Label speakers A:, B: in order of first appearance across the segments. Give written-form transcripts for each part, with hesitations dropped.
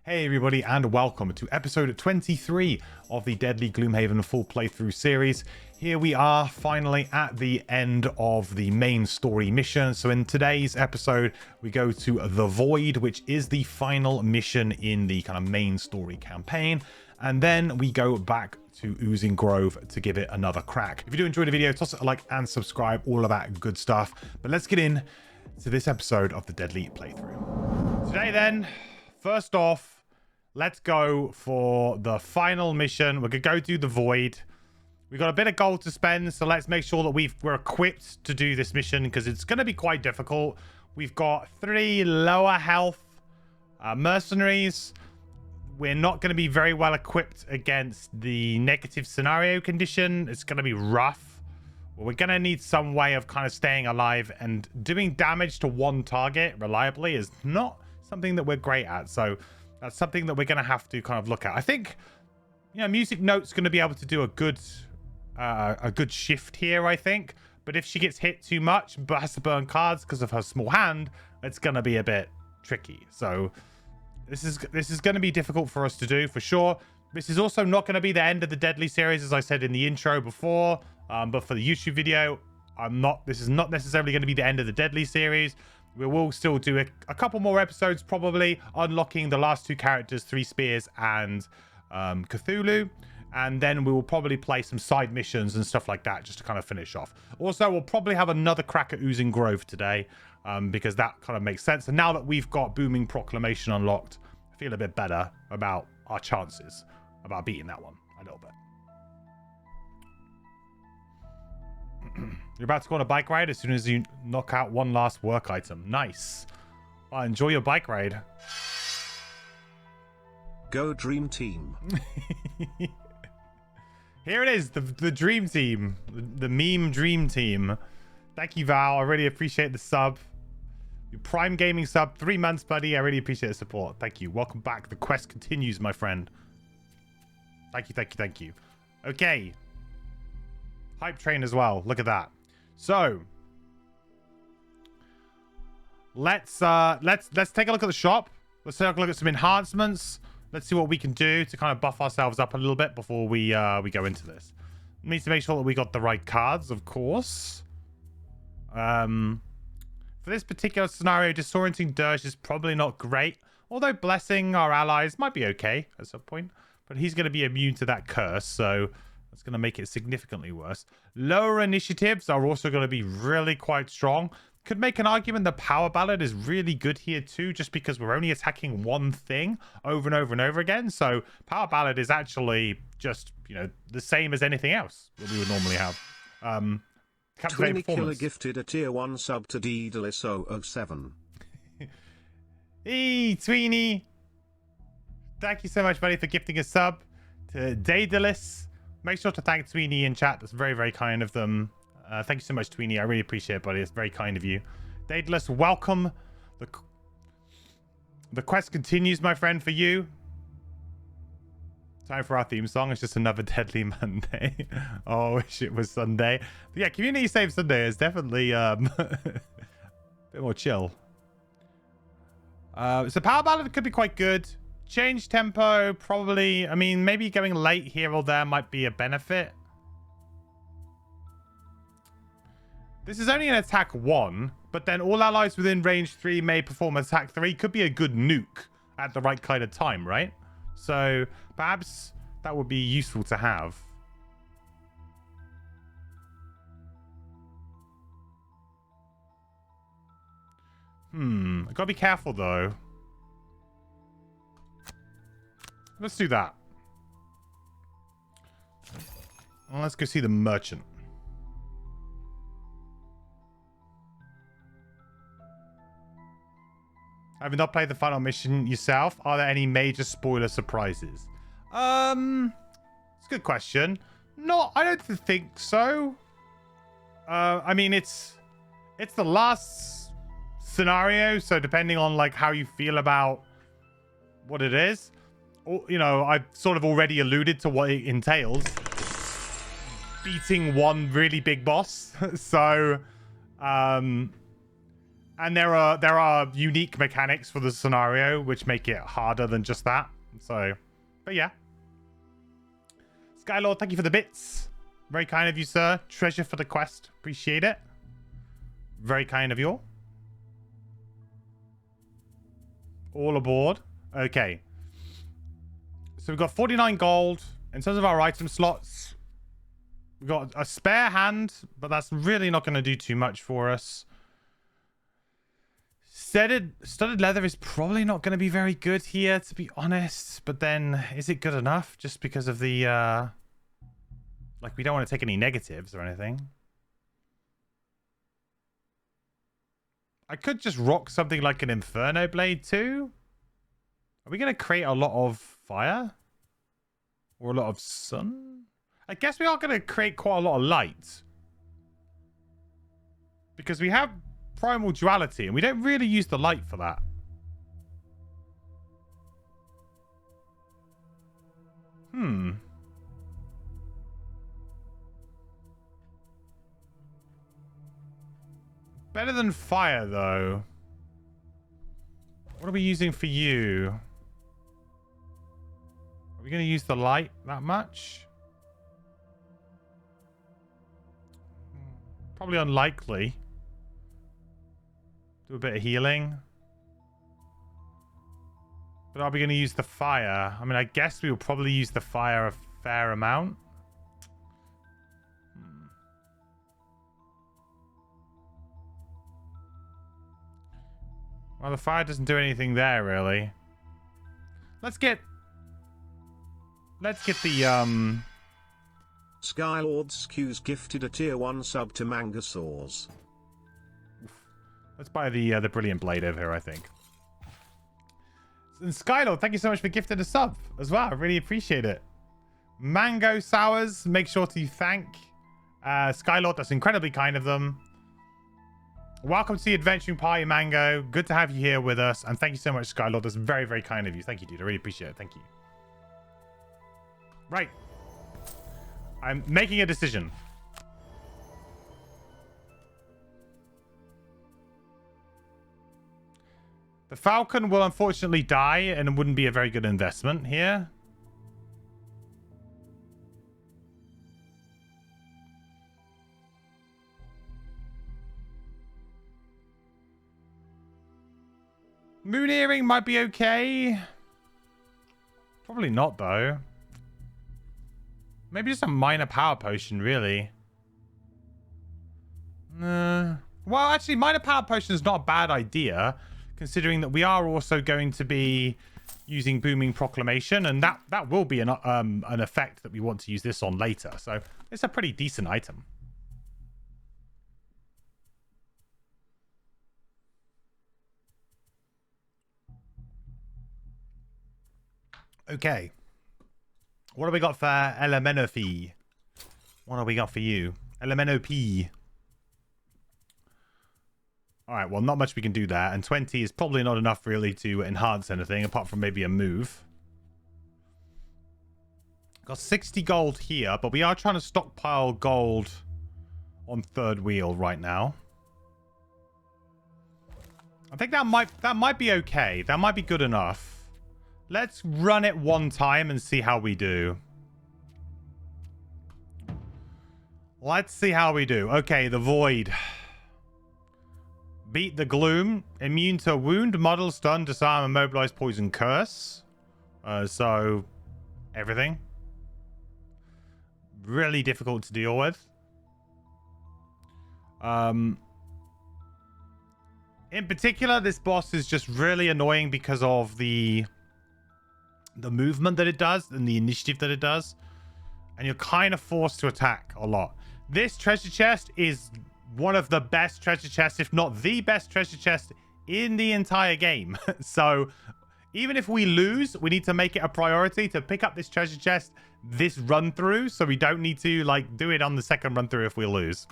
A: Hey everybody, and welcome to episode 23 of the Deadly Gloomhaven full playthrough series. Here we are finally at the end of the main story mission. So in today's episode we go to The Void, which is the final mission in the kind of main story campaign, and then we go back to Oozing Grove to give it another crack. If you do enjoy the video, toss it a like and subscribe, all of that good stuff. But let's get in to this episode of the Deadly playthrough. Today then, first off, let's go for the final mission. We're gonna go do the Void. We've got a bit of gold to spend, so let's make sure that we're equipped to do this mission, because it's gonna be quite difficult. We've got 3 lower health mercenaries. We're not gonna be very well equipped against the negative scenario condition. It's gonna be rough. We're gonna need some way of kind of staying alive, and doing damage to one target reliably is not something that we're great at. So that's something that we're going to have to kind of look at. I think, you know, Music Note's going to be able to do a good shift here, I think. But if she gets hit too much but has to burn cards because of her small hand, it's going to be a bit tricky. So this is going to be difficult for us to do, for sure. This is also not going to be the end of the Deadly series, as I said in the intro before. But for the YouTube video, this is not necessarily going to be the end of the Deadly series. We will still do a couple more episodes, probably unlocking the last 2 characters, 3 Spears and Cthulhu. And then we will probably play some side missions and stuff like that just to kind of finish off. Also, we'll probably have another crack at Oozing Grove today, because that kind of makes sense. And now that we've got Booming Proclamation unlocked, I feel a bit better about our chances about beating that one a little bit. You're about to go on a bike ride as soon as you knock out one last work item. Nice. Well, enjoy your bike ride.
B: Go Dream Team.
A: Here it is, the Dream Team. The meme Dream Team. Thank you, Val. I really appreciate the sub. Your Prime Gaming sub. 3 months, buddy. I really appreciate the support. Thank you. Welcome back. The quest continues, my friend. Thank you, thank you, thank you. Okay. Hype train as well. Look at that. So let's take a look at the shop. Let's take a look at some enhancements. Let's see what we can do to kind of buff ourselves up a little bit before we go into this. We need to make sure that we got the right cards, of course. For this particular scenario, Disorienting Dirge is probably not great, although Blessing our allies might be okay at some point. But he's going to be immune to that curse, so that's going to make it significantly worse. Lower initiatives are also going to be really quite strong. Could make an argument that Power Ballad is really good here too, just because we're only attacking one thing over and over and over again. So Power Ballad is actually just, you know, the same as anything else that we would normally have.
B: Twinny Killer gifted a tier 1 sub to Daedalus007.
A: Hey, Tweeny. Thank you so much, buddy, for gifting a sub to Daedalus. Make sure to thank Tweeny in chat. That's very, very kind of them. Thank you so much, Tweeny. I really appreciate it, buddy. It's very kind of you. Daedalus, welcome. The quest continues, my friend, for you. Time for our theme song. It's just another Deadly Monday. Oh, I wish it was Sunday. But yeah, Community Save Sunday is definitely a bit more chill. So Power Ballad could be quite good. Change tempo, probably. I mean, maybe going late here or there might be a benefit. This is only an attack 1, but then all allies within range 3 may perform attack 3. Could be a good nuke at the right kind of time, right? So perhaps that would be useful to have. I gotta be careful though. Let's do that. Well, let's go see the merchant. Having not played the final mission yourself, are there any major spoiler surprises? It's a good question. No, I don't think so. I mean, it's the last scenario, so depending on like how you feel about what it is, you know, I've sort of already alluded to what it entails. Beating one really big boss. So, And there are unique mechanics for the scenario which make it harder than just that. So, but yeah. Skylord, thank you for the bits. Very kind of you, sir. Treasure for the quest. Appreciate it. Very kind of you. All aboard. Okay. So we've got 49 gold. In terms of our item slots, we've got a spare hand, but that's really not going to do too much for us. Studded leather is probably not going to be very good here, to be honest. But then, is it good enough? Just because of the, like, we don't want to take any negatives or anything. I could just rock something like an Inferno Blade too. Are we going to create a lot of fire? Or a lot of sun? I guess we are going to create quite a lot of light. Because we have primal duality, and we don't really use the light for that. Better than fire, though. What are we using for you? Are we going to use the light that much? Probably unlikely. Do a bit of healing. But are we going to use the fire? I mean, I guess we will probably use the fire a fair amount. Well, the fire doesn't do anything there, really. Let's get the,
B: Skylord Skews gifted a tier 1 sub to Mangasaurs.
A: Let's buy the brilliant blade over here, I think. And Skylord, thank you so much for gifting a sub as well. I really appreciate it. Mango Sours, make sure to thank Skylord. That's incredibly kind of them. Welcome to the Adventuring Party, Mango. Good to have you here with us. And thank you so much, Skylord. That's very, very kind of you. Thank you, dude. I really appreciate it. Thank you. Right. I'm making a decision. The Falcon will unfortunately die, and it wouldn't be a very good investment here. Moon Earring might be okay. Probably not, though. Maybe just a minor power potion, really. Well, actually, minor power potion is not a bad idea, considering that we are also going to be using Booming Proclamation, and that will be an effect that we want to use this on later. So it's a pretty decent item. Okay. What have we got for Elemenopy? What have we got for you? Elemenopy. Alright, well, not much we can do there. And 20 is probably not enough, really, to enhance anything, apart from maybe a move. Got 60 gold here, but we are trying to stockpile gold on third wheel right now. I think that might be okay. That might be good enough. Let's run it one time and see how we do. Let's see how we do. Okay, the Void. Beat the Gloom. Immune to Wound, Muddle, Stun, Disarm, Immobilize, Poison, Curse. So, everything. Really difficult to deal with. In particular, this boss is just really annoying because of the movement that it does and the initiative that it does. And you're kind of forced to attack a lot. This treasure chest is one of the best treasure chests, if not the best treasure chest in the entire game. So even if we lose, we need to make it a priority to pick up this treasure chest this run through, so we don't need to like do it on the second run through if we lose.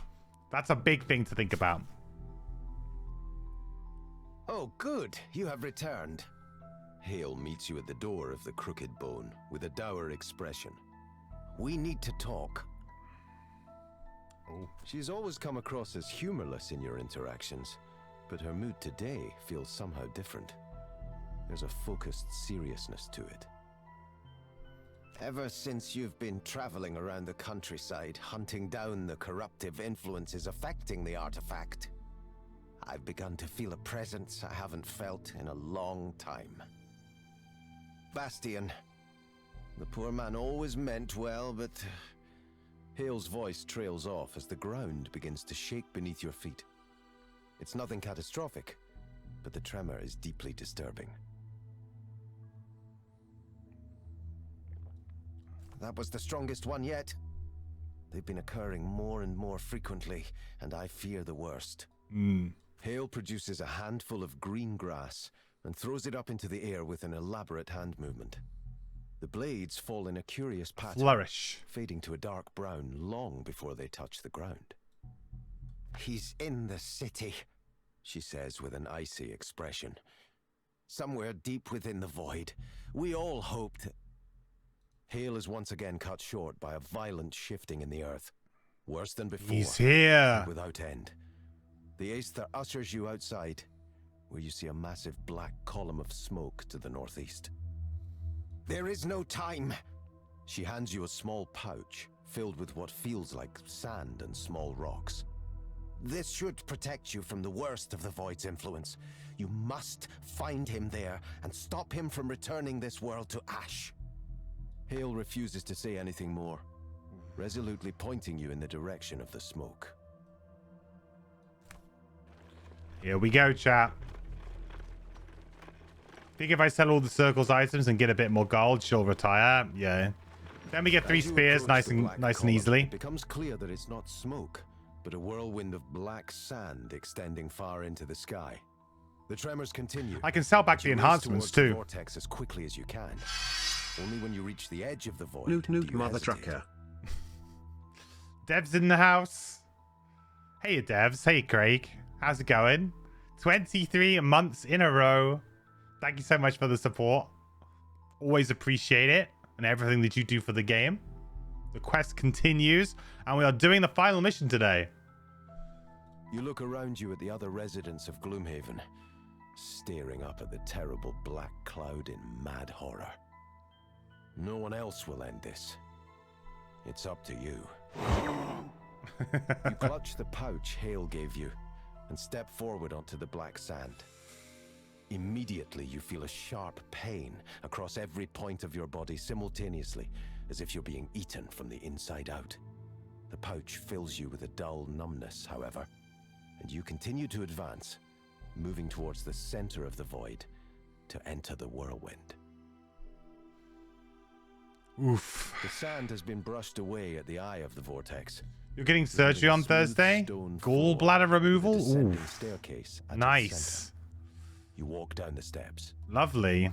A: That's a big thing to think about.
C: Oh, good. You have returned. Hale meets you at the door of the Crooked Bone with a dour expression. We need to talk. Oh. She's always come across as humorless in your interactions, but her mood today feels somehow different. There's a focused seriousness to it. Ever since you've been traveling around the countryside, hunting down the corruptive influences affecting the artifact, I've begun to feel a presence I haven't felt in a long time. Bastian. The poor man always meant well, but... Hale's voice trails off as the ground begins to shake beneath your feet. It's nothing catastrophic, but the tremor is deeply disturbing. That was the strongest one yet. They've been occurring more and more frequently, and I fear the worst. Hale produces a handful of green grass and throws it up into the air with an elaborate hand movement. The blades fall in a curious pattern,
A: flourish,
C: fading to a dark brown long before they touch the ground. He's in the city, she says with an icy expression. Somewhere deep within the void. We all hoped... Hale is once again cut short by a violent shifting in the earth. Worse than before.
A: He's here.
C: Without end. The Aether ushers you outside, where you see a massive black column of smoke to the northeast. There is no time. She hands you a small pouch filled with what feels like sand and small rocks. This should protect you from the worst of the Void's influence. You must find him there and stop him from returning this world to ash. Hale refuses to say anything more, resolutely pointing you in the direction of the smoke.
A: Here we go, chap. Think if I sell all the circles items and get a bit more gold, she'll retire. Yeah. Then we get 3 spears, nice and easily.
C: It becomes clear that it's not smoke, but a whirlwind of black sand extending far into the sky. The tremors continue.
A: I can sell back the enhancements too.
C: The vortex as quickly as you can. Only when you reach the edge of the void.
B: Noot, mother trucker.
A: Dev's in the house. Hey, Devs. Hey, Craig. How's it going? 23 months in a row. Thank you so much for the support. Always appreciate it and everything that you do for the game. The quest continues, and we are doing the final mission today.
C: You look around you at the other residents of Gloomhaven, staring up at the terrible black cloud in mad horror. No one else will end this. It's up to you. You clutch the pouch Hale gave you and step forward onto the black sand. Immediately, you feel a sharp pain across every point of your body simultaneously, as if you're being eaten from the inside out. The pouch fills you with a dull numbness, however, and you continue to advance, moving towards the center of the void to enter the whirlwind.
A: Oof.
C: The sand has been brushed away at the eye of the vortex.
A: You're getting surgery on Thursday? Gallbladder removal? Ooh.
C: Staircase
A: Nice.
C: You walk down the steps.
A: Lovely.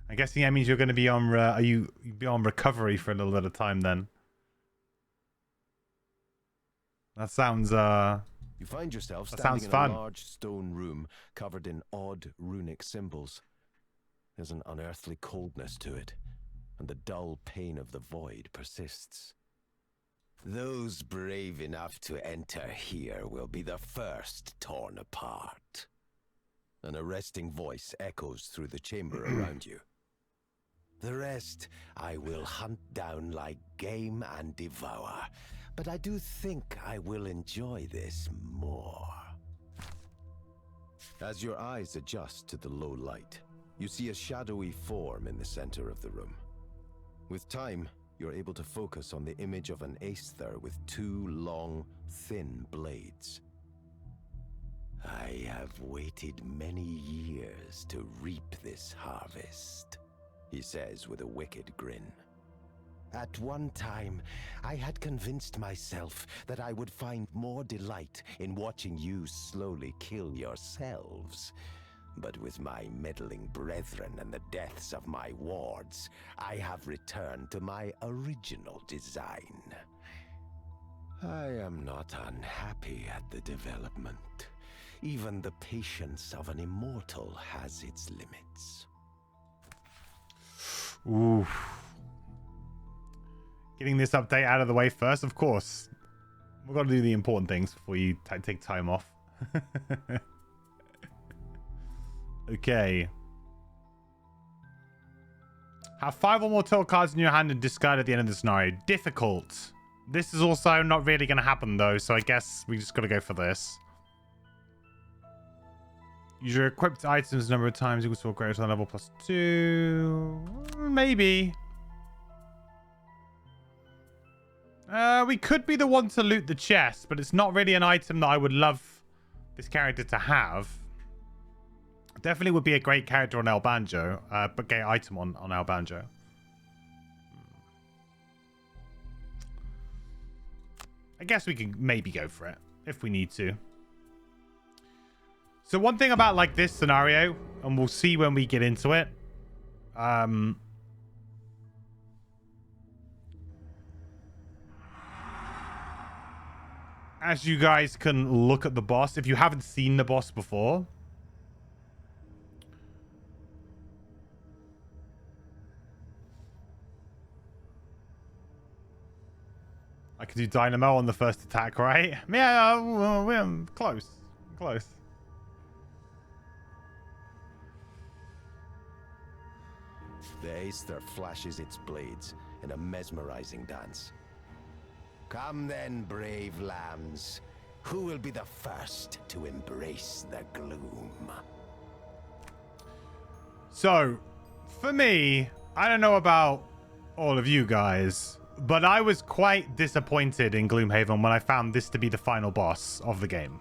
A: I'm guessing that means you're going to be on... you'll be on recovery for a little bit of time then. That sounds...
C: You find yourself
A: standing
C: in a large stone room covered in odd runic symbols. There's an unearthly coldness to it, and the dull pain of the void persists. Those brave enough to enter here will be the first torn apart. An arresting voice echoes through the chamber around you. The rest I will hunt down like game and devour, but I do think I will enjoy this more. As your eyes adjust to the low light, you see a shadowy form in the center of the room. With time, you're able to focus on the image of an Aether with 2 long, thin blades. I have waited many years to reap this harvest, he says with a wicked grin. At one time, I had convinced myself that I would find more delight in watching you slowly kill yourselves. But with my meddling brethren and the deaths of my wards, I have returned to my original design. I am not unhappy at the development. Even the patience of an immortal has its limits.
A: Ooh. Getting this update out of the way first, of course. We've got to do the important things before you take time off. Okay. Have 5 or more total cards in your hand and discard at the end of the scenario. Difficult. This is also not really going to happen, though, so I guess we just got to go for this. Use your equipped items a number of times equals to a greater level +2. Maybe. We could be the one to loot the chest, but it's not really an item that I would love this character to have. Definitely would be a great character on El Banjo, but great item on El Banjo. I guess we can maybe go for it if we need to. So one thing about like this scenario, and we'll see when we get into it. As you guys can look at the boss, if you haven't seen the boss before. I could do Dynamo on the first attack, right? Yeah, we're close. Close.
C: The Aether flashes its blades in a mesmerizing dance. Come then, brave lambs. Who will be the first to embrace the gloom?
A: So, for me, I don't know about all of you guys, but I was quite disappointed in Gloomhaven when I found this to be the final boss of the game.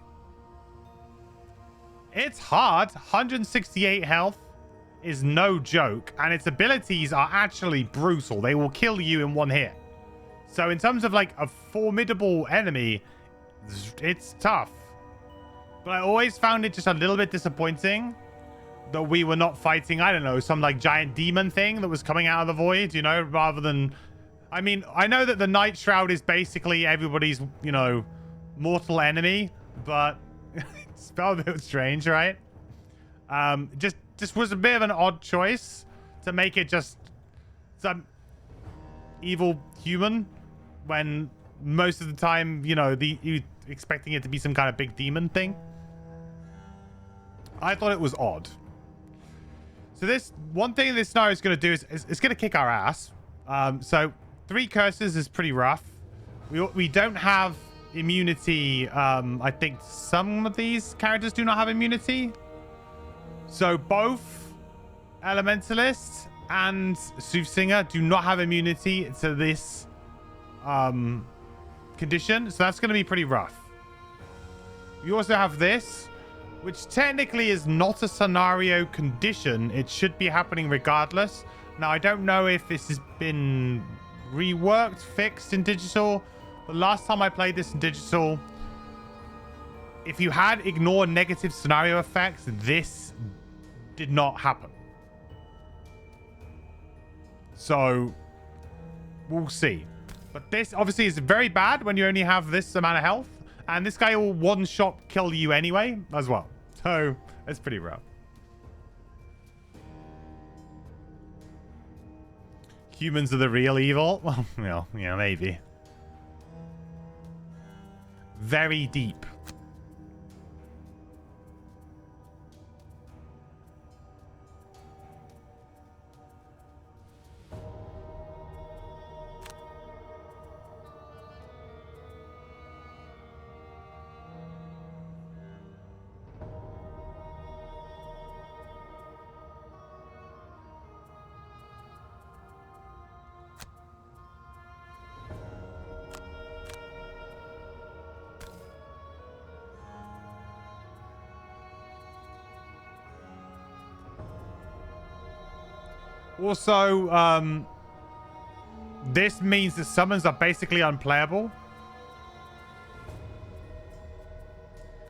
A: It's hard. 168 health is no joke, and its abilities are actually brutal. They will kill you in one hit. So in terms of like a formidable enemy, it's tough. But I always found it just a little bit disappointing that we were not fighting, I don't know, some like giant demon thing that was coming out of the void, you know, rather than... I mean, I know that the Night Shroud is basically everybody's, you know, mortal enemy, but it's felt a bit strange, right? Just was a bit of an odd choice to make it just some evil human when most of the time, you know, you expecting it to be some kind of big demon thing. I thought it was odd. So this one thing this scenario is going to do is it's going to kick our ass. So 3 curses is pretty rough. We don't have immunity. I think some of these characters do not have immunity. So both Elementalist and Soothsinger do not have immunity to this condition. So that's going to be pretty rough. You also have this, which technically is not a scenario condition. It should be happening regardless. Now, I don't know if this has been reworked, fixed in digital. The last time I played this in digital, if you had ignore negative scenario effects, this did not happen. So we'll see. But this obviously is very bad when you only have this amount of health. And this guy will one-shot kill you anyway as well. So it's pretty rough. Humans are the real evil? Well, yeah, maybe. Very deep. Also, this means the summons are basically unplayable.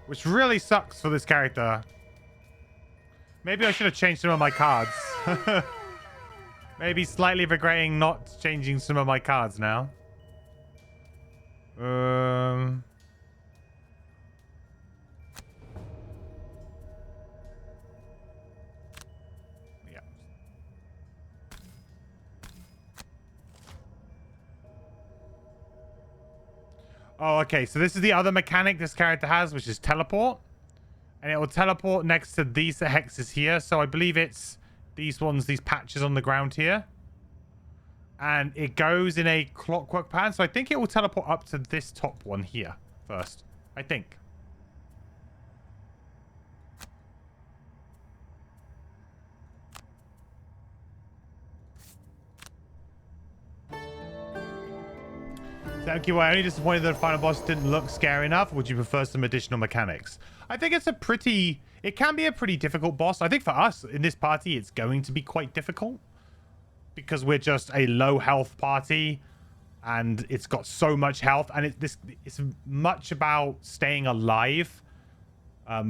A: Which really sucks for this character. Maybe I should have changed some of my cards. Maybe slightly regretting not changing some of my cards now. Oh, okay. So this is the other mechanic this character has, which is teleport. And it will teleport next to these hexes here. So I believe it's these ones, these patches on the ground here. And it goes in a clockwork pattern. So I think it will teleport up to this top one here first. I think. Thank you. I'm only disappointed that the final boss didn't look scary enough. Would you prefer some additional mechanics? I think it's it can be a pretty difficult boss. I think for us in this party, it's going to be quite difficult because we're just a low health party and it's got so much health, and it's much about staying alive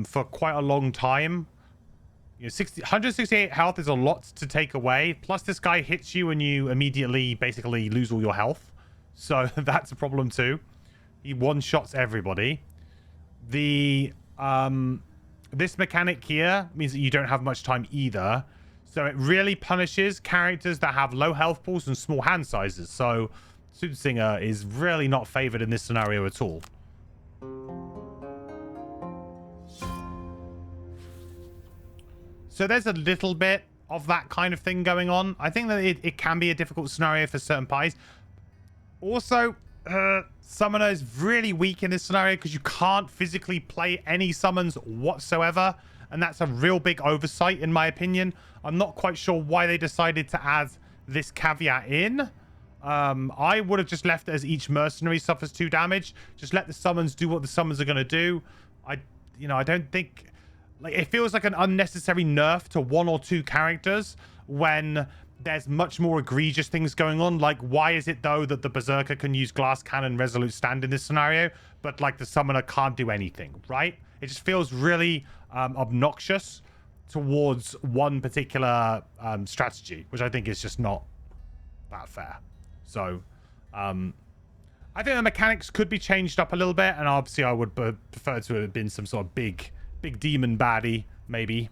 A: for quite a long time. You know, 168 health is a lot to take away. Plus this guy hits you and you immediately basically lose all your health. So that's a problem too. He one-shots everybody. This mechanic here means that you don't have much time either. So it really punishes characters that have low health pools and small hand sizes. So Soothsinger is really not favored in this scenario at all. So there's a little bit of that kind of thing going on. I think that it can be a difficult scenario for certain parties. Also, Summoner is really weak in this scenario because you can't physically play any summons whatsoever. And that's a real big oversight, in my opinion. I'm not quite sure why they decided to add this caveat in. I would have just left it as each mercenary suffers 2 damage. Just let the summons do what the summons are going to do. I don't think... Like, it feels like an unnecessary nerf to 1 or 2 characters when there's much more egregious things going on. Like, why is it though that the Berserker can use Glass Cannon Resolute Stand in this scenario, but like the Summoner can't do anything, right? It just feels really obnoxious towards one particular strategy, which I think is just not that fair. So I think the mechanics could be changed up a little bit, and obviously I would prefer to have been some sort of big demon baddie, maybe.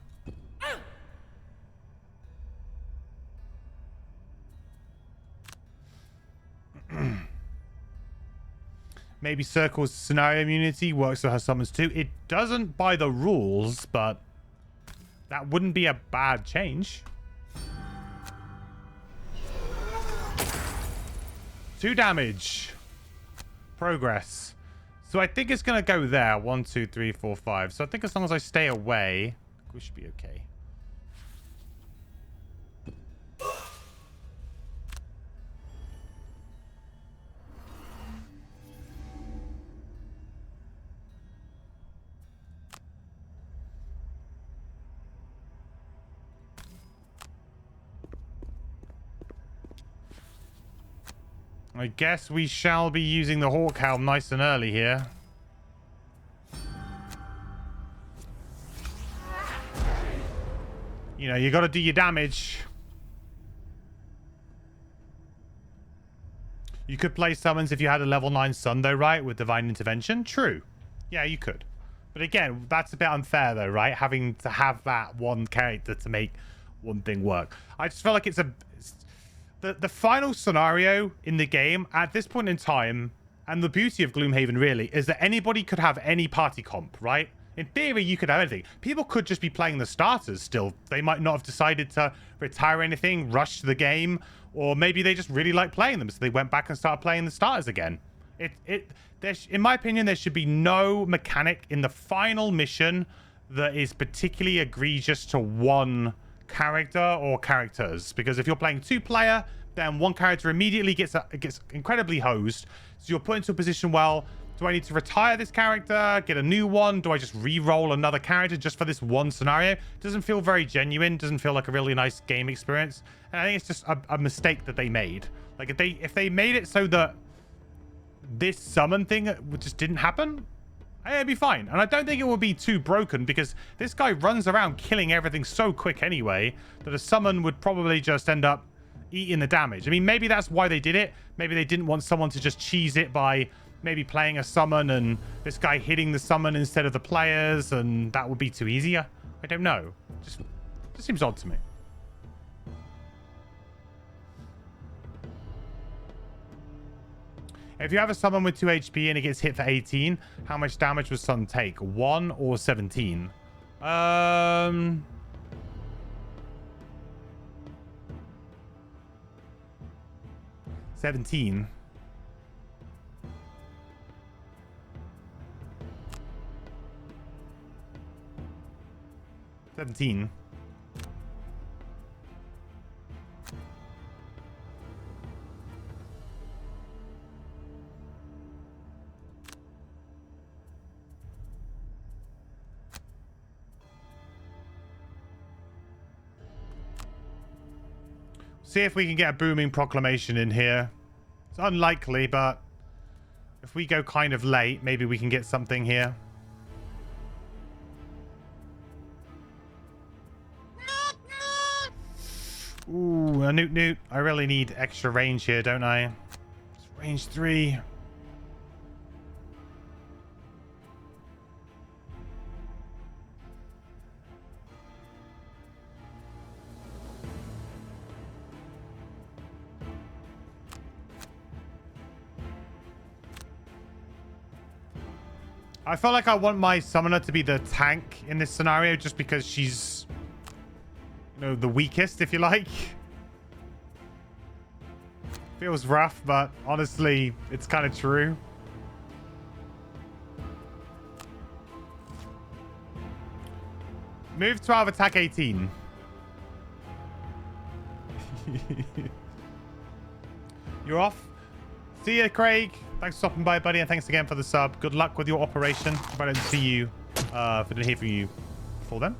A: Maybe Circle's scenario immunity works for her summons too. It doesn't by the rules, but that wouldn't be a bad change. 2 damage. Progress. So I think it's going to go there. 1, 2, 3, 4, 5. So I think as long as I stay away, we should be okay. I guess we shall be using the Hawk Helm nice and early here. You know, you got to do your damage. You could play summons if you had a level 9 Sun though, right? With Divine Intervention. True. Yeah, you could. But again, that's a bit unfair though, right? Having to have that one character to make one thing work. I just feel like it's the final scenario in the game at this point in time, and the beauty of Gloomhaven really, is that anybody could have any party comp, right? In theory, you could have anything. People could just be playing the starters still. They might not have decided to retire anything, rush to the game, or maybe they just really like playing them, so they went back and started playing the starters again. In my opinion, there should be no mechanic in the final mission that is particularly egregious to one character or characters, because if you're playing 2-player, then one character immediately gets incredibly hosed. So you're put into a position, well, do I need to retire this character, get a new one? Do I just re-roll another character just for this one scenario? It doesn't feel very genuine. Doesn't feel like a really nice game experience. And I think it's just a mistake that they made. Like if they made it so that this summon thing just didn't happen, it'd be fine. And I don't think it will be too broken, because this guy runs around killing everything so quick anyway that a summon would probably just end up eating the damage. I mean, maybe that's why they did it. Maybe they didn't want someone to just cheese it by maybe playing a summon and this guy hitting the summon instead of the players, and that would be too easy. I don't know. Just seems odd to me. If you have a summon with 2 HP and it gets hit for 18, how much damage would Sun take? 1 or 17? Um... 17. See if we can get a booming proclamation in here. It's unlikely, but if we go kind of late, maybe we can get something here. Ooh, a newt. I really need extra range here, don't I? It's range 3. I feel like I want my summoner to be the tank in this scenario just because she's, you know, the weakest, if you like. Feels rough, but honestly, it's kind of true. Move 12, attack 18. You're off. See ya, Craig. Thanks for stopping by, buddy, and thanks again for the sub. Good luck with your operation. If I don't see you, if I didn't hear from you before then.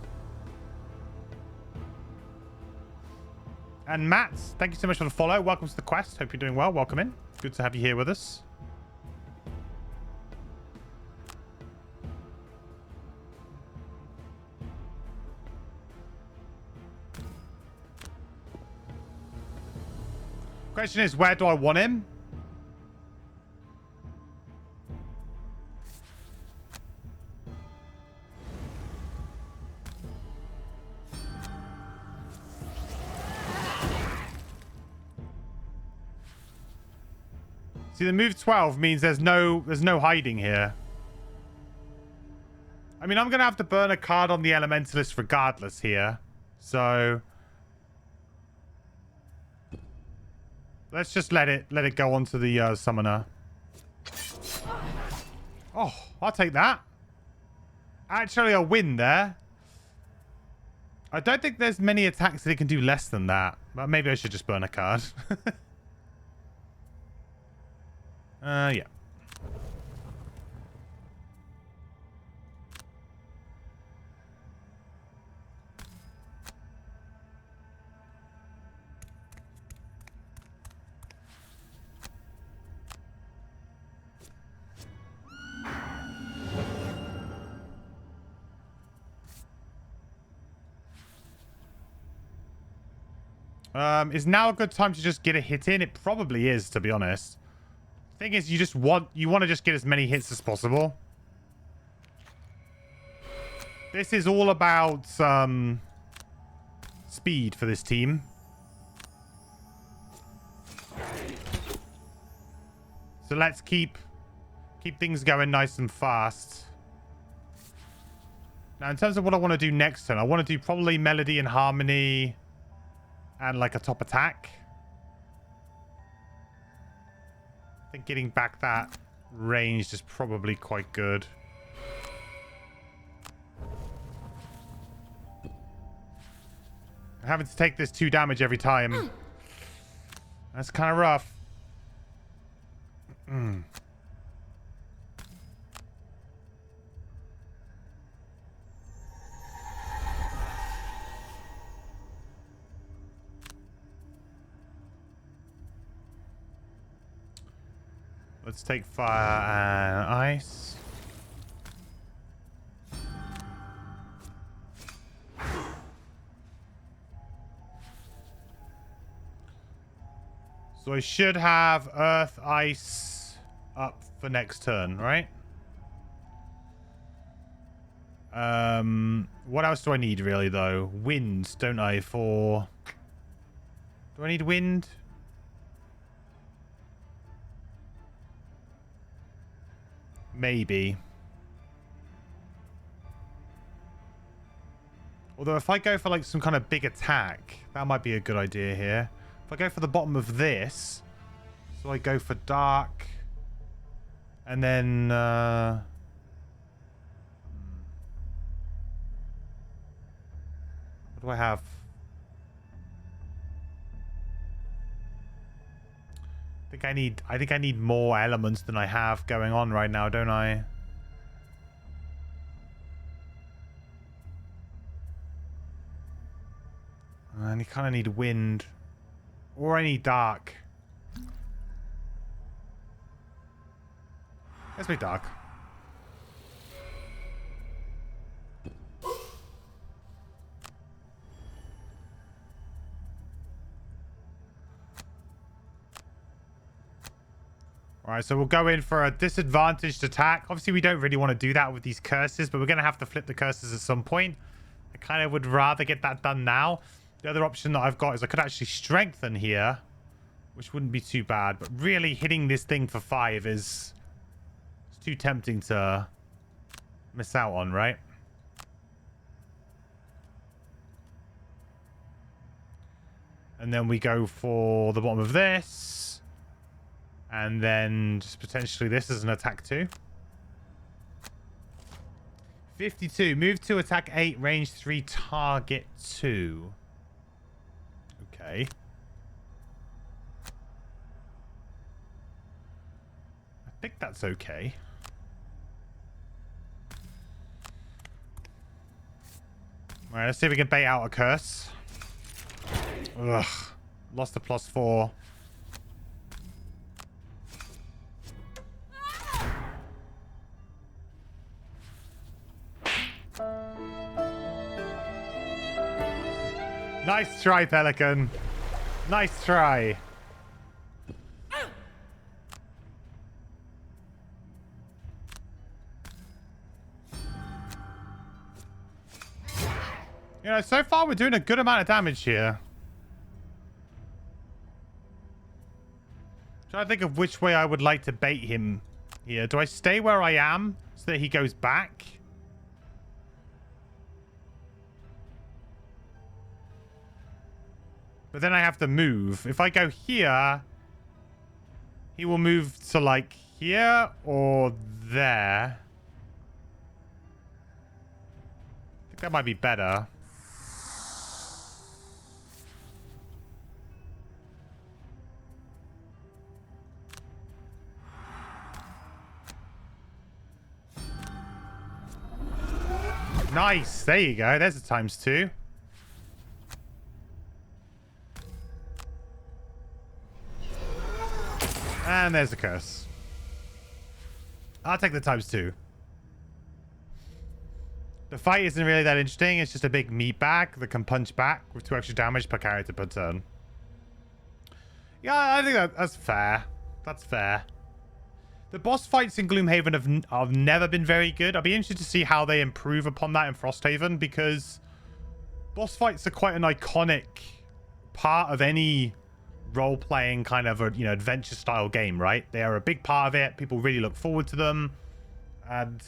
A: And Matt, thank you so much for the follow. Welcome to the quest. Hope you're doing well. Welcome in. Good to have you here with us. Question is, where do I want him? See, the move 12 means there's no hiding here. I mean, I'm gonna have to burn a card on the elementalist regardless here. So let's just let it go onto the summoner. Oh, I'll take that. Actually, a win there. I don't think there's many attacks that it can do less than that. But maybe I should just burn a card. Yeah. Is now a good time to just get a hit in? It probably is, to be honest. Thing is, you want to just get as many hits as possible. This is all about speed for this team. So let's keep things going nice and fast. Now, in terms of what I want to do next turn, I want to do probably Melody and Harmony and like a top attack. I think getting back that range is probably quite good. Having to take this 2 damage every time. That's kind of rough. Let's take fire and ice. So I should have earth, ice up for next turn, right? What else do I need really though? Wind, don't I? Do I need wind? Maybe. Although if I go for like some kind of big attack, that might be a good idea here. If I go for the bottom of this, so I go for dark, and then what do I have? I think I need more elements than I have going on right now, don't I? And you kind of need wind. Or I need dark. Let's make dark. Alright, so we'll go in for a disadvantaged attack. Obviously, we don't really want to do that with these curses, but we're going to have to flip the curses at some point. I kind of would rather get that done now. The other option that I've got is I could actually strengthen here, which wouldn't be too bad. But really hitting this thing for 5 is it's too tempting to miss out on, right? And then we go for the bottom of this. And then just potentially this as an attack 2. 52. Move to attack 8, range 3, target 2. Okay. I think that's okay. Alright, let's see if we can bait out a curse. Ugh. Lost a +4. Nice try, Pelican. Nice try. You know, so far we're doing a good amount of damage here. Trying to think of which way I would like to bait him here. Do I stay where I am so that he goes back? But then I have to move. If I go here, he will move to like here or there. I think that might be better. Nice. There you go. There's a ×2. And there's a curse. I'll take the ×2. The fight isn't really that interesting. It's just a big meat bag that can punch back with 2 extra damage per character per turn. Yeah, I think that's fair. That's fair. The boss fights in Gloomhaven have never been very good. I'll be interested to see how they improve upon that in Frosthaven, because boss fights are quite an iconic part of any role-playing kind of a, you know, adventure style game, right? They are a big part of it. People really look forward to them. And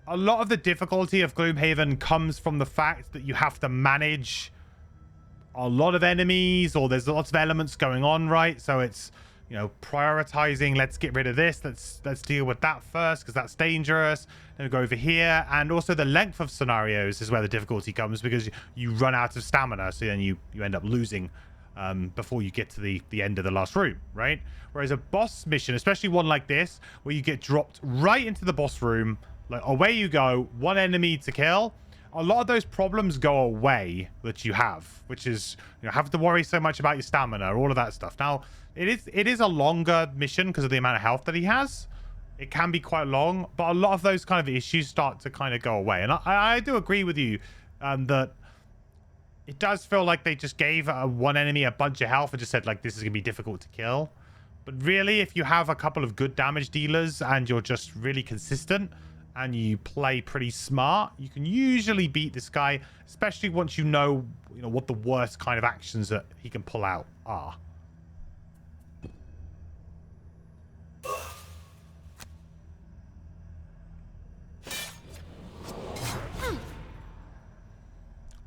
A: a lot of the difficulty of Gloomhaven comes from the fact that you have to manage a lot of enemies, or there's lots of elements going on, right? So it's, you know, prioritizing, let's get rid of this, let's deal with that first because that's dangerous, then we go over here. And also the length of scenarios is where the difficulty comes, because you run out of stamina, so then you end up losing before you get to the end of the last room, right? Whereas a boss mission, especially one like this, where you get dropped right into the boss room, like away you go, one enemy to kill, a lot of those problems go away that you have, which is, you know, have to worry so much about your stamina, all of that stuff. Now, it is a longer mission because of the amount of health that he has. It can be quite long, but a lot of those kind of issues start to kind of go away. And I do agree with you that it does feel like they just gave one enemy a bunch of health and just said, like, this is going to be difficult to kill. But really, if you have a couple of good damage dealers and you're just really consistent and you play pretty smart, you can usually beat this guy, especially once you know what the worst kind of actions that he can pull out are.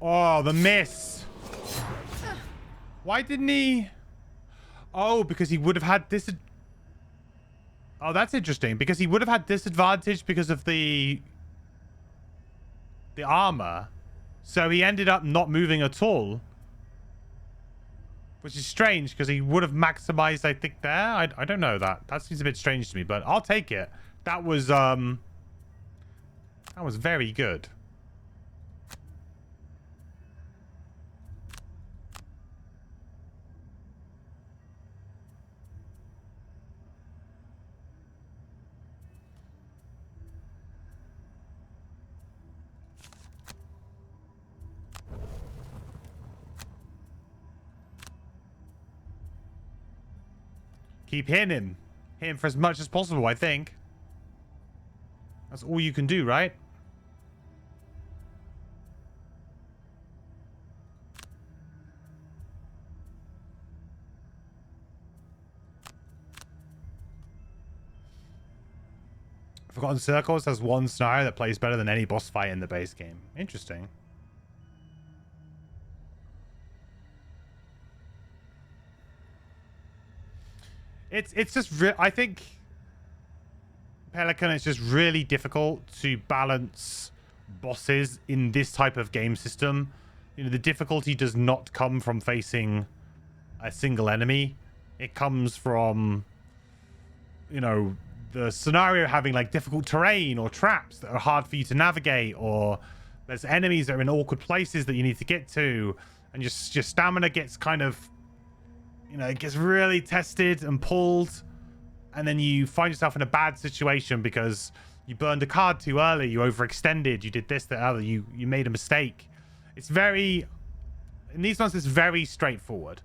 A: Oh, the miss. Why didn't he? Oh, because he would have had this. Oh, that's interesting. Because he would have had disadvantage because of the armor. So he ended up not moving at all. Which is strange because he would have maximized, I think, there. I don't know that. That seems a bit strange to me, but I'll take it. That was very good. Keep hitting him. Hit him for as much as possible, I think. That's all you can do, right? Forgotten Circles has one scenario that plays better than any boss fight in the base game. Interesting. It's just I think Pelican is just really difficult to balance bosses in this type of game system. You know, the difficulty does not come from facing a single enemy. It comes from, you know, the scenario having like difficult terrain or traps that are hard for you to navigate, or there's enemies that are in awkward places that you need to get to, and your stamina gets kind of, you know, it gets really tested and pulled, and then you find yourself in a bad situation because you burned a card too early, you overextended, you did this, that, other, you made a mistake. It's very, in these ones, it's very straightforward.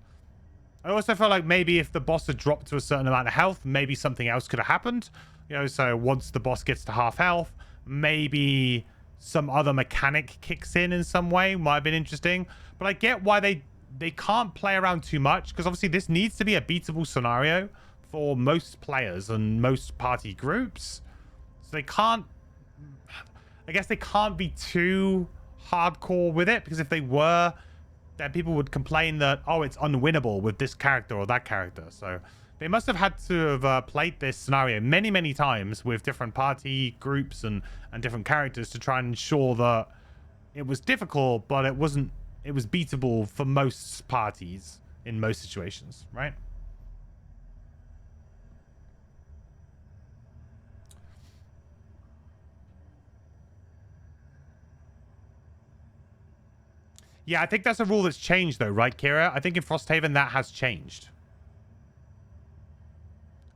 A: I also feel like maybe if the boss had dropped to a certain amount of health, maybe something else could have happened. You know, so once the boss gets to half health, maybe some other mechanic kicks in some way. Might have been interesting. But I get why they can't play around too much, because obviously this needs to be a beatable scenario for most players and most party groups. So they can't, I guess they can't be too hardcore with it, because if they were, then people would complain that, oh, it's unwinnable with this character or that character. So they must have had to have played this scenario many, many times with different party groups and different characters to try and ensure that it was difficult, but it wasn't, it was beatable for most parties in most situations, right? Yeah, I think that's a rule that's changed though, right, Kira? I think in Frosthaven that has changed.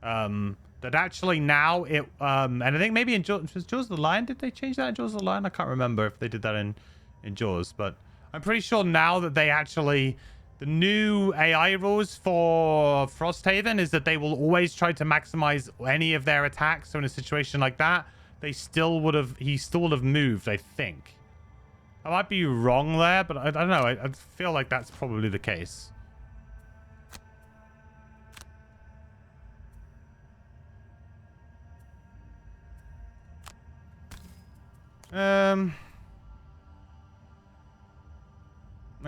A: That actually now it and I think maybe in Jaws of the Lion, did they change that in Jaws of the Lion? I can't remember if they did that in Jaws, but I'm pretty sure now that they actually, the new AI rules for Frosthaven is that they will always try to maximize any of their attacks. So in a situation like that, he still would have moved, I think. I might be wrong there, but I don't know. I feel like that's probably the case. I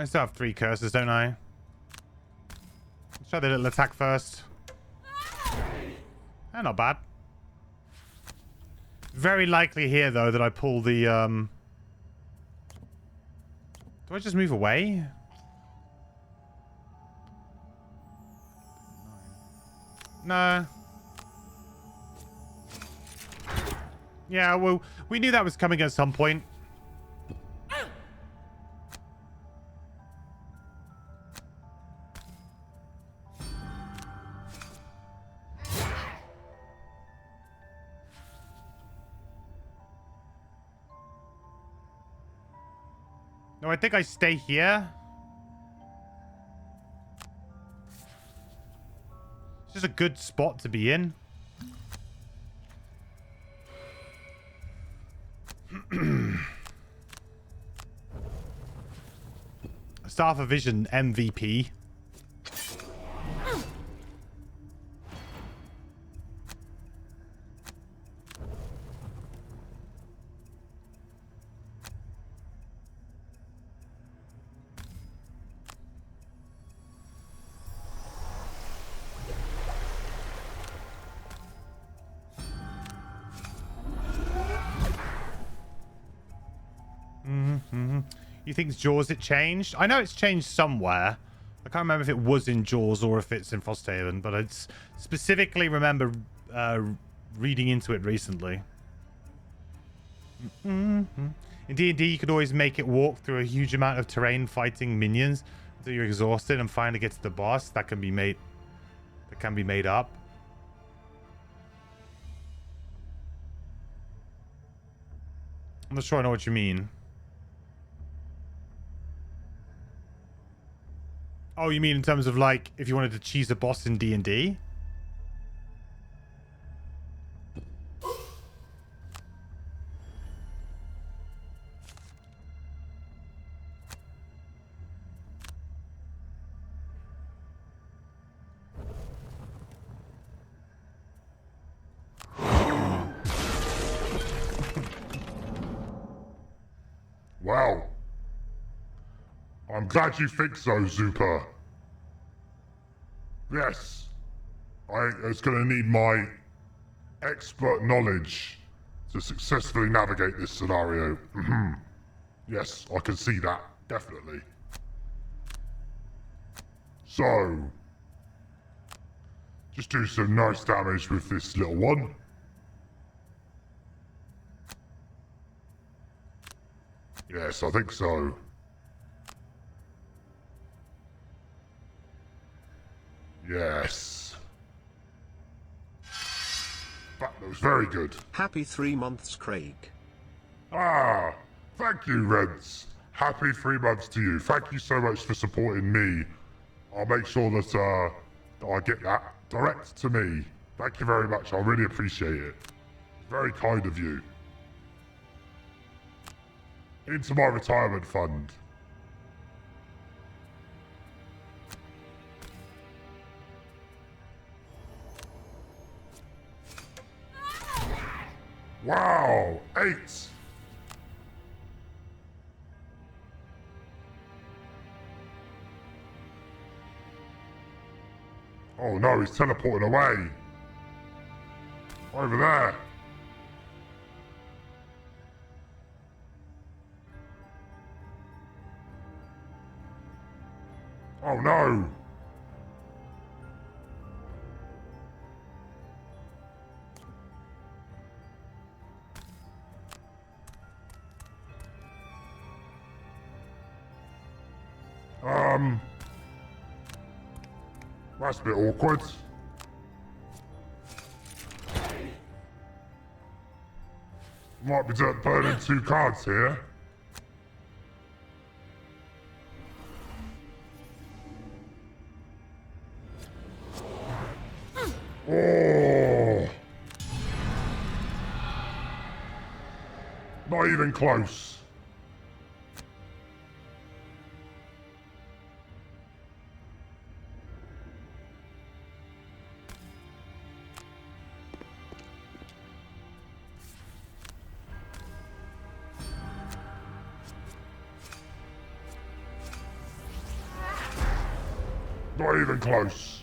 A: still have 3 curses, don't I? Let's try the little attack first. Not bad. Very likely here, though, that I pull the... Do I just move away? No. Yeah, well, we knew that was coming at some point. No, I think I stay here. It's just a good spot to be in. Staff of Vision MVP. You think it's Jaws it changed? I know it's changed somewhere. I can't remember if it was in Jaws or if it's in Frosthaven, but I specifically remember reading into it recently. In D&D, you could always make it walk through a huge amount of terrain fighting minions until you're exhausted and finally get to the boss. That can be made up. I'm not sure I know what you mean. Oh, you mean in terms of like if you wanted to cheese a boss in D&D?
D: Well, I'm glad you think so, Zupa. Yes, it's going to need my expert knowledge to successfully navigate this scenario. Yes, I can see that, definitely. So, just do some nice damage with this little one. Yes, I think so. Yes. That was very good.
B: Happy 3 months, Craig.
D: Ah, thank you, Reds. Happy 3 months to you. Thank you so much for supporting me. I'll make sure that I get that direct to me. Thank you very much. I really appreciate it. Very kind of you. Into my retirement fund. Wow, 8. Oh no, he's teleporting away. Over there. Oh no. That's a bit awkward. Might be burning 2 cards here. Oh! Not even close. Not even close.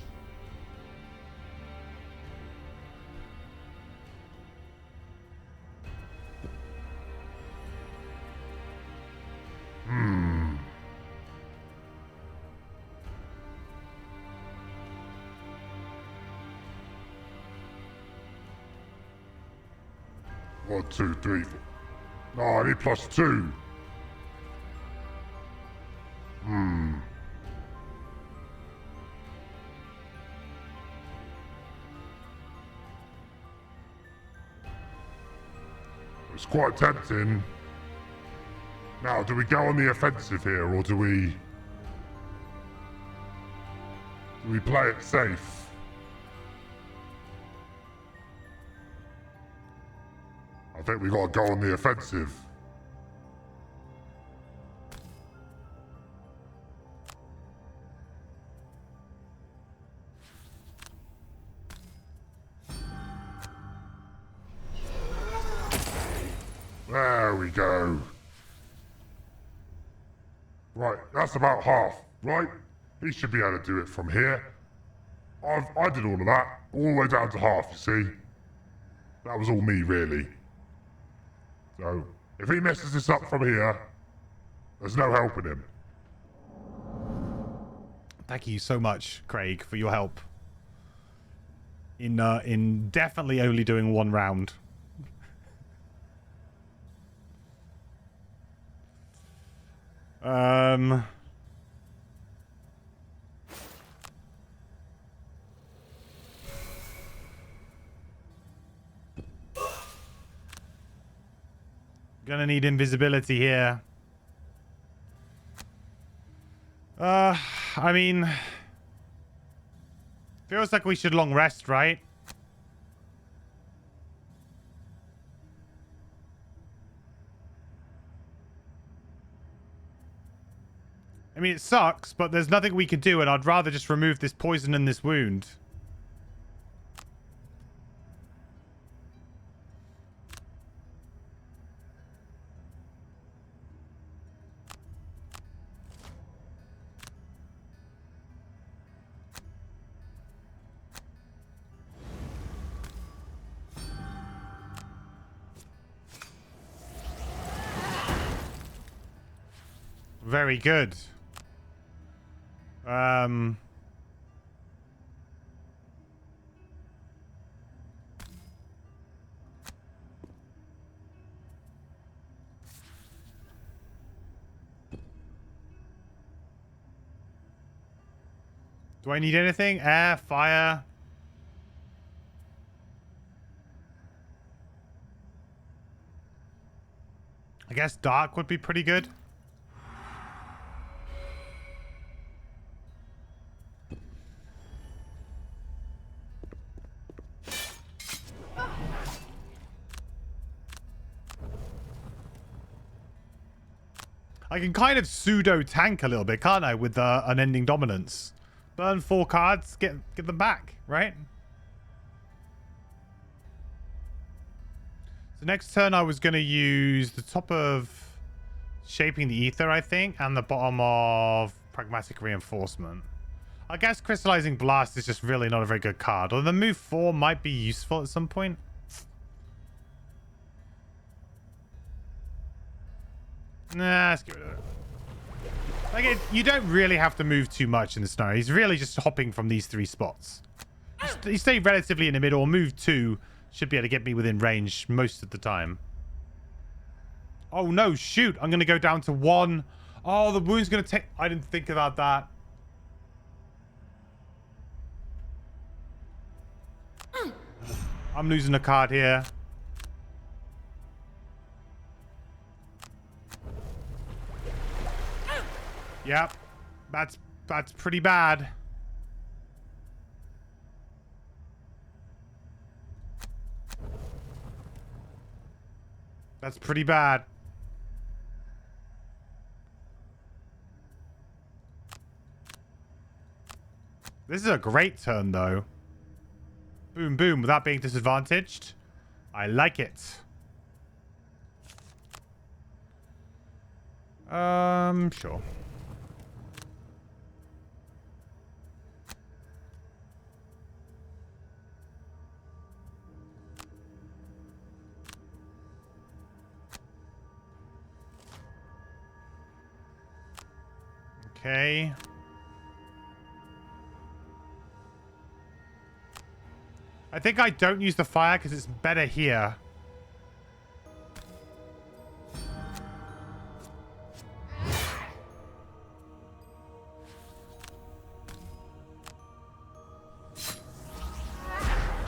D: One, two, three, four. No, I need +2. It's quite tempting. Now, do we go on the offensive here, or do we play it safe? I think we gotta go on the offensive. There we go. Right, that's about half, right? He should be able to do it from here. I did all of that, all the way down to half, you see? That was all me, really. So, if he messes this up from here, There's no helping him.
A: Thank you so much, Craig, for your help. In definitely only doing one round. Gonna need invisibility here. I mean, feels like we should long rest, right? I mean, it sucks, but there's nothing we can do, and I'd rather just remove this poison and this wound. Very good. Do I need anything? Air, fire? I guess dark would be pretty good. I can kind of pseudo tank a little bit, can't I, with unending dominance? Burn 4 cards, get them back, right? So next turn I was going to use the top of Shaping the Ether, I think, and the bottom of Pragmatic Reinforcement. I guess Crystallizing Blast is just really not a very good card, although the move 4 might be useful at some point. Nah, let's get rid of it. Like, you don't really have to move too much in the scenario. He's really just hopping from these 3 spots. You stay relatively in the middle, or move 2 should be able to get me within range most of the time. Oh, no, shoot. I'm going to go down to 1. Oh, the wound's going to take... I didn't think about that. I'm losing a card here. Yep, that's pretty bad. That's pretty bad. This is a great turn, though. Boom, boom, without being disadvantaged. I like it. Sure. Okay. I think I don't use the fire because it's better here.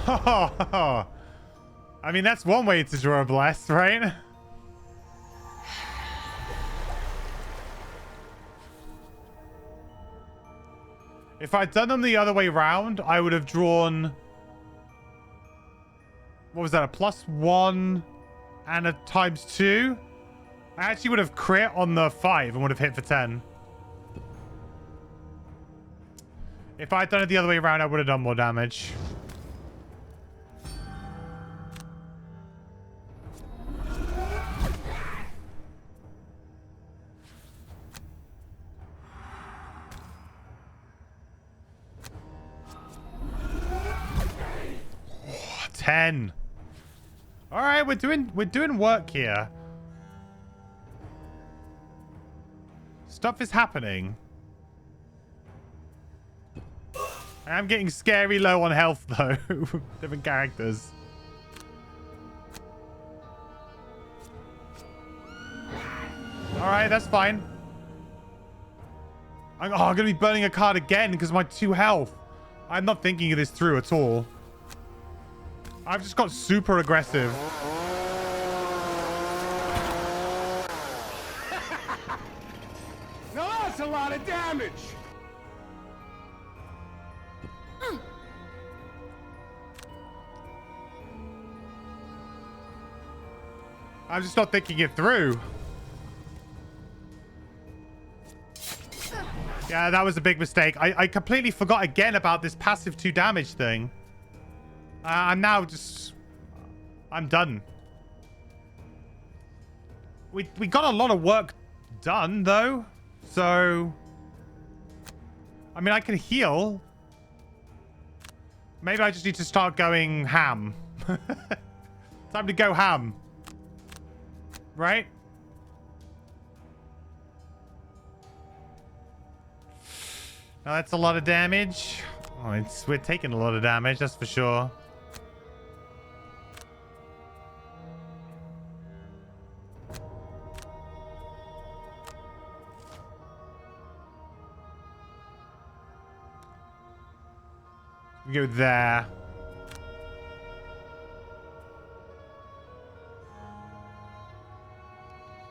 A: I mean, that's one way to draw a blast, right? If I'd done them the other way around, I would have drawn... What was that? A +1 and a ×2? I actually would have crit on the 5 and would have hit for 10. If I'd done it the other way around, I would have done more damage. Oh, 10. All right, we're doing work here. Stuff is happening. I am getting scary low on health, though. Different characters. Alright, that's fine. I'm going to be burning a card again because of my 2 health. I'm not thinking of this through at all. I've just got super aggressive.
E: Now that's a lot of damage!
A: I'm just not thinking it through. Yeah, that was a big mistake. I completely forgot again about this passive 2 damage thing. I'm now just... I'm done. We got a lot of work done, though. So... I mean, I can heal. Maybe I just need to start going ham. Time to go ham. Right? Now that's a lot of damage. Oh, we're taking a lot of damage, that's for sure. We go there.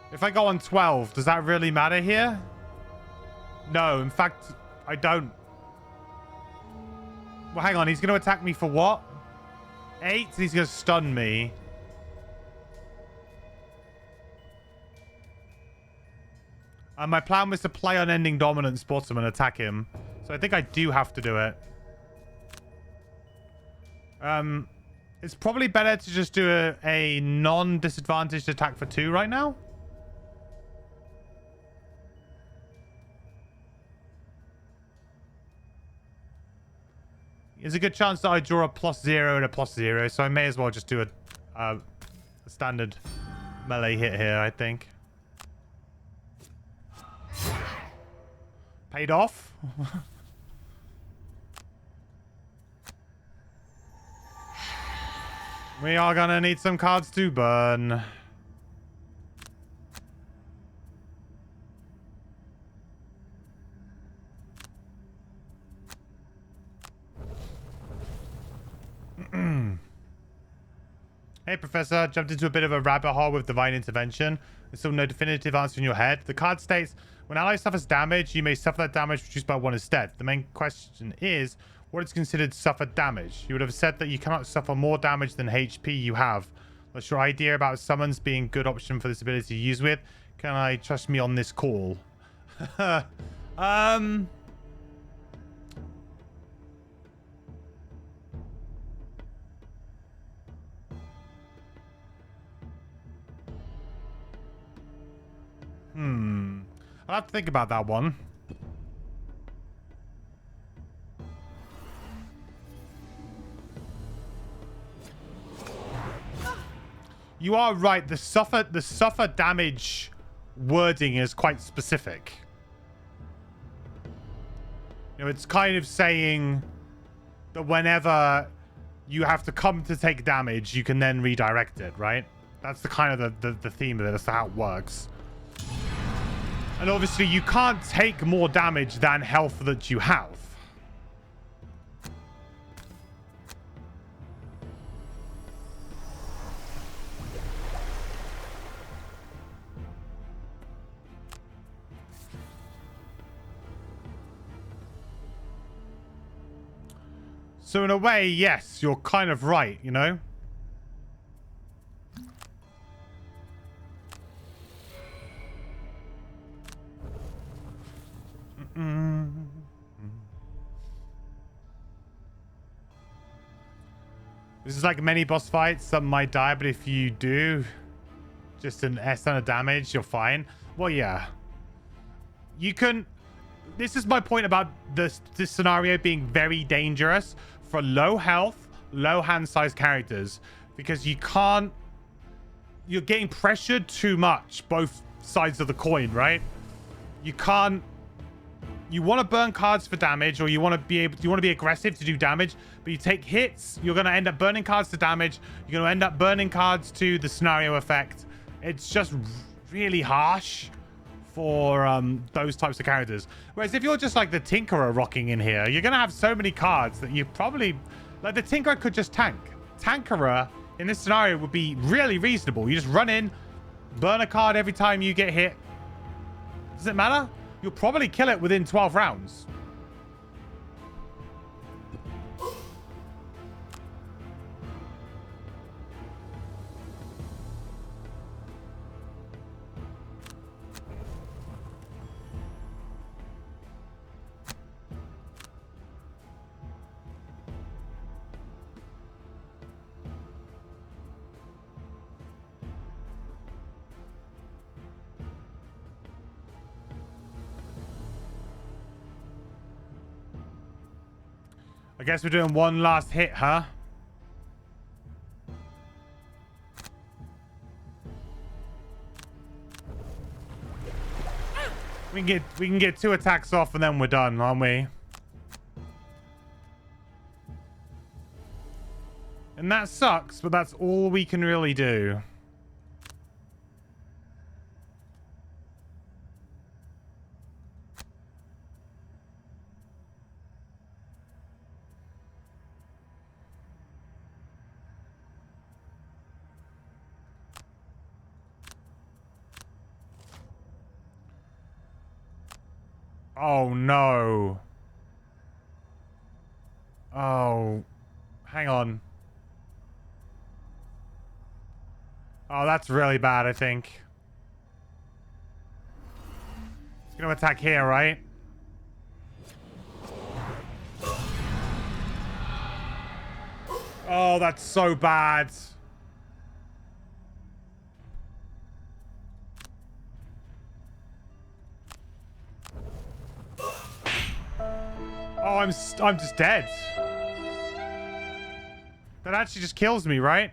A: If I go on 12, does that really matter here? No, in fact, I don't. Well, hang on. He's going to attack me for what? 8? He's going to stun me. And my plan was to play unending dominance bottom and attack him. So I think I do have to do it. It's probably better to just do a non-disadvantaged attack for 2 right now. There's a good chance that I draw a +0 and a +0, so I may as well just do a standard melee hit here, I think. Paid off. We are gonna need some cards to burn. Hey, Professor. Jumped into a bit of a rabbit hole with Divine Intervention. There's still no definitive answer in your head. The card states, when ally suffers damage, you may suffer that damage reduced by 1 instead. The main question is, what is considered suffered damage? You would have said that you cannot suffer more damage than HP you have. What's your idea about summons being a good option for this ability to use with? Can I trust me on this call? I'll have to think about that one. You are right. The suffer damage wording is quite specific. You know, it's kind of saying that whenever you have to come to take damage, you can then redirect it, right? That's the kind of the theme of it. That's how it works. And obviously, you can't take more damage than health that you have. So in a way, yes, you're kind of right, you know? This is like many boss fights. Some might die, but if you do just an S and a damage, you're fine. Well, yeah. You can... This is my point about this scenario being very dangerous for low health, low hand size characters. Because you can't... You're getting pressured too much, both sides of the coin, right? You can't... You want to burn cards for damage, or you want to be aggressive to do damage, but you take hits, you're going to end up burning cards to damage, you're going to end up burning cards to the scenario effect. It's just really harsh for those types of characters. Whereas if you're just like the Tinkerer rocking in here, you're going to have so many cards that you probably... Like, the Tinkerer could just tank. Tankerer in this scenario would be really reasonable. You just run in, burn a card every time you get hit. Does it matter? You'll probably kill it within 12 rounds. I guess we're doing one last hit, huh? We can get 2 attacks off and then we're done, aren't we? And that sucks, but that's all we can really do. Oh, no. Oh. Hang on. Oh, that's really bad, I think. It's gonna attack here, right? Oh, that's so bad. Oh, I'm just dead. That actually just kills me, right?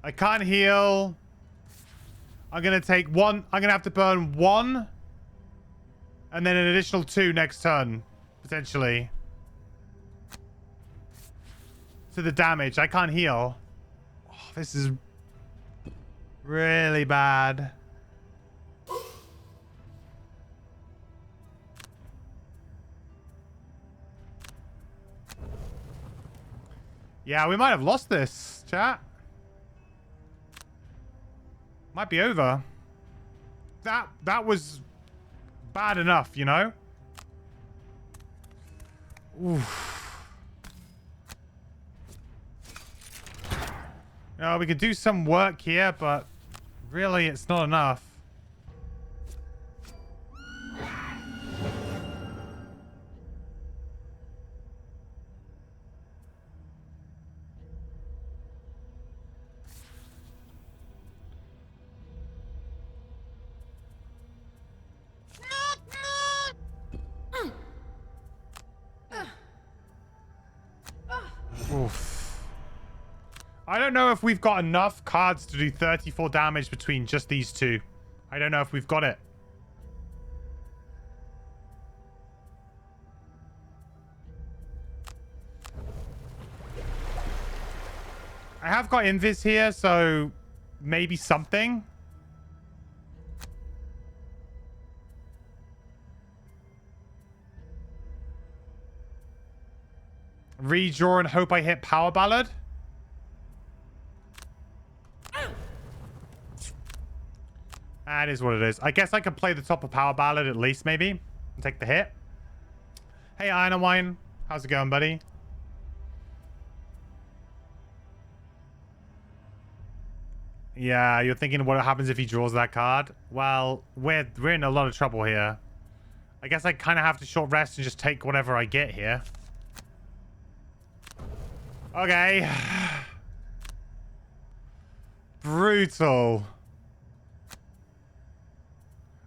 A: I can't heal. I'm gonna take 1. I'm gonna have to burn 1. And then an additional 2 next turn. Potentially. To the damage. I can't heal. This is really bad. Yeah, we might have lost this, chat. Might be over. That was bad enough, you know? Oof. We could do some work here, but really it's not enough. Oof. I don't know if we've got enough cards to do 34 damage between just these 2. I don't know if we've got it. I have got Invis here, so maybe something. Redraw and hope I hit Power Ballad. That is what it is. I guess I could play the top of Power Ballad at least, maybe. And take the hit. Hey, Iron and Wine. How's it going, buddy? Yeah, you're thinking what happens if he draws that card? Well, we're in a lot of trouble here. I guess I kind of have to short rest and just take whatever I get here. Okay. Brutal.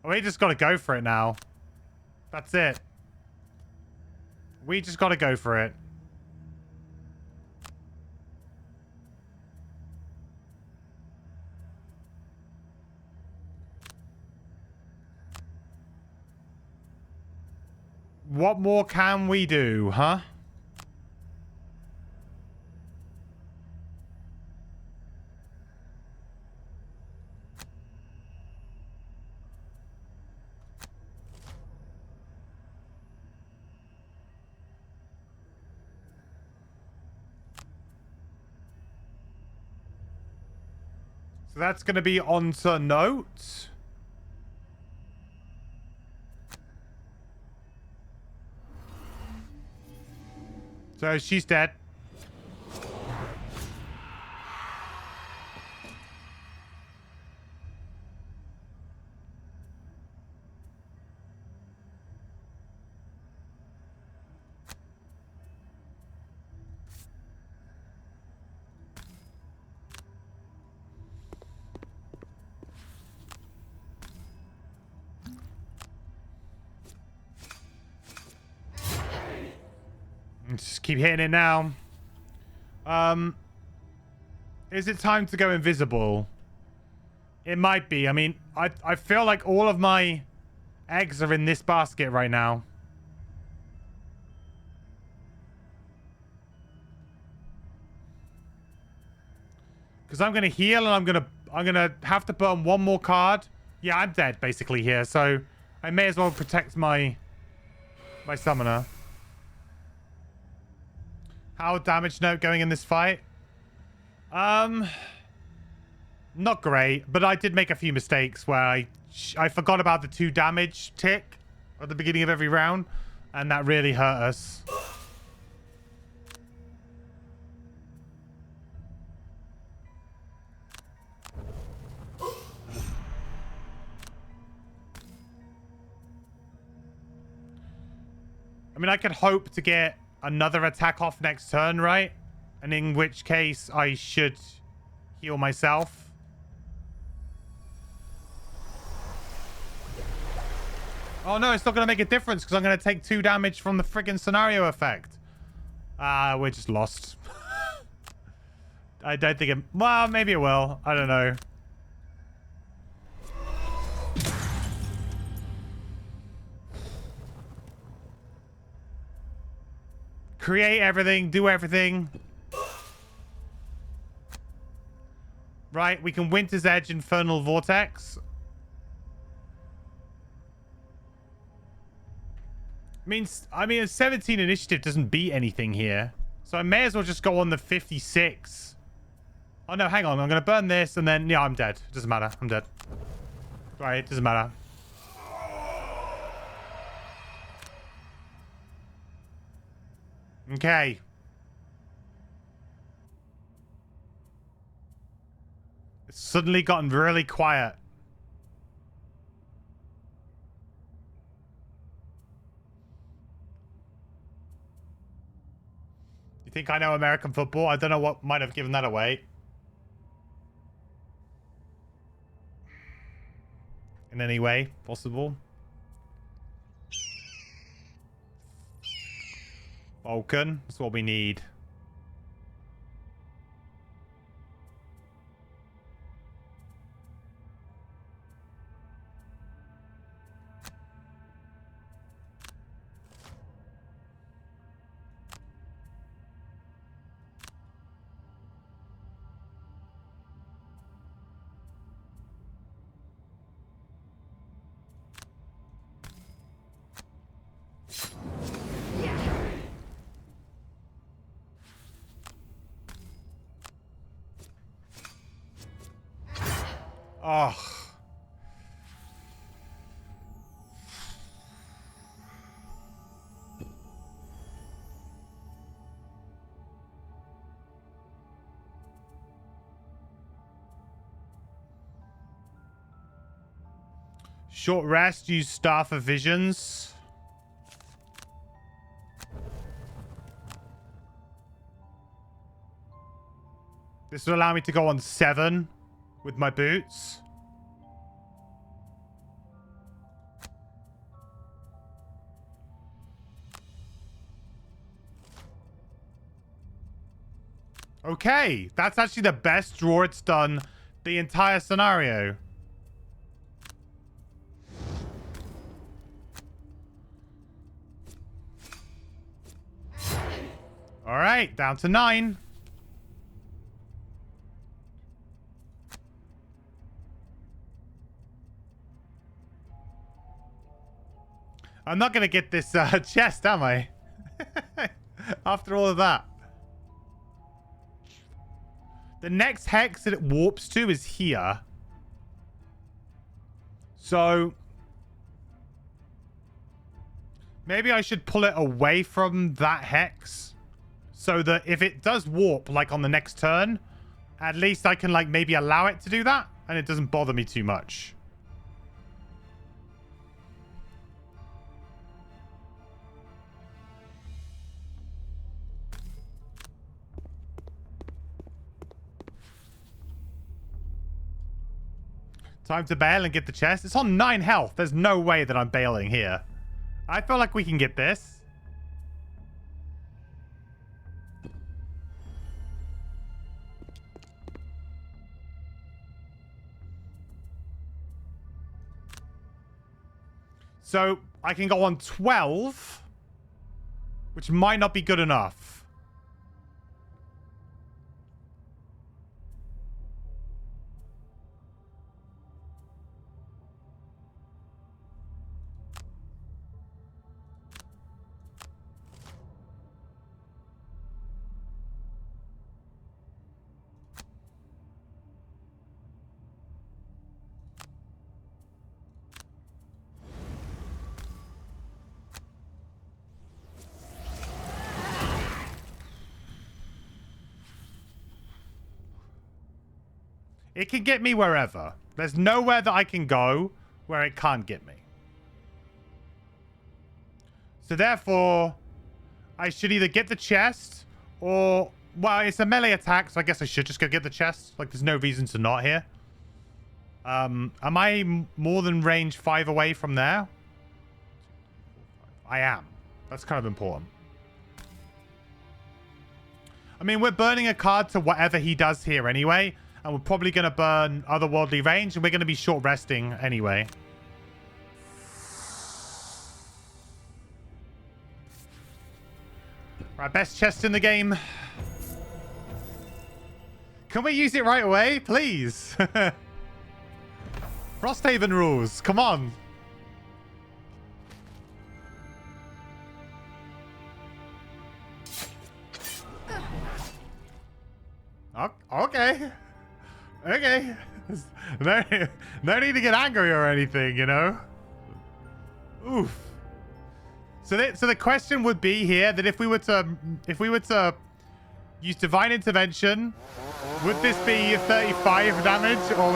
A: We just got to go for it now. That's it. We just got to go for it. What more can we do, huh? So that's going to be on to notes. So she's dead. Just keep hitting it now. Is it time to go invisible? It might be. I mean, I feel like all of my eggs are in this basket right now. Because I'm gonna heal and I'm gonna have to burn one more card. Yeah, I'm dead basically here, so I may as well protect my summoner. How damage note going in this fight? Not great, but I did make a few mistakes where I forgot about the 2 damage tick at the beginning of every round, and that really hurt us. I mean, I could hope to get another attack off next turn, right? And in which case I should heal myself. Oh no, it's not going to make a difference because I'm going to take 2 damage from the friggin' scenario effect. We're just lost. I don't think it... Well, maybe it will. I don't know. Create everything, do everything. Right, we can Winter's Edge, Infernal Vortex. I mean, a 17 initiative doesn't beat anything here. So I may as well just go on the 56. Oh no, hang on. I'm going to burn this and then... Yeah, I'm dead. Doesn't matter. I'm dead. Right, it doesn't matter. Okay. It's suddenly gotten really quiet. You think I know American football? I don't know what might have given that away. In any way possible. Vulcan, that's what we need. Oh. Short rest, use Staff of Visions. This will allow me to go on 7 with my boots. Okay, that's actually the best draw it's done the entire scenario. All right, down to 9. I'm not going to get this chest, am I? After all of that. The next hex that it warps to is here. So maybe I should pull it away from that hex so that if it does warp like on the next turn, at least I can like maybe allow it to do that and it doesn't bother me too much. Time to bail and get the chest. It's on 9 health. There's no way that I'm bailing here. I feel like we can get this. So I can go on 12, which might not be good enough. It can get me wherever. There's nowhere that I can go where it can't get me. So therefore, I should either get the chest or... Well, it's a melee attack, so I guess I should just go get the chest. Like, there's no reason to not here. Am I more than range 5 away from there? I am. That's kind of important. I mean, we're burning a card to whatever he does here anyway. And we're probably going to burn otherworldly range. And we're going to be short resting anyway. Right, best chest in the game. Can we use it right away? Please. Frosthaven rules. Come on. Okay. Okay. No need to get angry or anything, you know? Oof. So the question would be here that if we were to use divine intervention, would this be 35 damage or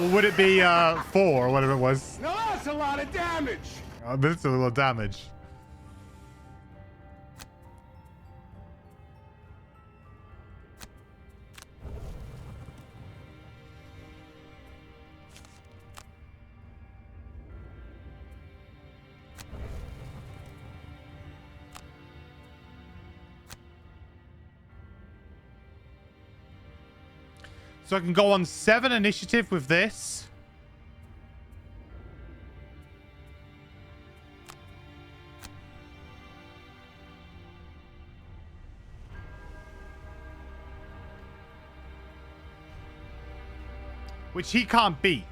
A: would it be 4 or whatever it was?
E: No, that's a lot of damage.
A: Oh, that's a little damage. So I can go on 7 initiative with this. Which he can't beat.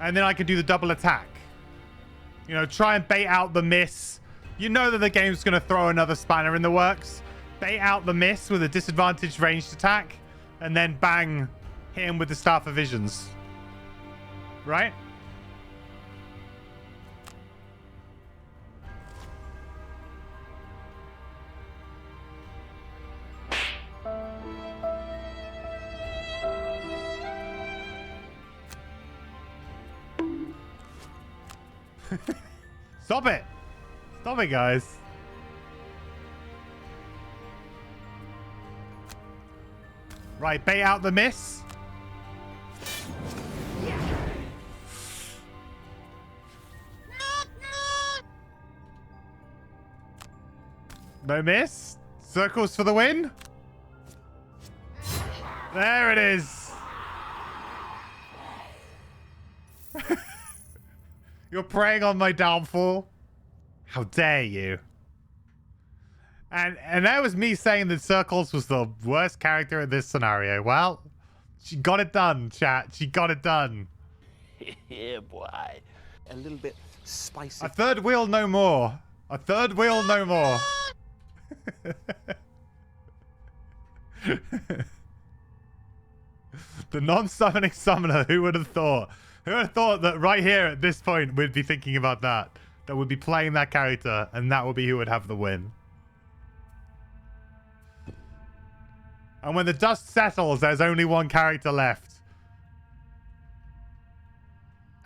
A: And then I can do the double attack. You know, try and bait out the miss. You know that the game's going to throw another spanner in the works. Bait out the miss with a disadvantaged ranged attack, and then bang, hit him with the Staff of Visions. Right? Stop it! Stop it, guys. Right, bait out the miss. No miss. Circles for the win. There it is. You're preying on my downfall. How dare you? And that was me saying that Circles was the worst character in this scenario. Well, she got it done, chat. She got it done.
E: Yeah, boy. A little bit spicy.
A: A third wheel no more. A third wheel no more. The non-summoning summoner. Who would have thought? Who would have thought that right here at this point we'd be thinking about that? That would be playing that character, and that would be who would have the win. And when the dust settles, there's only one character left.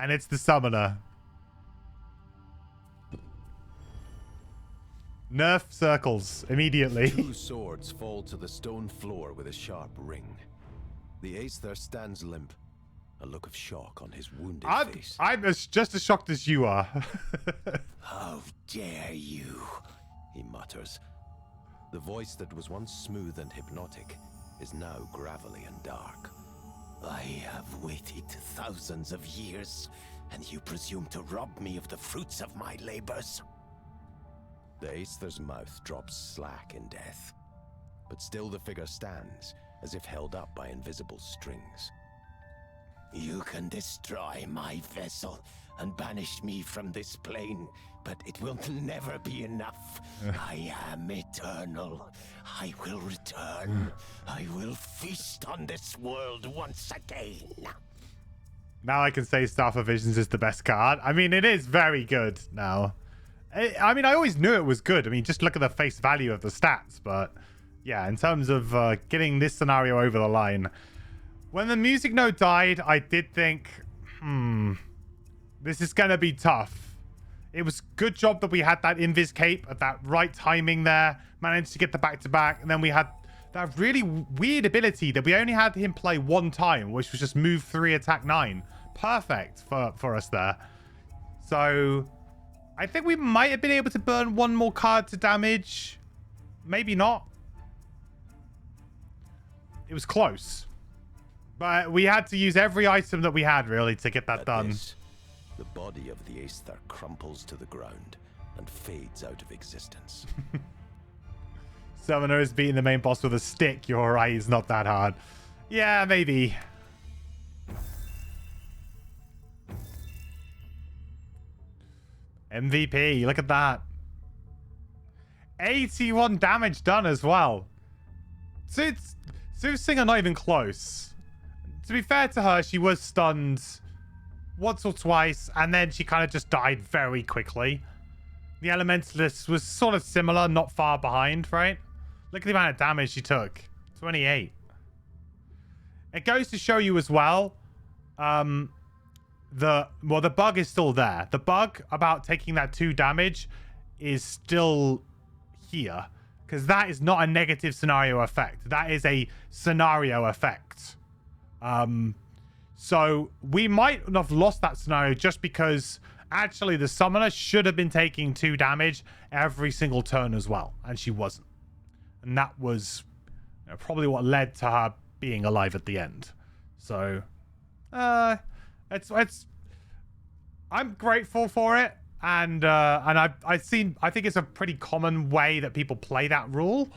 A: And it's the summoner. Nerf Circles immediately.
C: 2 swords fall to the stone floor with a sharp ring. The Aether stands limp, a look of shock on his wounded face.
A: I'm just as shocked as you are.
C: How dare you, he mutters. The voice that was once smooth and hypnotic is now gravelly and dark. I have waited thousands of years, and you presume to rob me of the fruits of my labors? The Aether's mouth drops slack in death, but still the figure stands, as if held up by invisible strings. You can destroy my vessel and banish me from this plane, but it will never be enough. I am eternal. I will return. I will feast on this world once again.
A: Now I can say Staff of Visions is the best card. I mean, it is very good now. I mean, I always knew it was good. I mean, just look at the face value of the stats. But yeah, in terms of getting this scenario over the line. When the music note died, I did think, this is going to be tough. It was good job that we had that Invis Cape at that right timing there. Managed to get the back-to-back. And then we had that really weird ability that we only had him play one time, which was just move 3, attack 9. Perfect for us there. So I think we might have been able to burn one more card to damage. Maybe not. It was close. But we had to use every item that we had, really, to get that done.
C: The body of the Aether crumples to the ground and fades out of existence.
A: Summoner is beating the main boss with a stick. You're right, it's not that hard. Yeah, maybe. MVP, look at that. 81 damage done as well. Singer not even close. To be fair to her, she was stunned once or twice, and then she kind of just died very quickly. The Elementalist was sort of similar, not far behind, right? Look at the amount of damage she took. 28. It goes to show you as well, the bug is still there. The bug about taking that 2 damage is still here, because that is not a negative scenario effect. That is a scenario effect. So we might have lost that scenario just because actually the summoner should have been taking 2 damage every single turn as well, and she wasn't. And that was probably what led to her being alive at the end. So I'm grateful for it, and I think it's a pretty common way that people play that rule.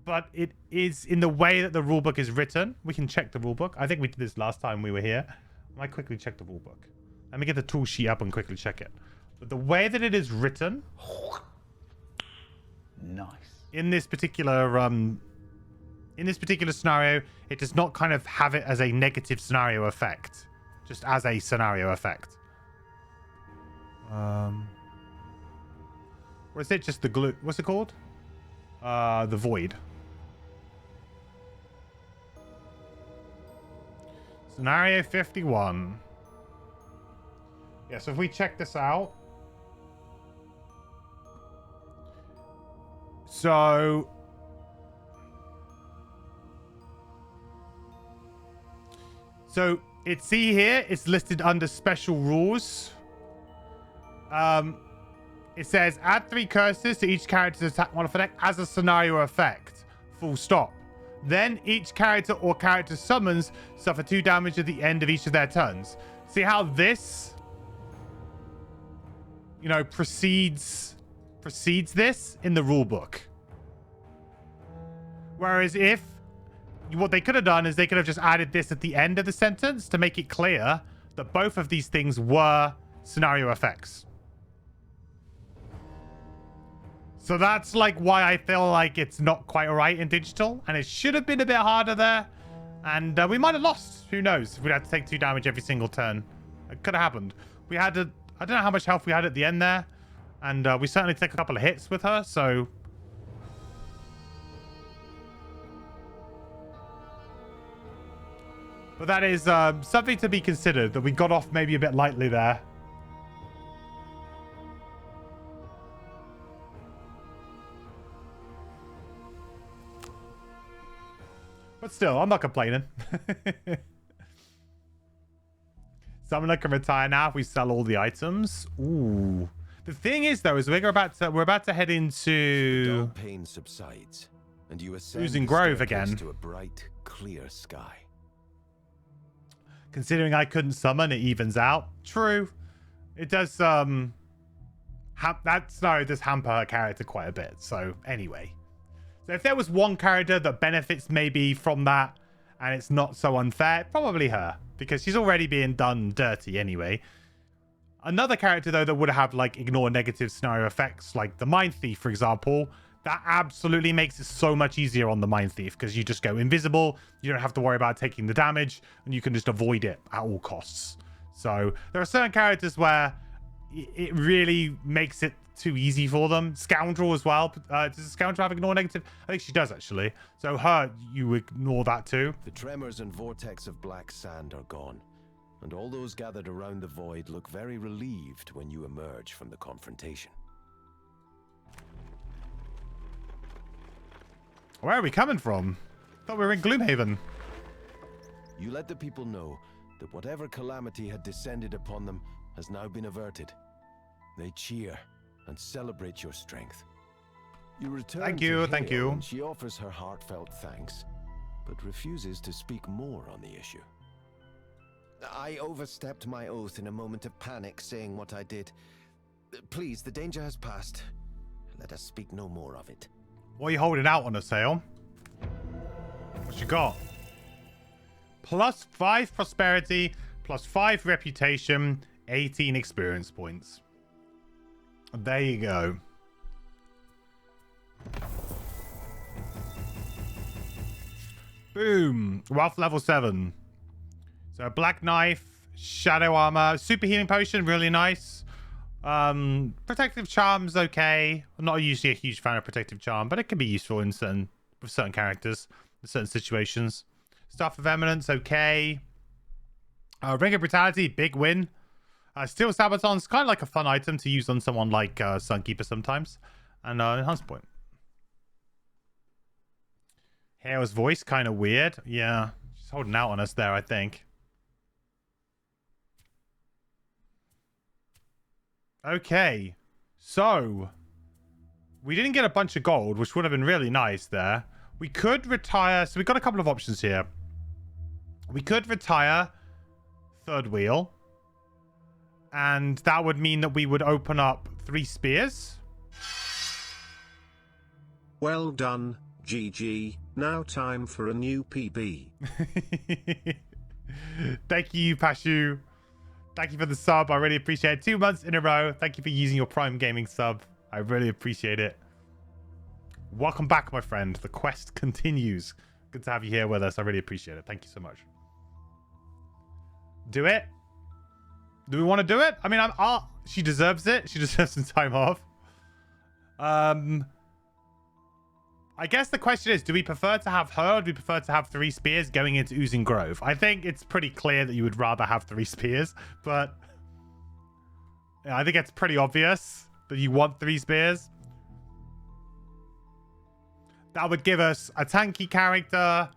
A: But it is in the way that the rulebook is written. We can check the rulebook. I think we did this last time we were here. I might quickly check the rulebook. Let me get the tool sheet up and quickly check it. But the way that it is written,
E: nice.
A: In this particular scenario, it does not kind of have it as a negative scenario effect, just as a scenario effect. Or is it just the glue? What's it called? The void. Scenario 51. Yeah, so if we check this out. So it's see here, it's listed under special rules. It says add 3 curses to each character's attack modifier as a scenario effect. Full stop. Then each character or character summons suffer 2 damage at the end of each of their turns. See how this, precedes precedes this in the rule book. Whereas if what they could have done is they could have just added this at the end of the sentence to make it clear that both of these things were scenario effects. So that's like why I feel like it's not quite right in digital, and it should have been a bit harder there, and we might have lost. Who knows if we'd had to take 2 damage every single turn. It could have happened. We had to, I don't know how much health we had at the end there, and we certainly took a couple of hits with her, so but that is something to be considered, that we got off maybe a bit lightly there. But still, I'm not complaining. Summoner can retire now if we sell all the items. Ooh. The thing is, though, is we're about to head into
C: The dull pain subsides, and you ascend
A: Oozing
C: the
A: Grove
C: staircase
A: again.
C: to a bright, clear sky.
A: Considering I couldn't summon, it evens out. True. It does that scenario does hamper her character quite a bit. So anyway. So if there was one character that benefits maybe from that and it's not so unfair, probably her. Because she's already being done dirty anyway. Another character though that would have like ignore negative scenario effects, like the Mind Thief, for example, that absolutely makes it so much easier on the Mind Thief because you just go invisible, you don't have to worry about taking the damage, and you can just avoid it at all costs. So there are certain characters where it really makes it too easy for them. Scoundrel as well. Does Scoundrel have ignore negative? I think she does actually. So her, you ignore that too.
C: The tremors and vortex of black sand are gone, and all those gathered around the void look very relieved when you emerge from the confrontation.
A: Where are we coming from? Thought we were in Gloomhaven.
C: You let the people know that whatever calamity had descended upon them has now been averted. They cheer and celebrate your strength. You return
A: Thank
C: to
A: you,
C: Hale,
A: thank you.
C: and she offers her heartfelt thanks, but refuses to speak more on the issue. I overstepped my oath in a moment of panic, saying what I did. Please, the danger has passed. Let us speak no more of it.
A: What are you holding out on a sale? What you got? +5 prosperity, +5 reputation, 18 experience points. There you go. Boom. Wealth level 7. So black knife, shadow armor, super healing potion, really nice. Protective charm's okay. I'm not usually a huge fan of protective charm, but it can be useful in with certain characters, in certain situations. Staff of Eminence, okay. Ring of Brutality, big win. Steel Sabaton's kind of like a fun item to use on someone like Sunkeeper sometimes. And Enhanced Point. Hale's voice, kind of weird. Yeah, she's holding out on us there, I think. Okay, so we didn't get a bunch of gold, which would have been really nice there. We could retire. So we've got a couple of options here. We could retire third wheel, and that would mean that we would open up 3 spears.
B: Well done, GG. Now time for a new PB.
A: Thank you, Pashu. Thank you for the sub. I really appreciate it. 2 months in a row. Thank you for using your Prime Gaming sub. I really appreciate it. Welcome back, my friend. The quest continues. Good to have you here with us. I really appreciate it. Thank you so much. Do it? Do we want to do it? I mean, she deserves it. She deserves some time off. I guess the question is, do we prefer to have her, or do we prefer to have 3 spears going into Oozing Grove? I think it's pretty clear that you would rather have 3 spears, but yeah, I think it's pretty obvious that you want 3 spears. That would give us a tanky character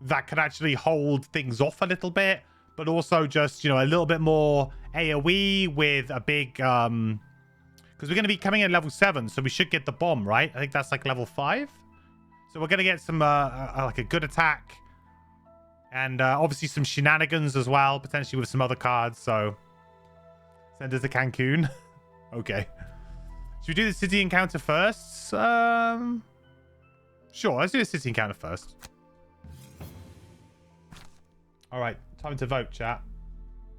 A: that could actually hold things off a little bit, but also just, you know, a little bit more AoE with a big, because we're going to be coming in level 7, so we should get the bomb, right? I think that's like level 5. So we're going to get some, like a good attack. And obviously some shenanigans as well, potentially with some other cards. So send us to Cancun. Okay. Should we do the city encounter first? Sure, let's do the city encounter first. All right, time to vote, chat.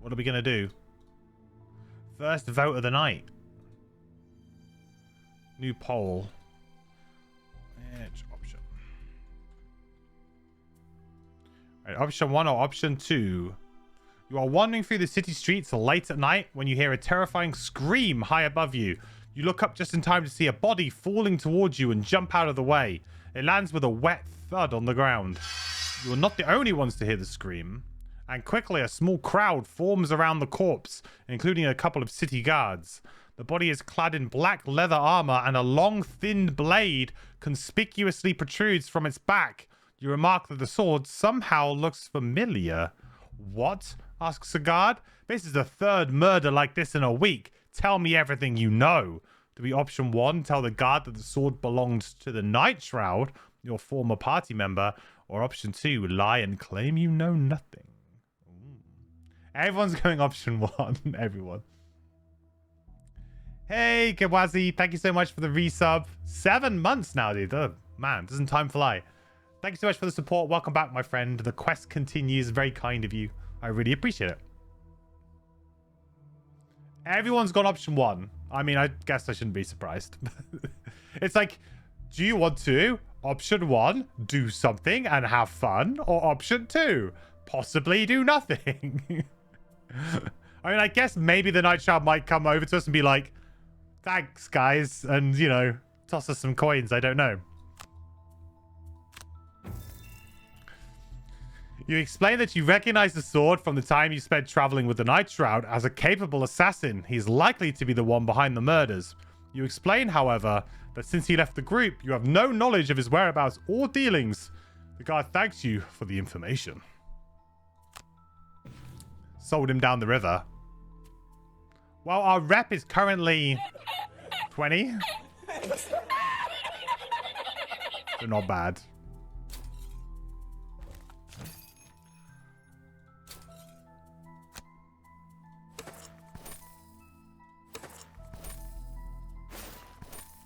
A: What are we going to do? First vote of the night. New poll. Edge option. All right, option 1 or option 2. You are wandering through the city streets late at night when you hear a terrifying scream high above you. You look up just in time to see a body falling towards you and jump out of the way. It lands with a wet thud on the ground. You are not the only ones to hear the scream. And quickly a small crowd forms around the corpse, including a couple of city guards. The body is clad in black leather armor and a long, thin blade conspicuously protrudes from its back. You remark that the sword somehow looks familiar. What? Asks a guard. This is the third murder like this in a week. Tell me everything you know. Do we option 1, tell the guard that the sword belonged to the Night Shroud, your former party member, or option 2, lie and claim you know nothing? Everyone's going option 1. Everyone. Hey, Kawazi. Thank you so much for the resub. 7 months now, dude. Oh, man, doesn't time fly? Thank you so much for the support. Welcome back, my friend. The quest continues. Very kind of you. I really appreciate it. Everyone's gone option 1. I mean, I guess I shouldn't be surprised. It's like, do you want to, option 1, do something and have fun? Or option 2, possibly do nothing? I mean, I guess maybe the Night Shroud might come over to us and be like, thanks, guys. And, you know, toss us some coins. I don't know. You explain that you recognize the sword from the time you spent traveling with the Night Shroud as a capable assassin. He's likely to be the one behind the murders. You explain, however, that since he left the group, you have no knowledge of his whereabouts or dealings. The guard thanks you for the information. Sold him down the river. Well, our rep is currently 20. So not bad.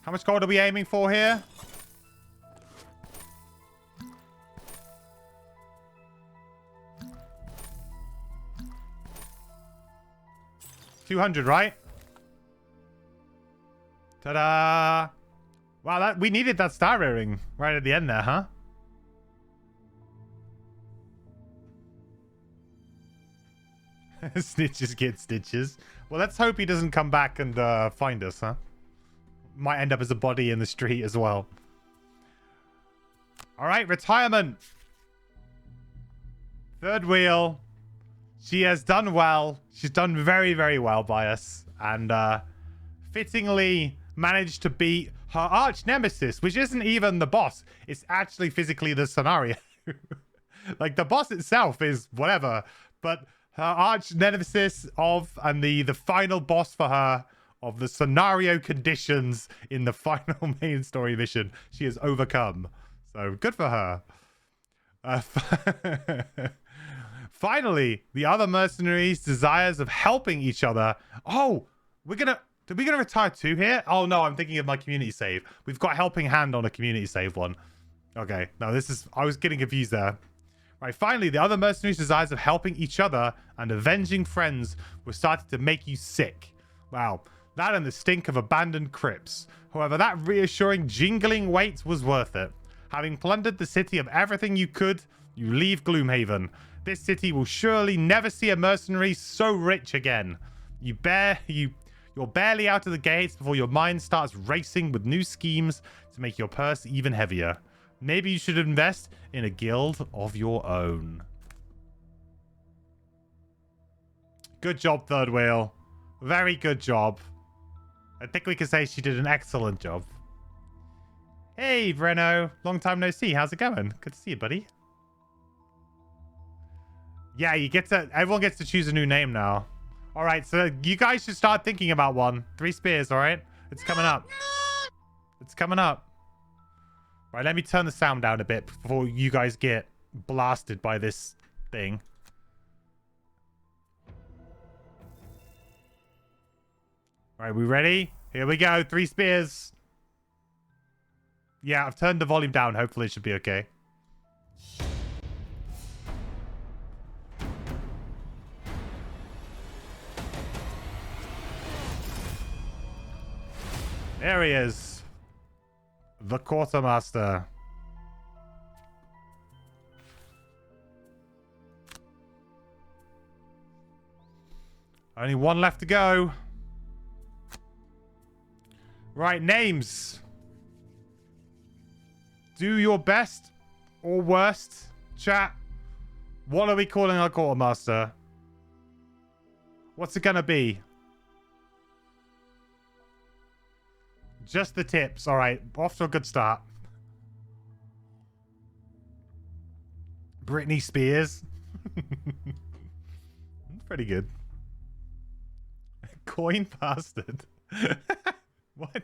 A: How much gold are we aiming for here? $200, right? Ta-da! Wow, we needed that star raring right at the end there, huh? Snitches get stitches. Well, let's hope he doesn't come back and find us, huh? Might end up as a body in the street as well. All right, retirement. Third wheel. She has done well. She's done very, very well by us. And fittingly managed to beat her arch nemesis, which isn't even the boss. It's actually physically the scenario. Like, the boss itself is whatever. But her arch nemesis and the final boss for her of the scenario conditions in the final main story mission, she has overcome. So good for her. Finally, the other mercenaries' desires of helping each other. Oh, did we gonna retire too here? Oh no, I'm thinking of my community save. We've got helping hand on a community save one. Okay, no, I was getting confused there. Right, finally, the other mercenaries' desires of helping each other and avenging friends were starting to make you sick. Wow. That and the stink of abandoned crypts. However, that reassuring jingling weight was worth it. Having plundered the city of everything you could, you leave Gloomhaven. This city will surely never see a mercenary so rich again. You're barely out of the gates before your mind starts racing with new schemes to make your purse even heavier. Maybe you should invest in a guild of your own. Good job, Third Wheel. Very good job. I think we can say she did an excellent job. Hey, Breno. Long time no see. How's it going? Good to see you, buddy. Yeah, everyone gets to choose a new name now. All right, so you guys should start thinking about one. 3 spears, all right? It's coming up. It's coming up. Right, let me turn the sound down a bit before you guys get blasted by this thing. All right, we ready? Here we go. 3 spears. Yeah, I've turned the volume down. Hopefully it should be okay. There he is. The quartermaster. Only one left to go. Right, names. Do your best or worst, chat. What are we calling our quartermaster? What's it gonna be? Just the tips. All right, off to a good start. Britney Spears. Pretty good. Coin bastard. What?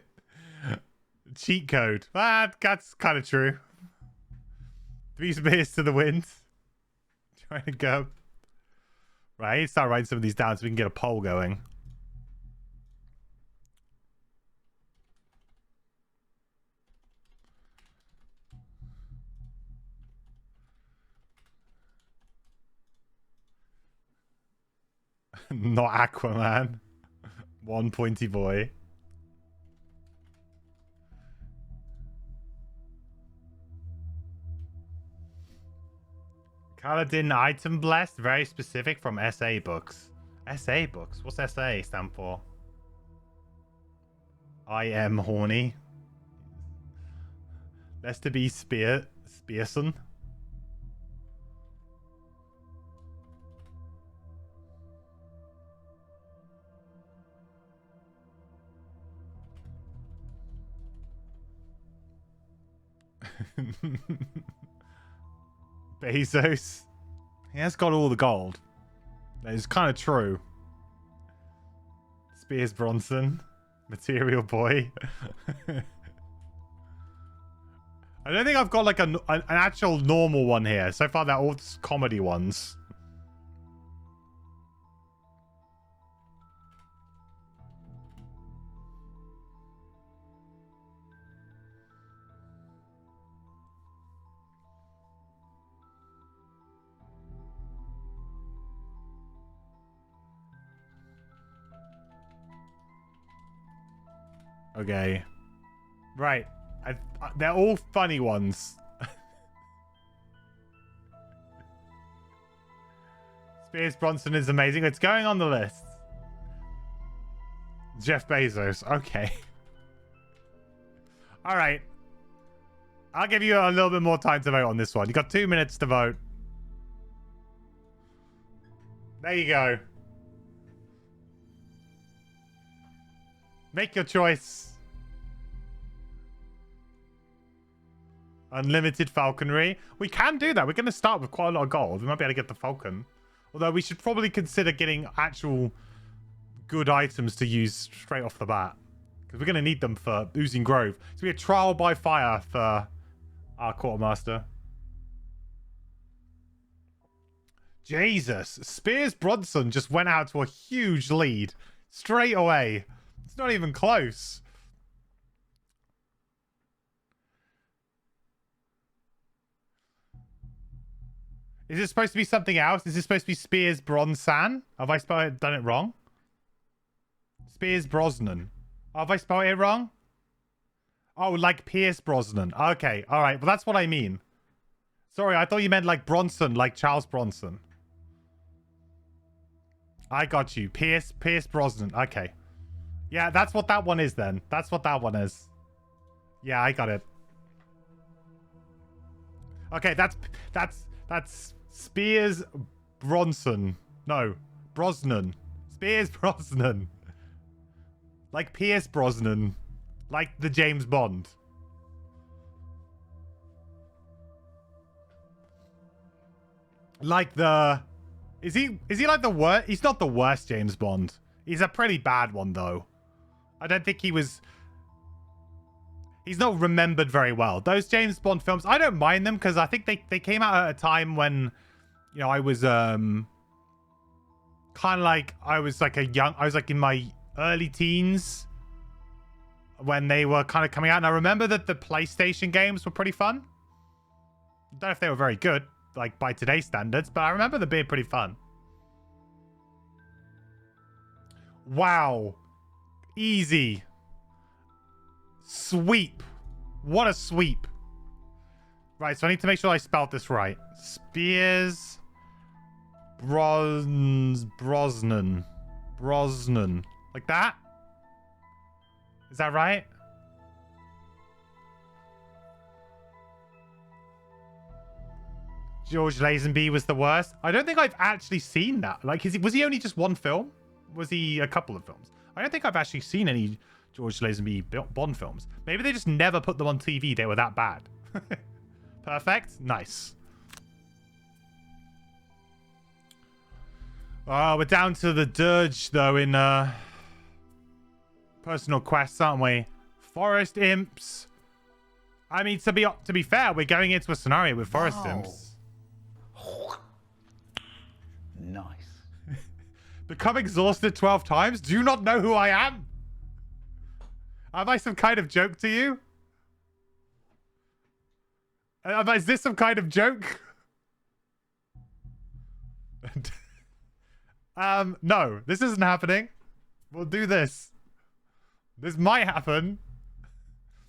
A: Cheat code. Ah, that's kind of true. 3 spears to the wind. Trying to go. Right, I need to start writing some of these down so we can get a poll going. Not Aquaman. One pointy boy. Kaladin item blessed. Very specific from SA books. SA books? What's SA stand for? I am horny. Lester B. Spearson. Bezos. He has got all the gold. That is kind of true. Spears Bronson. Material Boy. I don't think I've got like an actual normal one here. So far they're all just comedy ones. Okay. Right. They're all funny ones. Spears Bronson is amazing. It's going on the list. Jeff Bezos. Okay. All right. I'll give you a little bit more time to vote on this one. You got 2 minutes to vote. There you go. Make your choice. Unlimited falconry. We can do that. We're going to start with quite a lot of gold. We might be able to get the falcon. Although we should probably consider getting actual good items to use straight off the bat. Because we're going to need them for Oozing Grove. So we have trial by fire for our quartermaster. Jesus. Spears Bronson just went out to a huge lead. Straight away. It's not even close. Is it supposed to be something else? Is this supposed to be Spears Bronson? Have I done it wrong? Spears Brosnan. Have I spelled it wrong? Oh, like Pierce Brosnan. Okay, all right. Well, that's what I mean. Sorry, I thought you meant like Bronson, like Charles Bronson. I got you. Pierce Brosnan. Okay. Yeah, that's what that one is then. That's what that one is. Yeah, I got it. Okay, that's Spears Bronson. No, Brosnan. Spears Brosnan. Like Pierce Brosnan. Like the James Bond. Like the... Is he like the worst? He's not the worst James Bond. He's a pretty bad one, though. I don't think he was... He's not remembered very well. Those James Bond films, I don't mind them because I think they came out at a time when, you know, I was kind of like, I was like in my early teens. when they were kind of coming out. And I remember that the PlayStation games were pretty fun. I don't know if they were very good, like by today's standards, but I remember them being pretty fun. Wow. Easy. Sweep. What a sweep. Right, so I need to make sure I spelled this right. Spears. Brosnan. Like that? Is that right? George Lazenby was the worst. I don't think I've actually seen that. Like, was he only just one film? Was he a couple of films? I don't think I've actually seen any George Lazenby Bond films. Maybe they just never put them on TV. They were that bad. Perfect. Nice. Oh, we're down to the dirge, though, in personal quests, aren't we? Forest imps. I mean, to be fair, we're going into a scenario with forest imps.
F: Nice.
A: Become exhausted 12 times? Do you not know who I am? Am I some kind of joke to you? Is this some kind of joke? No, this isn't happening. We'll do this. This might happen.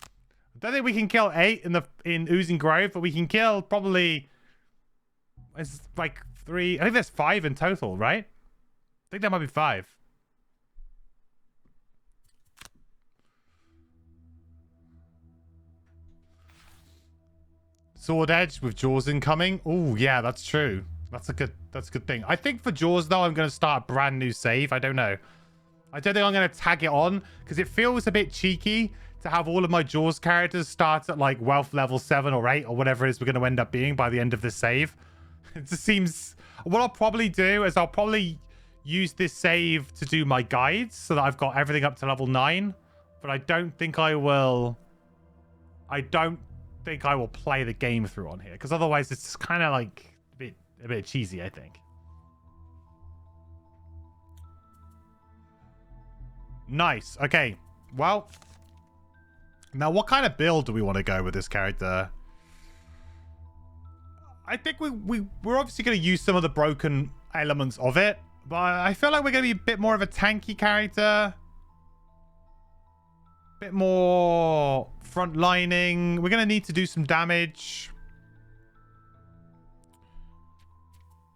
A: I don't think we can kill 8 in Oozing Grove, but we can kill probably... It's like 3... I think there's 5 in total, right? I think there might be 5. Sword Edge with Jaws incoming. Oh, yeah, that's true. That's a good thing. I think for Jaws, though, I'm going to start a brand new save. I don't know. I don't think I'm going to tag it on because it feels a bit cheeky to have all of my Jaws characters start at like wealth level 7 or 8 or whatever it is we're going to end up being by the end of this save. It just seems... What I'll probably do is I'll probably use this save to do my guides so that I've got everything up to level 9. But I don't think I will... I don't think I will play the game through on here because otherwise it's kind of like a bit cheesy, I think. Nice. Okay. Well, now what kind of build do we want to go with this character? I think we're obviously going to use some of the broken elements of it, but I feel like we're going to be a bit more of a tanky character. Bit more frontlining. We're going to need to do some damage.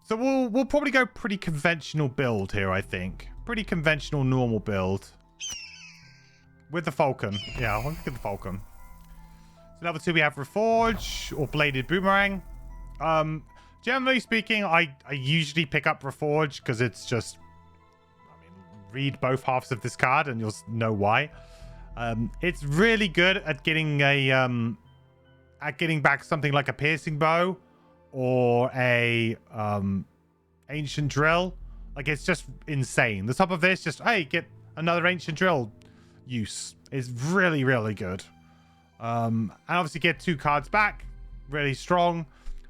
A: So we'll probably go pretty conventional build here, I think. Pretty conventional normal build. With the Falcon. Yeah, I'll look at the Falcon. So level 2 we have Reforge or Bladed Boomerang. Generally speaking, I usually pick up Reforge because it's just... I mean, read both halves of this card and you'll know why. It's really good at getting a... at getting back something like a piercing bow or a ancient drill. Like, it's just insane. The top of this, just, hey, get another ancient drill use is really, really good. And obviously get 2 cards back. Really strong.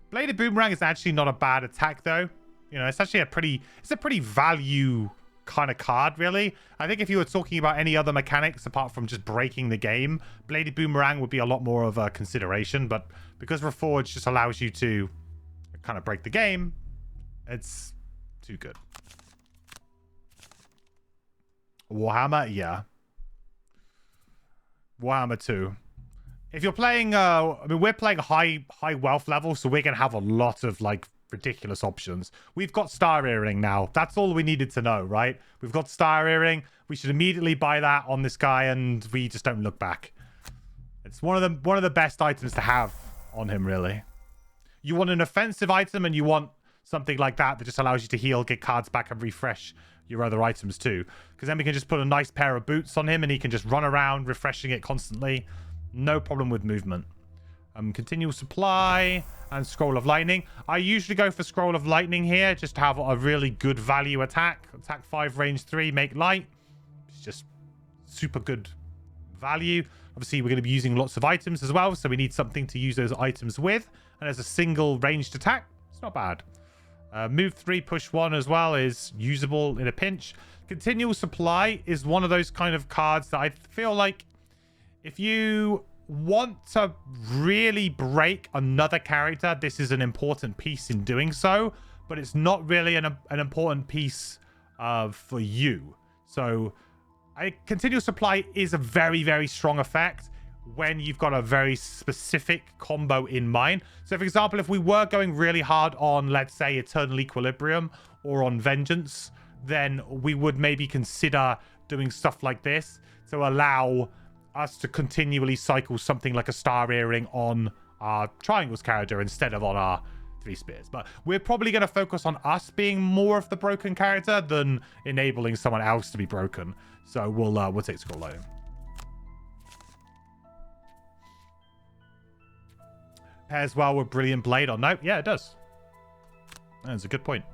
A: Bladed Boomerang is actually not a bad attack, though. You know, it's actually a pretty value kind of card, really. I think if you were talking about any other mechanics apart from just breaking the game, Bladed Boomerang would be a lot more of a consideration. But because Reforge just allows you to kind of break the game, it's too good. Warhammer, yeah. Warhammer 2. If you're playing, I mean, we're playing high wealth level, so we're going to have a lot of, like, ridiculous options. We've got Star Earring now. That's all we needed to know, right? We've got Star Earring. We should immediately buy that on this guy, and we just don't look back. It's one of the best items to have on him, really. You want an offensive item, and you want something like that just allows you to heal, get cards back, and refresh your other items too. Because then we can just put a nice pair of boots on him, and he can just run around, refreshing it constantly. No problem with movement. Continual supply and Scroll of Lightning. I usually go for Scroll of Lightning here, just to have a really good value attack. Attack 5, range 3, make light. It's just super good value. Obviously, we're going to be using lots of items as well, so we need something to use those items with. And as a single ranged attack, it's not bad. Move 3, push 1 as well is usable in a pinch. Continual supply is one of those kind of cards that I feel like If you want to really break another character, this is an important piece in doing so, but it's not really an important piece for you. So continual supply is a very, very strong effect when you've got a very specific combo in mind. So for example, if we were going really hard on, let's say, Eternal Equilibrium or on Vengeance, then we would maybe consider doing stuff like this to allow us to continually cycle something like a Star Earring on our Triangles character instead of on our 3 Spears. But we're probably going to focus on us being more of the broken character than enabling someone else to be broken. So we'll take scroll lighting. Pairs well with Brilliant Blade or nope. Yeah, it does. That's a good point.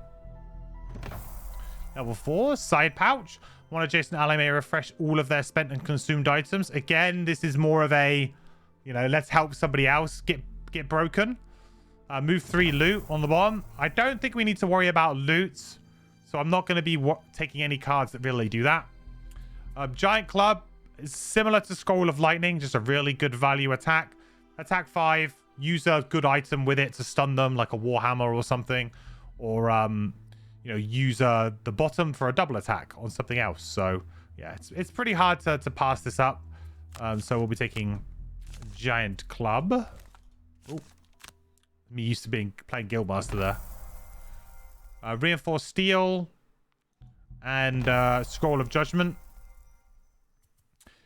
A: Level 4, Side Pouch. One adjacent ally may refresh all of their spent and consumed items. Again, this is more of a, let's help somebody else get broken. Move 3 loot on the bottom. I don't think we need to worry about loot, so I'm not going to be taking any cards that really do that. Giant Club is similar to Scroll of Lightning, just a really good value attack. Attack 5, use a good item with it to stun them, like a Warhammer or something. Or, use the bottom for a double attack on something else. So, yeah, it's pretty hard to pass this up. So we'll be taking Giant Club. Oh, me used to playing Guildmaster there. Reinforced Steel and Scroll of Judgment.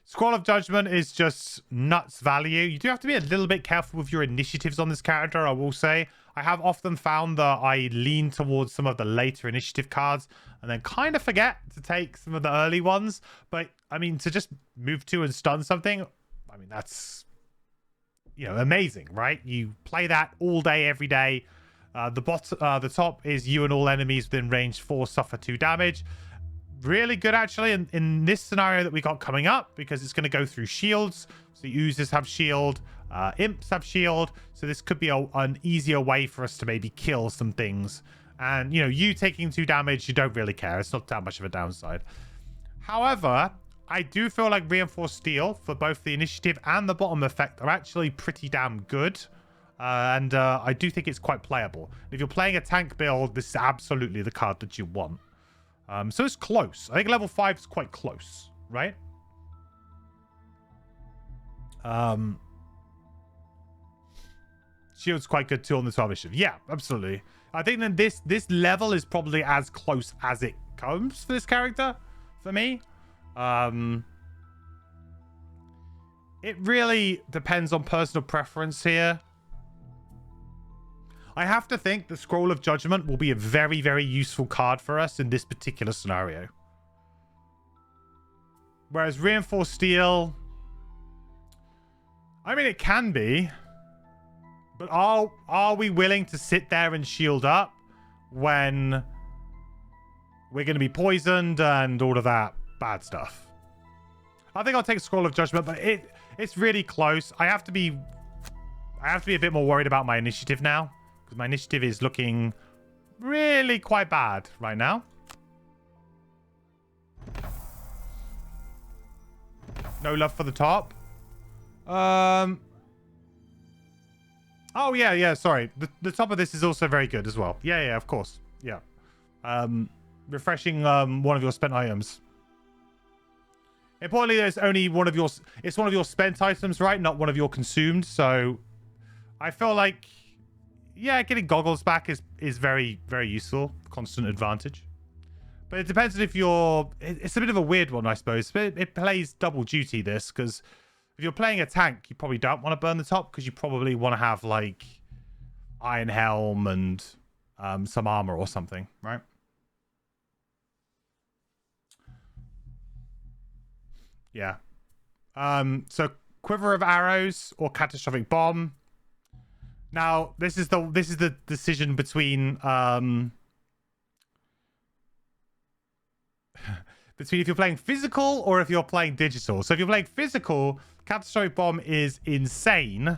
A: Scroll of Judgment is just nuts value. You do have to be a little bit careful with your initiatives on this character, I will say. I have often found that I lean towards some of the later initiative cards and then kind of forget to take some of the early ones. But, I mean, to just move 2 and stun something, I mean, that's, amazing, right? You play that all day, every day. The top is you and all enemies within range 4 suffer 2 damage. Really good, actually, in this scenario that we got coming up, because it's going to go through shields. So Oozers have shield, Imps have shield. So this could be an easier way for us to maybe kill some things. And, you taking 2 damage, you don't really care. It's not that much of a downside. However, I do feel like Reinforced Steel for both the initiative and the bottom effect are actually pretty damn good. And I do think it's quite playable. If you're playing a tank build, this is absolutely the card that you want. So it's close. I think level 5 is quite close, right? Shield's quite good too on the 12 initiative. Yeah, absolutely. I think that this level is probably as close as it comes for this character, for me. It really depends on personal preference here. I have to think the Scroll of Judgment will be a very, very useful card for us in this particular scenario. Whereas Reinforced Steel, I mean, it can be. But are we willing to sit there and shield up when we're going to be poisoned and all of that bad stuff? I think I'll take Scroll of Judgment, but it's really close. I have to be a bit more worried about my initiative now. Because my initiative is looking really quite bad right now. No love for the top. Oh, yeah, sorry. The top of this is also very good as well. Yeah, of course. Yeah. Refreshing one of your spent items. Importantly, there's only it's one of your spent items, right? Not one of your consumed. So I feel like, yeah, getting goggles back is very, very useful. Constant advantage. But it depends on if you're... It's a bit of a weird one, I suppose. But it plays double duty, this, because if you're playing a tank, you probably don't want to burn the top, because you probably want to have, like, Iron Helm and some armor or something, right? Yeah. So, Quiver of Arrows or Catastrophic Bomb. Now, this is the decision between if you're playing physical or if you're playing digital. So if you're playing physical, Catastrophic Bomb is insane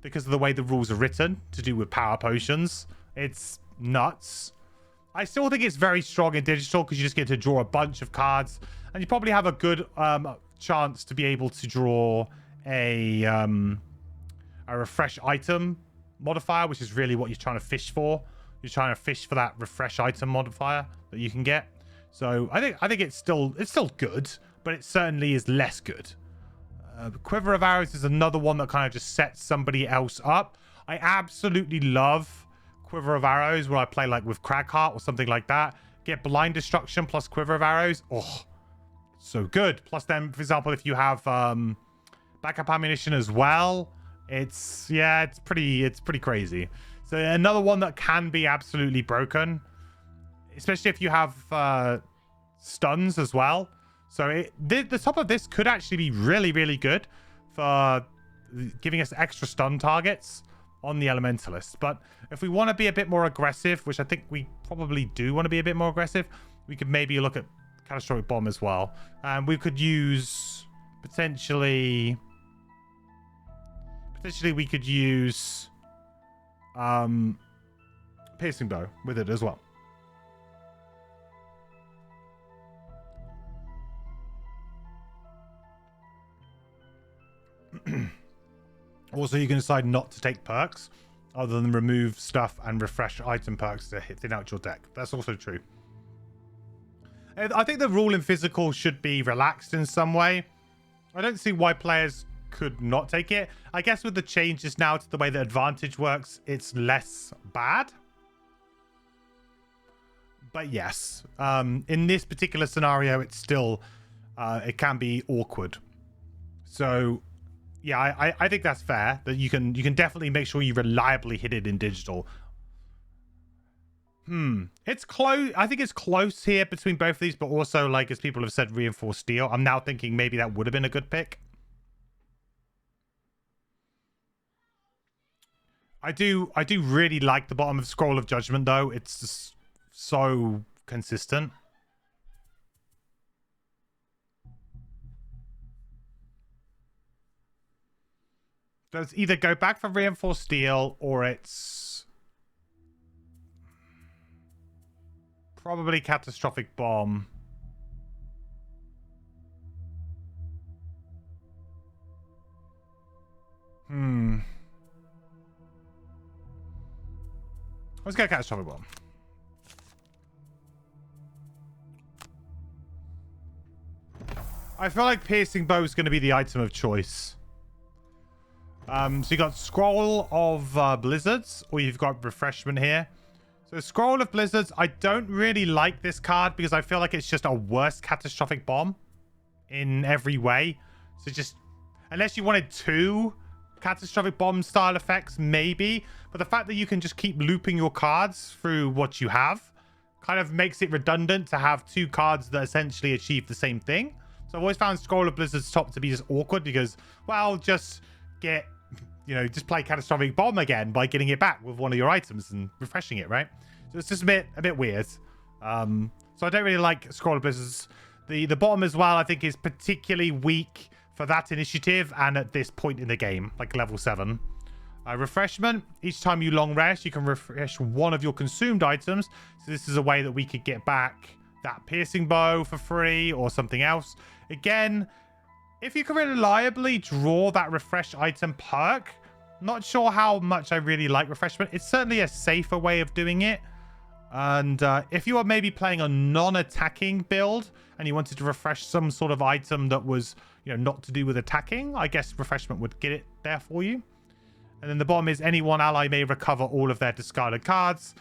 A: because of the way the rules are written to do with power potions. It's nuts. I still think it's very strong in digital because you just get to draw a bunch of cards and you probably have a good chance to be able to draw a refresh item modifier, which is really what you're trying to fish for. You're trying to fish for that refresh item modifier that you can get. So I think it's still good, but it certainly is less good. Quiver of Arrows is another one that kind of just sets somebody else up. I absolutely love Quiver of Arrows when I play like with Cragheart or something like that. Get Blind Destruction plus Quiver of Arrows. Oh, so good. Plus then, for example, if you have backup ammunition as well, it's pretty crazy. So another one that can be absolutely broken, especially if you have stuns as well. So the top of this could actually be really, really good for giving us extra stun targets on the Elementalists. But if we want to be a bit more aggressive, which I think we probably do want to be a bit more aggressive, we could maybe look at Catastrophic Bomb as well. And we could use potentially we could use Piercing Bow with it as well. Also, you can decide not to take perks other than remove stuff and refresh item perks to thin out your deck. That's also true. I think the rule in physical should be relaxed in some way. I don't see why players could not take it. I guess with the changes now to the way the advantage works, it's less bad. But yes, in this particular scenario, it's still, it can be awkward. So yeah, I think that's fair. That you can definitely make sure you reliably hit it in digital. It's close. I think it's close here between both of these, but also, like, as people have said, Reinforced Steel. I'm now thinking maybe that would have been a good pick. I do really like the bottom of Scroll of Judgment, though. It's just so consistent. So it's either go back for Reinforced Steel, or it's probably Catastrophic Bomb. Let's go Catastrophic Bomb. I feel like Piercing Bow is going to be the item of choice. So you got Scroll of Blizzards, or you've got Refreshment here. So Scroll of Blizzards, I don't really like this card because I feel like it's just a worse Catastrophic Bomb in every way. So just, unless you wanted two Catastrophic Bomb style effects, maybe. But the fact that you can just keep looping your cards through what you have kind of makes it redundant to have two cards that essentially achieve the same thing. So I've always found Scroll of Blizzard's top to be just awkward because, well, just get, just play Catastrophic Bomb again by getting it back with one of your items and refreshing it, right? So it's just a bit weird. So I don't really like Scroll of Blizzards. The bottom as well, I think, is particularly weak for that initiative and at this point in the game, like level 7. Refreshment. Each time you long rest, you can refresh one of your consumed items. So this is a way that we could get back that Piercing Bow for free or something else. Again, if you can reliably draw that refresh item perk, not sure how much I really like Refreshment. It's certainly a safer way of doing it. And if you are maybe playing a non-attacking build and you wanted to refresh some sort of item that was, not to do with attacking, I guess Refreshment would get it there for you. And then the bottom is any one ally may recover all of their discarded cards.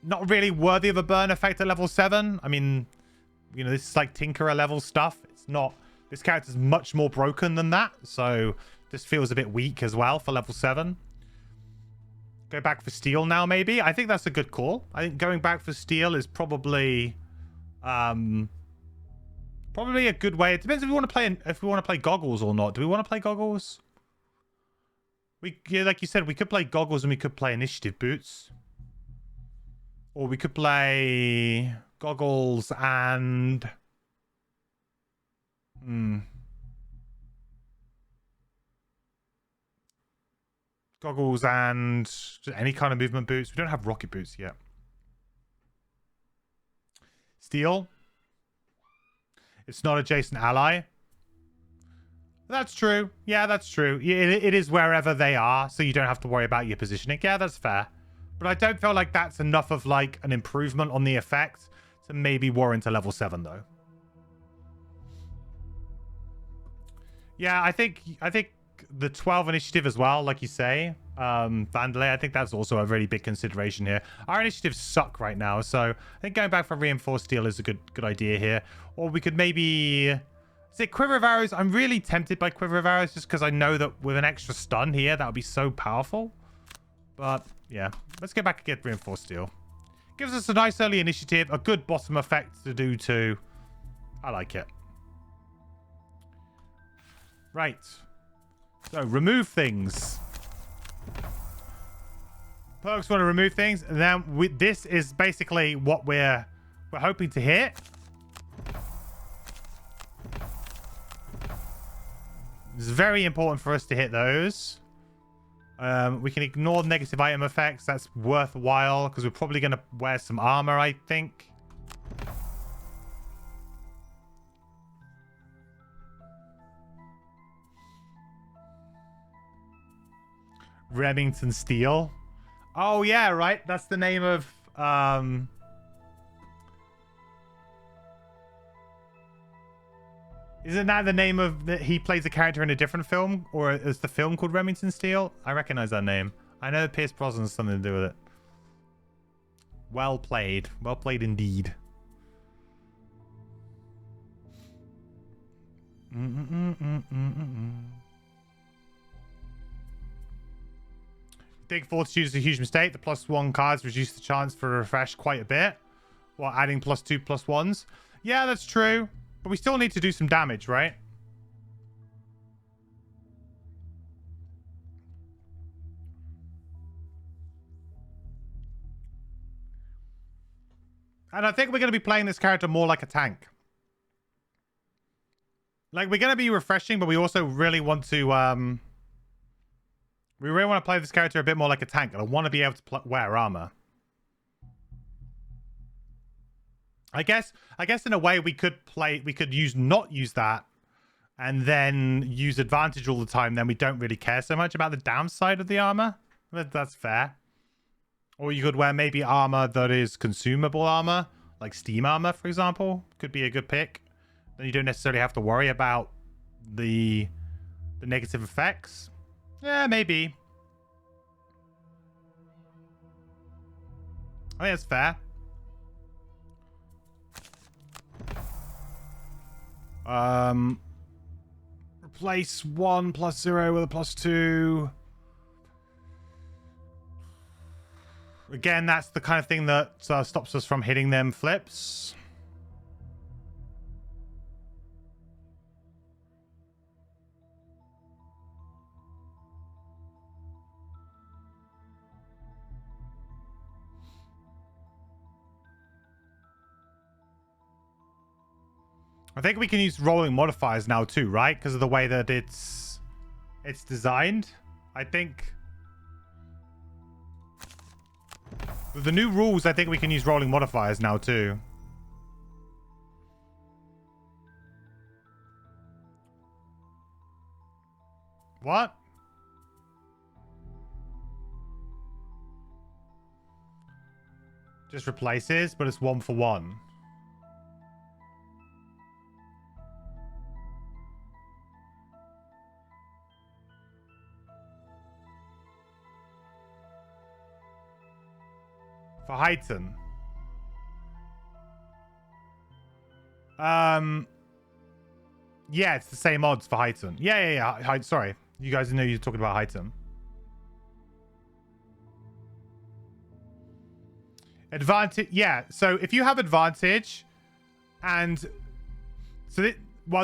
A: Not really worthy of a burn effect at level 7. I mean, this is like Tinkerer level stuff. It's not, this character's much more broken than that. So this feels a bit weak as well for level 7. Go back for Steel now, maybe. I think that's a good call. I think going back for Steel is probably a good way. It depends if we want to play Goggles or not. Do we want to play Goggles? Like you said, we could play Goggles and we could play Initiative Boots. Or we could play Goggles and Goggles and any kind of movement boots. We don't have rocket boots yet. Steel. It's not adjacent ally. That's true. Yeah, that's true. It is wherever they are, so you don't have to worry about your positioning. Yeah, that's fair. But I don't feel like that's enough of like an improvement on the effect to maybe warrant a level 7 though. Yeah, I think the 12 initiative as well, like you say, Vandalay, I think that's also a really big consideration here. Our initiatives suck right now, so I think going back for reinforced steel is a good idea here. Or we could maybe... Is it Quiver of Arrows? I'm really tempted by Quiver of Arrows just because I know that with an extra stun here, that would be so powerful. But, yeah. Let's go back and get reinforced steel. Gives us a nice early initiative, a good bottom effect to do too. I like it. Right. So, remove things. Perks want to remove things. And then this is basically what we're hoping to hit. It's very important for us to hit those. We can ignore negative item effects. That's worthwhile because we're probably going to wear some armor, I think. Remington Steel. Oh, yeah, right. That's the name of... Isn't that the name of... He plays a character in a different film? Or is the film called Remington Steel? I recognize that name. I know Pierce Brosnan has something to do with it. Well played. Well played indeed. Think Fortitude is a huge mistake. The +1 cards reduce the chance for a refresh quite a bit, while adding +2 +1s. Yeah, that's true. But we still need to do some damage, right? And I think we're going to be playing this character more like a tank. Like, we're going to be refreshing, but we also really want to... We really want to play this character a bit more like a tank, and I want to be able to wear armor. I guess in a way we could not use that, and then use advantage all the time. Then we don't really care so much about the downside of the armor. That's fair. Or you could wear maybe armor that is consumable armor, like steam armor, for example. Could be a good pick. Then you don't necessarily have to worry about the negative effects. Yeah, maybe. I think that's fair. Replace 1 +0 with a +2. Again, that's the kind of thing that stops us from hitting them flips. I think we can use rolling modifiers now too, right? Because of the way that it's designed. I think with the new rules, I think we can use rolling modifiers now too. What? Just replaces, but it's 1 for 1. For heighten. Yeah, it's the same odds for heighten. Yeah. Sorry. You guys know you're talking about heighten. Advantage. Yeah. So if you have advantage, and so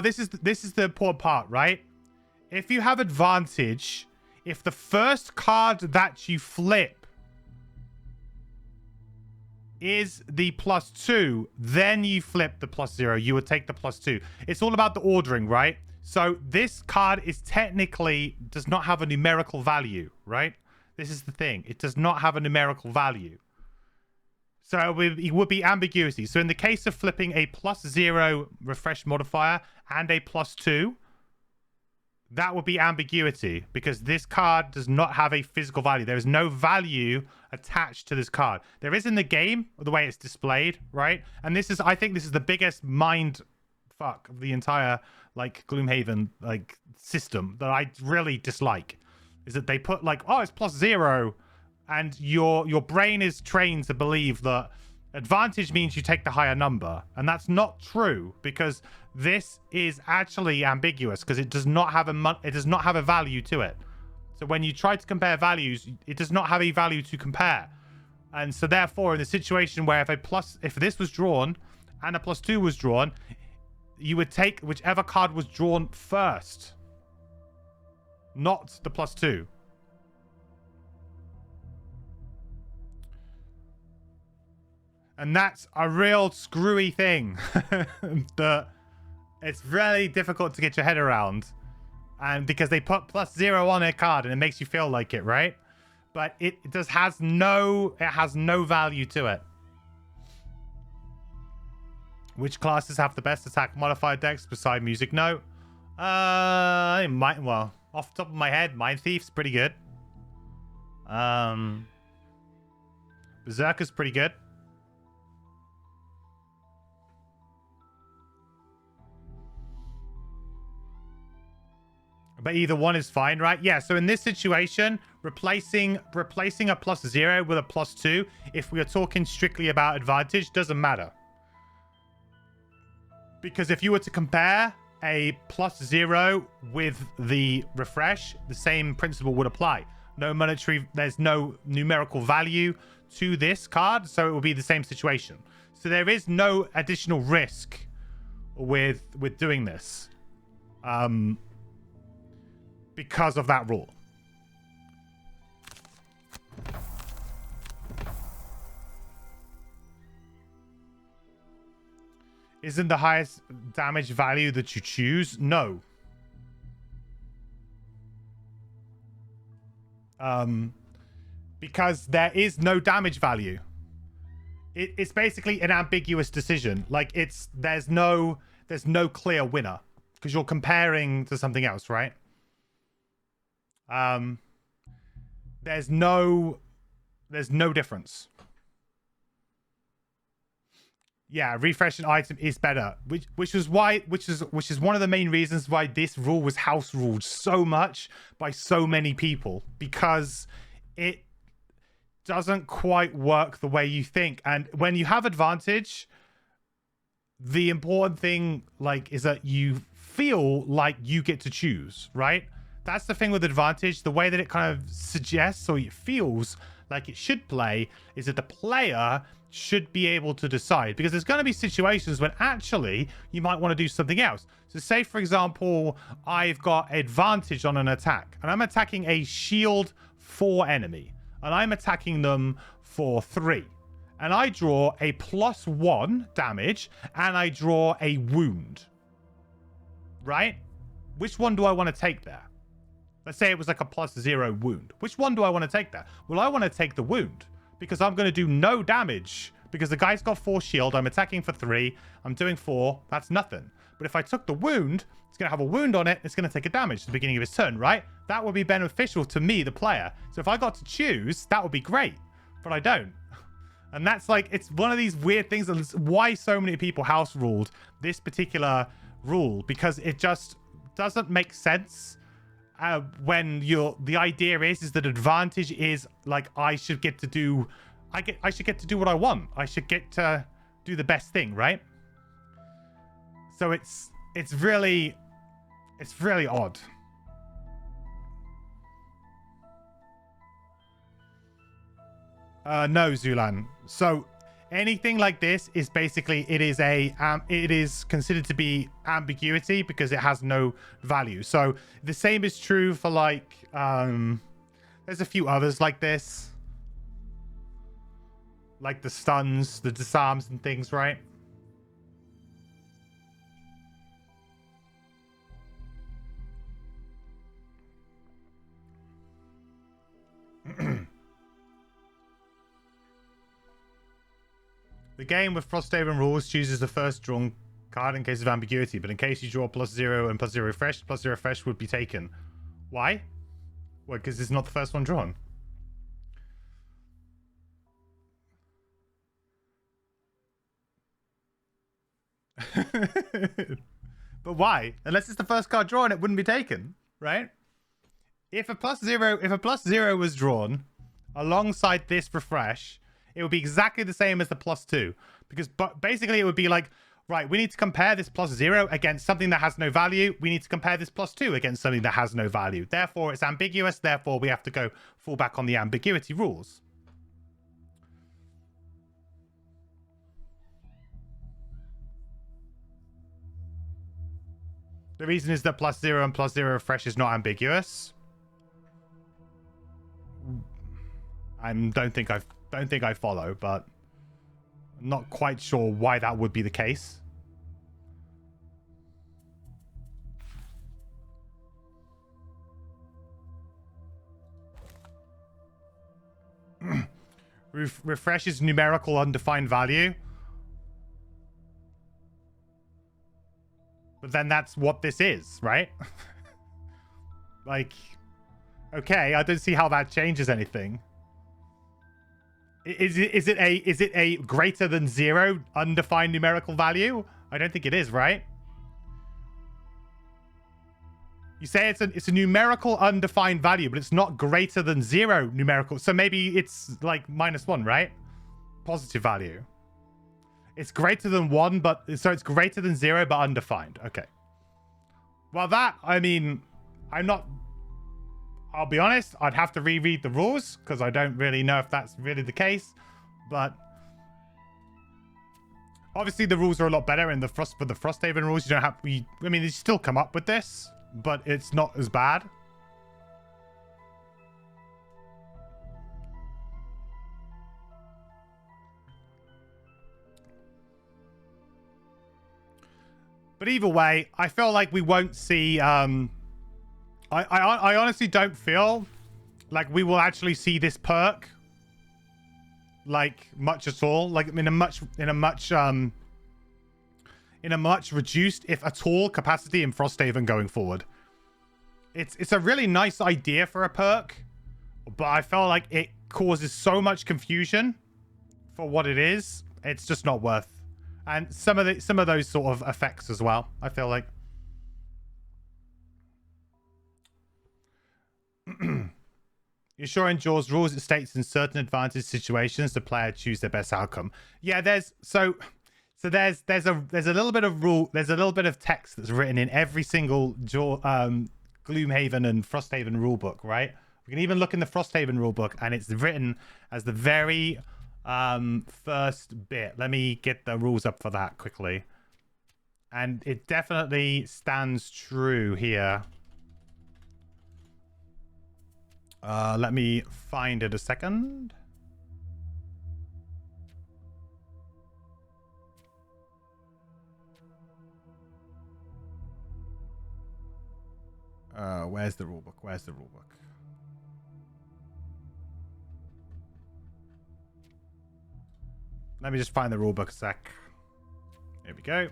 A: this is the important part, right? If you have advantage, if the first card that you flip is the +2, then you flip the +0. You would take the +2. It's all about the ordering, right? So this card is technically does not have a numerical value, right? This is the thing. It does not have a numerical value. So it would be ambiguity. So in the case of flipping a +0 refresh modifier and a +2, that would be ambiguity, because this card does not have a physical value. There is no value attached to this card. There is in the game, the way it's displayed, right? And this is, I think this is the biggest mind fuck of the entire, like, Gloomhaven, like, system that I really dislike, is that they put, like, oh, it's +0, and your brain is trained to believe that advantage means you take the higher number, and that's not true, because this is actually ambiguous, because it does not have a value to it. So when you try to compare values, it does not have a value to compare, and so therefore, in the situation where if this was drawn and a +2 was drawn, you would take whichever card was drawn first, not the +2. And that's a real screwy thing that it's really difficult to get your head around. And because they put +0 on a card and it makes you feel like it, right? But it has no value to it. Which classes have the best attack modifier decks beside music? No. Well, off the top of my head, Mind Thief's pretty good. Berserker's pretty good. But either one is fine, right? Yeah, so in this situation, replacing a +0 with a +2, if we are talking strictly about advantage, doesn't matter. Because if you were to compare a +0 with the refresh, the same principle would apply. There's no numerical value to this card, so it will be the same situation. So there is no additional risk with doing this. Because of that rule. Isn't the highest damage value that you choose? No. Because there is no damage value. It's basically an ambiguous decision. Like there's no clear winner because you're comparing to something else, right? There's no difference. Yeah, refresh an item is better, which is one of the main reasons why this rule was house ruled so much by so many people, because it doesn't quite work the way you think. And when you have advantage, the important thing is that you feel like you get to choose, right? That's the thing with advantage. The way that it kind of suggests or it feels like it should play is that the player should be able to decide, because there's going to be situations when actually you might want to do something else. So say, for example, I've got advantage on an attack and I'm attacking a shield 4 enemy and I'm attacking them for 3. And I draw a +1 damage and I draw a wound. Right? Which one do I want to take there? Let's say it was like a +0 wound. Which one do I want to take there? Well, I want to take the wound because I'm going to do no damage because the guy's got 4 shield. I'm attacking for 3. I'm doing 4. That's nothing. But if I took the wound, it's going to have a wound on it. It's going to take a damage at the beginning of his turn, right? That would be beneficial to me, the player. So if I got to choose, that would be great. But I don't. And that's it's one of these weird things. That's why so many people house ruled this particular rule, because it just doesn't make sense. When the idea is that advantage is I should get to do what I want. I should get to do the best thing, right? So it's really odd. No, Zulan. So anything like this is basically it is considered to be ambiguity because it has no value. So the same is true for there's a few others like this, like the stuns, the disarms and things, right? The game with Frosthaven rules chooses the first drawn card in case of ambiguity, but in case you draw +0 and +0 fresh would be taken. Why? Well, because it's not the first one drawn. But why? Unless it's the first card drawn, it wouldn't be taken, right? If a +0 was drawn alongside this refresh, it would be exactly the same as the +2, because basically it would be like, right, we need to compare this +0 against something that has no value. We need to compare this +2 against something that has no value. Therefore, it's ambiguous. Therefore, we have to go fall back on the ambiguity rules. The reason is that +0 and +0 refresh is not ambiguous. I don't think I follow, but I'm not quite sure why that would be the case. Refresh is numerical undefined value. But then that's what this is, right? Like, okay, I don't see how that changes anything. Is it a greater than 0 undefined numerical value? I don't think it is, right? You say it's a numerical undefined value, but it's not greater than 0 numerical. So maybe it's like -1, right? Positive value. It's greater than 1, but so it's greater than 0, but undefined. Okay. Well, that, I mean, I'll be honest, I'd have to reread the rules because I don't really know if that's really the case. But obviously the rules are a lot better in the Frosthaven rules. You don't have, I mean, you still come up with this, but it's not as bad. But either way, I feel like we won't see... I honestly don't feel like we will actually see this perk like much at all. Like in a much reduced, if at all, capacity in Frosthaven going forward. It's a really nice idea for a perk, but I feel like it causes so much confusion for what it is. It's just not worth. And some of those sort of effects as well, I feel like. You're sure in Jaws rules it states in certain advantage situations the player choose their best outcome. Yeah, there's a little bit of rule, there's a little bit of text that's written in every single Gloomhaven and Frosthaven rulebook, right? We can even look in the Frosthaven rulebook and it's written as the very first bit. Let me get the rules up for that quickly. And it definitely stands true here. Let me find it a second. Where's the rulebook? Where's the rulebook? Let me just find the rulebook a sec. Here we go.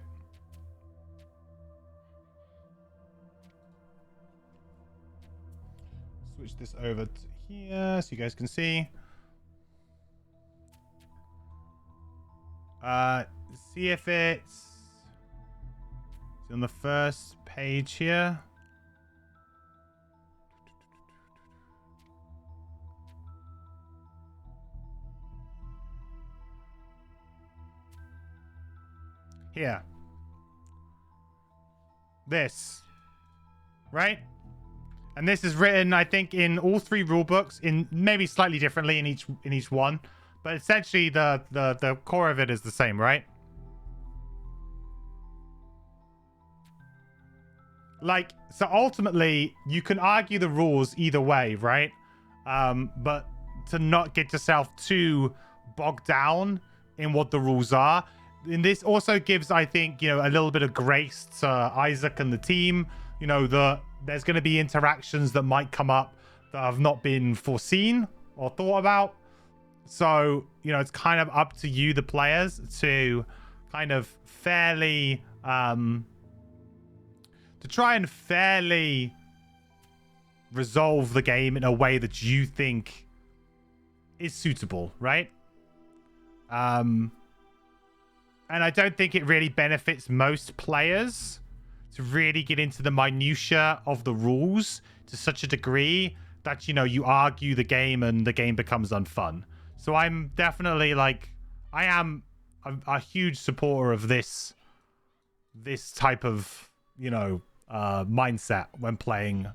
A: Switch this over to here so you guys can see. See if it's on the first page here. Here. This. Right? And this is written, I think, in all three rulebooks, in maybe slightly differently in each one. But essentially the core of it is the same, right? Like, so ultimately, you can argue the rules either way, right? But to not get yourself too bogged down in what the rules are. And this also gives, I think, a little bit of grace to Isaac and the team. There's going to be interactions that might come up that have not been foreseen or thought about. So, it's kind of up to you, the players, to kind of fairly to try and fairly resolve the game in a way that you think is suitable, right? And I don't think it really benefits most players to really get into the minutiae of the rules to such a degree that, you know, you argue the game and the game becomes unfun. So I'm definitely like, I am a huge supporter of this type of, you know, mindset when playing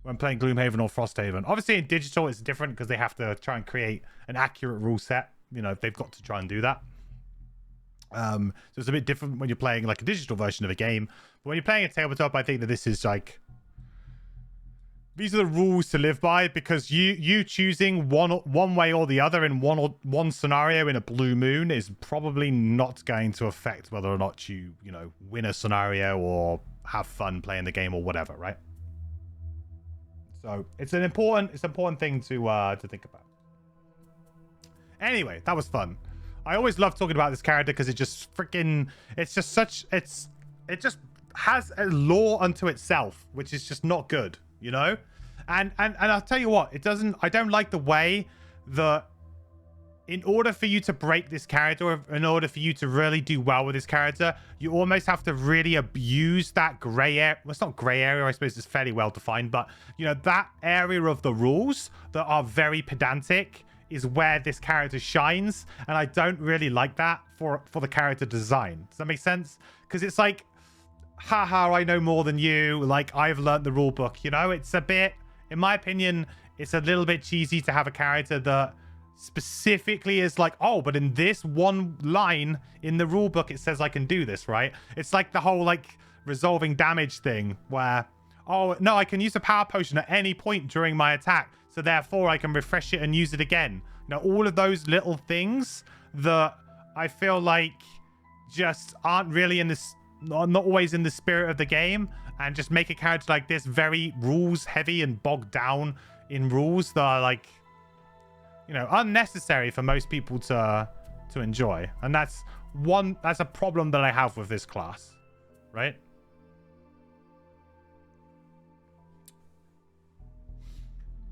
A: Gloomhaven or Frosthaven. Obviously in digital it's different because they have to try and create an accurate rule set. You know, they've got to try and do that. So it's a bit different when you're playing like a digital version of a game. But when you're playing a tabletop, I think that this is like, these are the rules to live by, because you choosing one way or the other in one scenario in a blue moon is probably not going to affect whether or not you know, win a scenario or have fun playing the game or whatever, right? So it's an important thing to think about. Anyway, that was fun. I always love talking about this character because it just freaking, it just has a lore unto itself, which is just not good, you know? And I'll tell you what, I don't like the way that in order for you to break this character, in order for you to really do well with this character, you almost have to really abuse that gray area. Well, it's not gray area, I suppose it's fairly well defined, but you know, that area of the rules that are very pedantic is where this character shines, and I don't really like that for the character design. Does that make sense? Because it's like, haha, I know more than you, like I've learned the rule book, you know? It's a bit, in my opinion, it's a little bit cheesy to have a character that specifically is like, oh, but in this one line in the rule book it says I can do this, right? It's like the whole like resolving damage thing where, oh no, I can use a power potion at any point during my attack, so therefore I can refresh it and use it again. Now, all of those little things that I feel like just aren't really in this, not always in the spirit of the game, and just make a character like this very rules heavy and bogged down in rules that are like, you know, unnecessary for most people to enjoy. And that's a problem that I have with this class, right?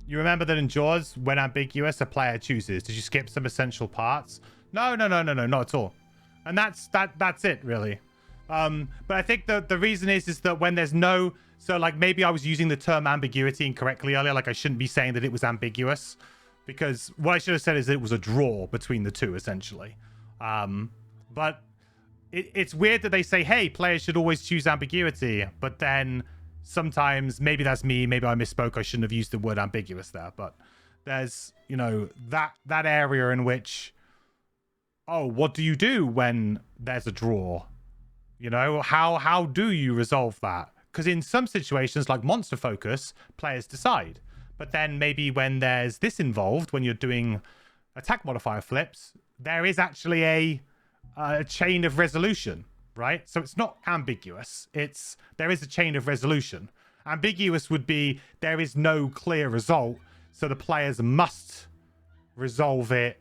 A: You remember that in Jaws, when ambiguous, a player chooses. Did you skip some essential parts? No, not at all. And that's it, really. But I think the reason is that when there's no, so like maybe I was using the term ambiguity incorrectly earlier. Like I shouldn't be saying that it was ambiguous, because what I should have said is it was a draw between the two, essentially. But it's weird that they say, hey, players should always choose ambiguity, but then sometimes, maybe that's me, maybe I misspoke, I shouldn't have used the word ambiguous there, but there's, you know, that area in which, oh, what do you do when there's a draw? You know, how do you resolve that? Because in some situations like monster focus, players decide, but then maybe when there's this involved, when you're doing attack modifier flips, there is actually a chain of resolution, right? So it's not ambiguous. There is a chain of resolution. Ambiguous would be there is no clear result, so the players must resolve it,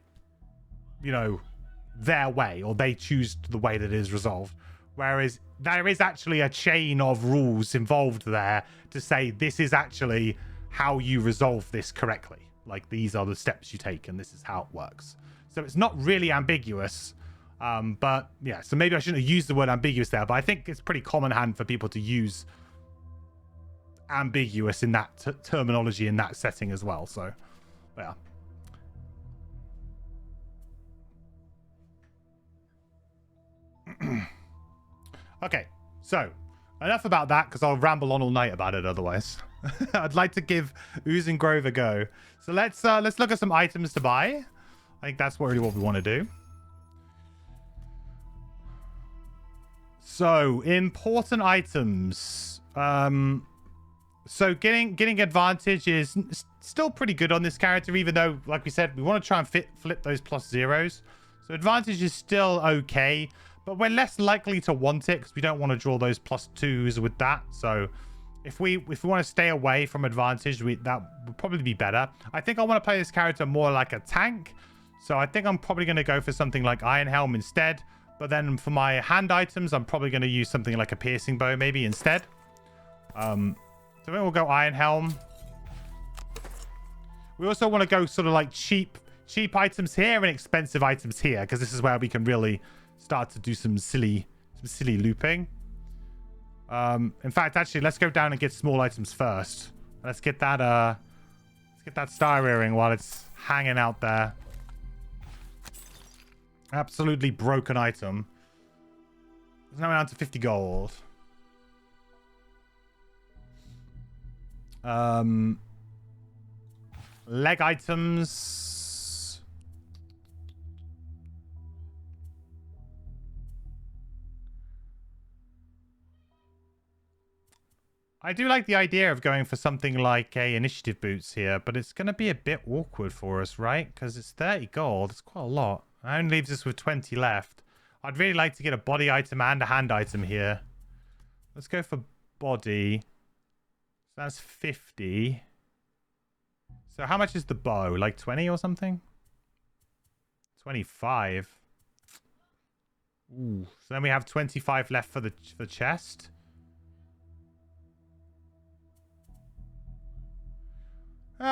A: you know, their way, or they choose the way that it is resolved. Whereas there is actually a chain of rules involved there to say this is actually how you resolve this correctly. Like these are the steps you take and this is how it works. So it's not really ambiguous. But yeah, so maybe I shouldn't have used the word ambiguous there, but I think it's pretty common hand for people to use ambiguous in that terminology in that setting as well. So yeah. Okay, so enough about that, because I'll ramble on all night about it otherwise. I'd like to give Oozing Grove a go. So let's look at some items to buy. I think that's really what we want to do. So important items. So getting advantage is still pretty good on this character, even though, like we said, we want to try and flip those plus zeros. So advantage is still okay, but we're less likely to want it because we don't want to draw those plus twos with that. So if we want to stay away from advantage, that would probably be better. I think I want to play this character more like a tank. So I think I'm probably going to go for something like Iron Helm instead. But then for my hand items, I'm probably going to use something like a piercing bow maybe instead. So then we'll go Iron Helm. We also want to go sort of like cheap items here and expensive items here, because this is where we can really start to do some silly looping. In fact, actually, let's go down and get small items first. Let's get that star earring while it's hanging out there. Absolutely broken item. It's now down to 50 gold. Leg items. I do like the idea of going for something like a initiative boots here, but it's going to be a bit awkward for us, right? Because it's 30 gold. It's quite a lot. That only leaves us with 20 left. I'd really like to get a body item and a hand item here. Let's go for body. So that's 50. So how much is the bow? Like 20 or something? 25. Ooh. So then we have 25 left for the chest.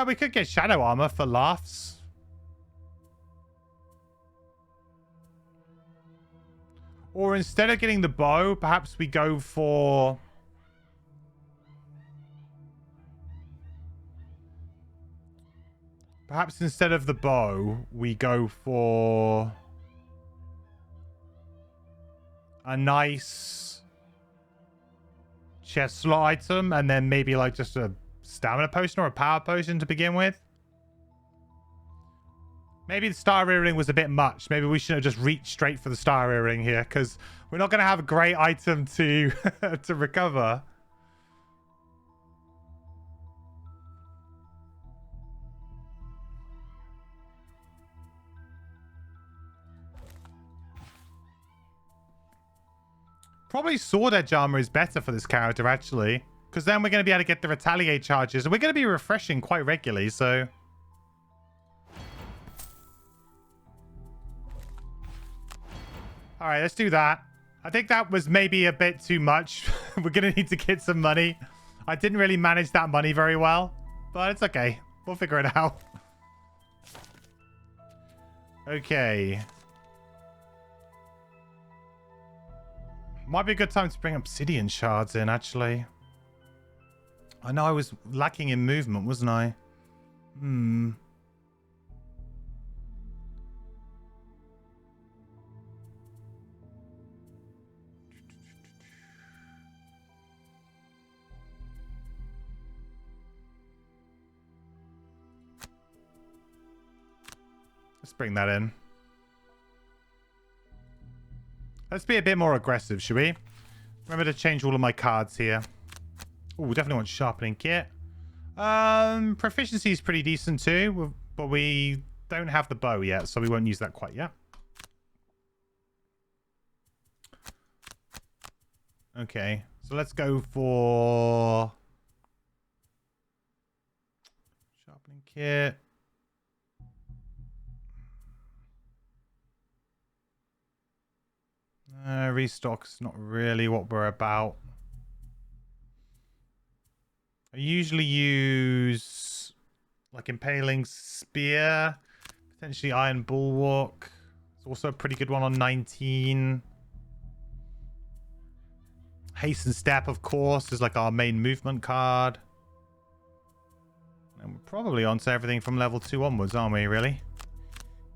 A: We could get shadow armor for laughs. Or instead of getting the bow, perhaps we go for... Perhaps instead of the bow, we go for... a nice chest slot item, and then maybe like just a stamina potion or a power potion to begin with. Maybe the star earring was a bit much. Maybe we should have just reached straight for the star earring here, because we're not going to have a great item to to recover. Probably sword edge armor is better for this character, actually. Because then we're going to be able to get the retaliate charges. And we're going to be refreshing quite regularly, so... Alright, let's do that. I think that was maybe a bit too much. We're going to need to get some money. I didn't really manage that money very well. But it's okay. We'll figure it out. Okay. Might be a good time to bring obsidian shards in, actually. I know I was lacking in movement, wasn't I? Let's bring that in. Let's be a bit more aggressive, shall we? Remember to change all of my cards here. Oh, definitely want sharpening kit. Proficiency is pretty decent too, but we don't have the bow yet, so we won't use that quite yet. Okay, so let's go for sharpening kit. Restock's not really what we're about. I usually use like impaling spear, potentially iron bulwark. It's also a pretty good one on 19. Hasten step, of course, is like our main movement card. And we're probably onto everything from level 2 onwards, aren't we, really?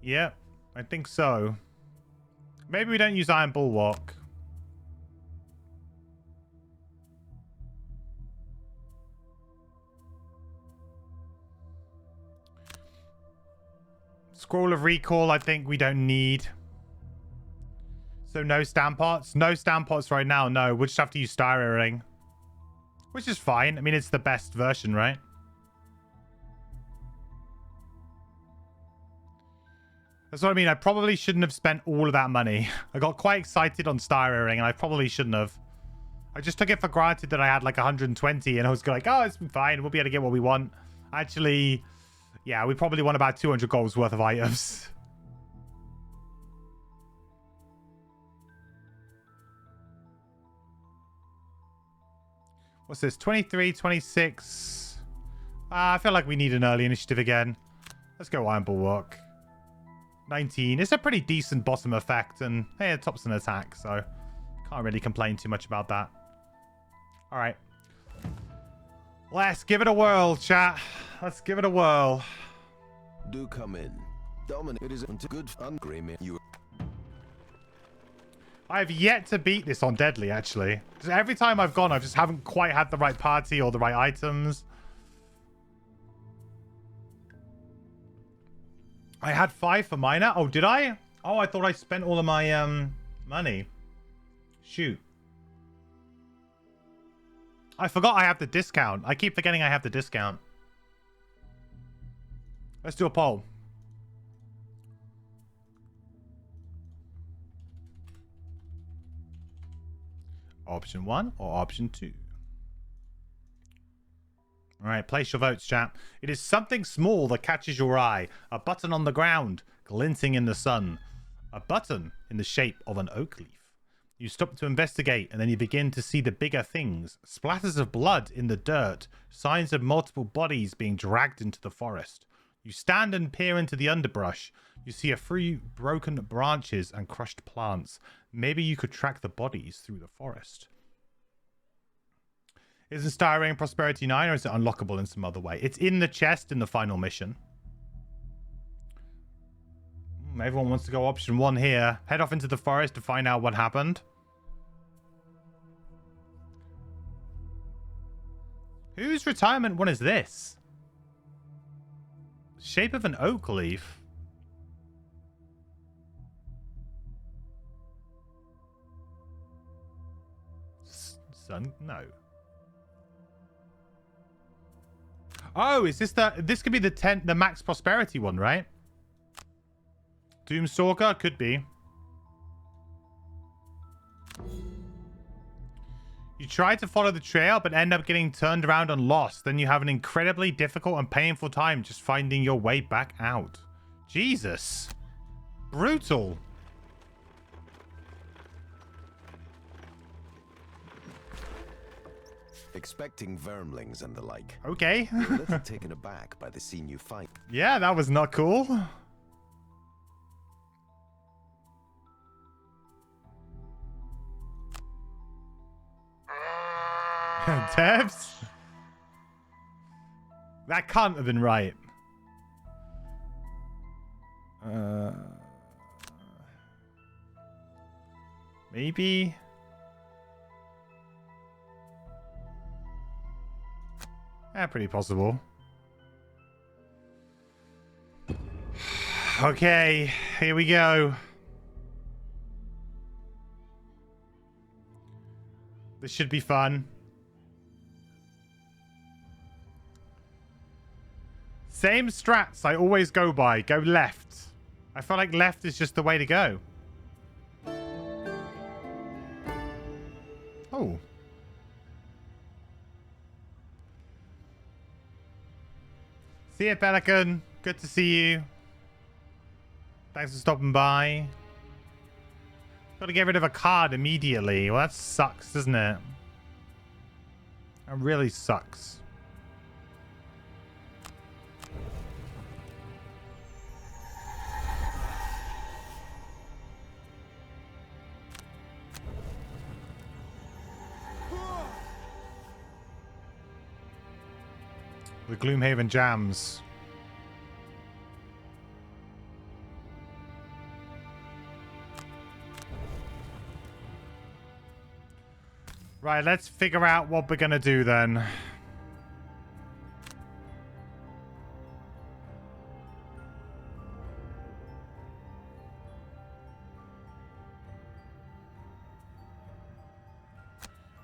A: Yep, I think so. Maybe we don't use iron bulwark. Scroll of recall, I think we don't need. So no stamp pots? No stamp pots right now, no. We'll just have to use star earring. Which is fine. I mean, it's the best version, right? That's what I mean. I probably shouldn't have spent all of that money. I got quite excited on star earring, and I probably shouldn't have. I just took it for granted that I had like 120, and I was like, oh, it's fine. We'll be able to get what we want. Actually, yeah, we probably want about 200 gold's worth of items. What's this? 23, 26. I feel like we need an early initiative again. Let's go Iron Bulwark. 19. It's a pretty decent bottom effect, and hey, it tops an attack, so can't really complain too much about that. All right. Let's give it a whirl, chat. Let's give it a whirl.
C: Do come in. Dominic, it is good fun, Grammy. You.
A: I've yet to beat this on Deadly, actually. Just every time I've gone, I just haven't quite had the right party or the right items. I had 5 for Miner. Oh, did I? Oh, I thought I spent all of my money. Shoot. I forgot I have the discount. I keep forgetting I have the discount. Let's do a poll. Option 1 or option 2? All right, place your votes, chat. It is something small that catches your eye. A button on the ground, glinting in the sun. A button in the shape of an oak leaf. You stop to investigate, and then you begin to see the bigger things. Splatters of blood in the dirt. Signs of multiple bodies being dragged into the forest. You stand and peer into the underbrush. You see a few broken branches and crushed plants. Maybe you could track the bodies through the forest. Is it Styrene Prosperity 9 or is it unlockable in some other way? It's in the chest in the final mission. Everyone wants to go option 1 here. Head off into the forest to find out what happened. Whose retirement one is this? Shape of an oak leaf. Sun? No. Oh, is this the... This could be the max prosperity one, right? Doomstalker? Could be. You try to follow the trail, but end up getting turned around and lost. Then you have an incredibly difficult and painful time just finding your way back out. Jesus. Brutal.
C: Expecting vermlings and the like.
A: Okay.
C: You're a little taken aback by the scene you find.
A: Yeah, that was not cool. Devs? That can't have been right. Maybe? Yeah, pretty possible. Okay, here we go. This should be fun. Same strats I always go by. Go left. I feel like left is just the way to go. Oh. See ya, Pelican. Good to see you. Thanks for stopping by. Got to get rid of a card immediately. Well, that sucks, doesn't it? That really sucks. The Gloomhaven jams. Right, let's figure out what we're gonna do then.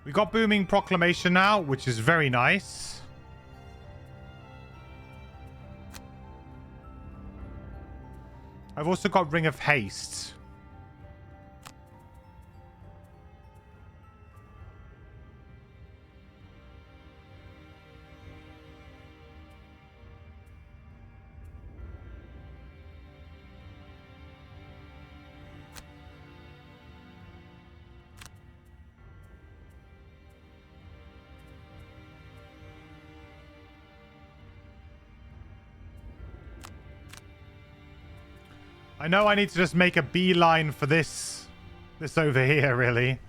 A: We got Booming Proclamation now, which is very nice. I've also got Ring of Haste. I know I need to just make a beeline for this over here, really.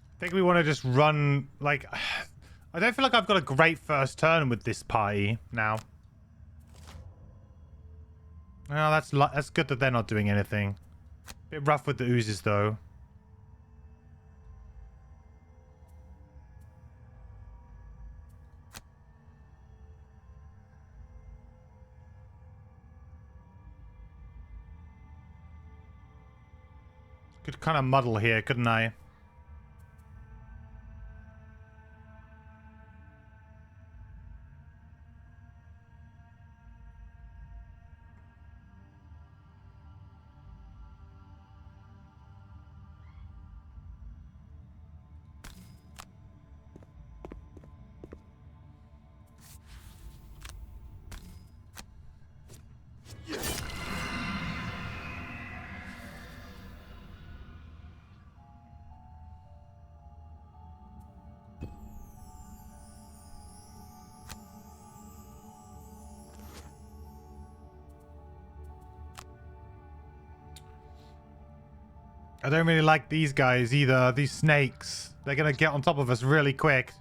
A: I think we want to just run, like... I don't feel like I've got a great first turn with this party now. Well, that's good that they're not doing anything. Bit rough with the oozes, though. Could kind of muddle here, couldn't I? I don't really like these guys either. These snakes. They're going to get on top of us really quick.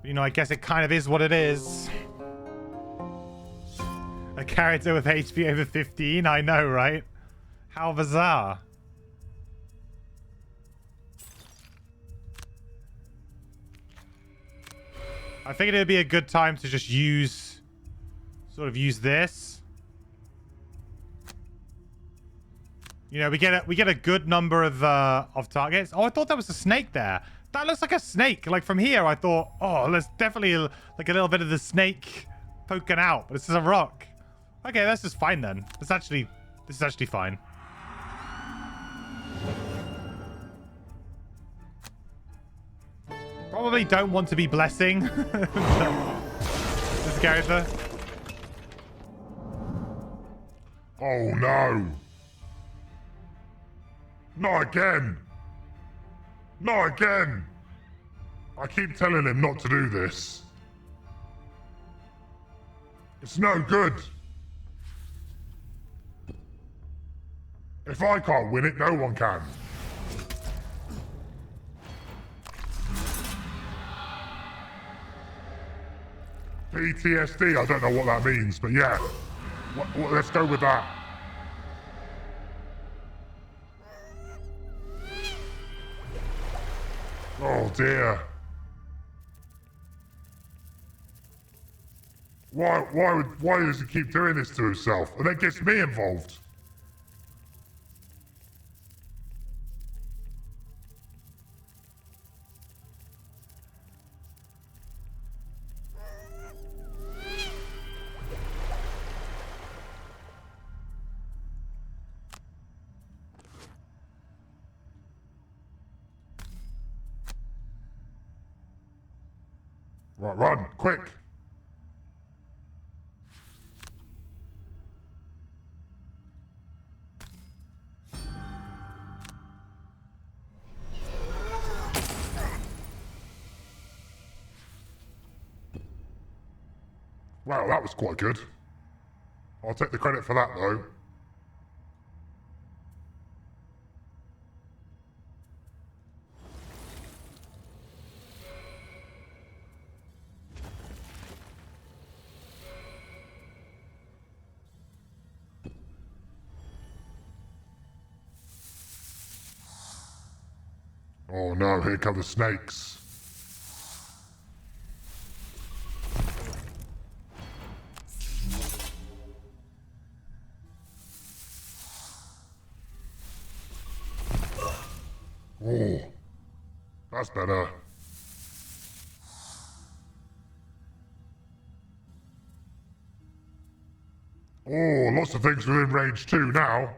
A: You know, I guess it kind of is what it is. A character with HP over 15? I know, right? How bizarre. I figured it'd be a good time to just use this. You know, we get a good number of targets. Oh, I thought that was a snake there. That looks like a snake. Like from here, I thought, oh, there's definitely like a little bit of the snake poking out, but this is a rock. Okay, that's just fine then. This is actually fine. Probably don't want to be blessing this character.
D: Oh no! Not again! Not again! I keep telling him not to do this. It's no good. If I can't win it, no one can. PTSD, I don't know what that means, but yeah. Let's go with that. Oh dear. Why does he keep doing this to himself? And that gets me involved. Right, run, quick! Wow, that was quite good. I'll take the credit for that, though. Oh no, here come the snakes. Oh, that's better. Oh, lots of things within range too now.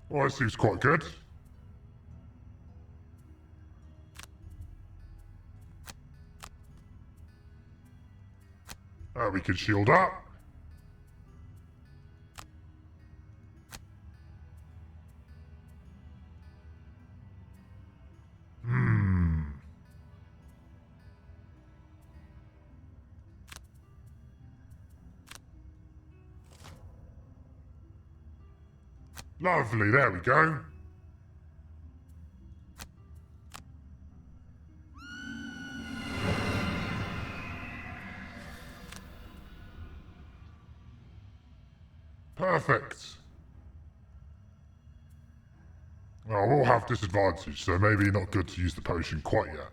D: Well, that seems quite good. We can shield up. Lovely, there we go. Perfect. Well, we'll have disadvantage, so maybe not good to use the potion quite yet.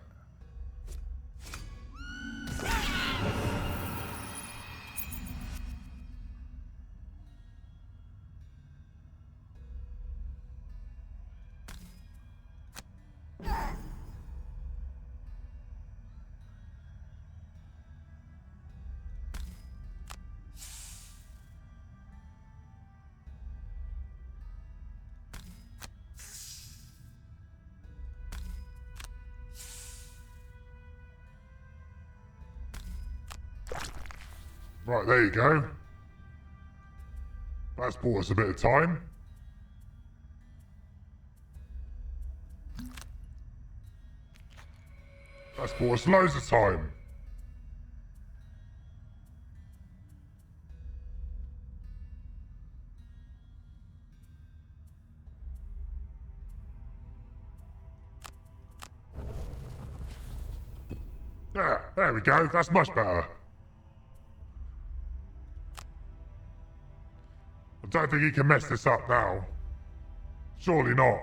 D: Right, there you go. That's bought us a bit of time. That's bought us loads of time. There we go. That's much better. I don't think he can mess this up now. Surely not.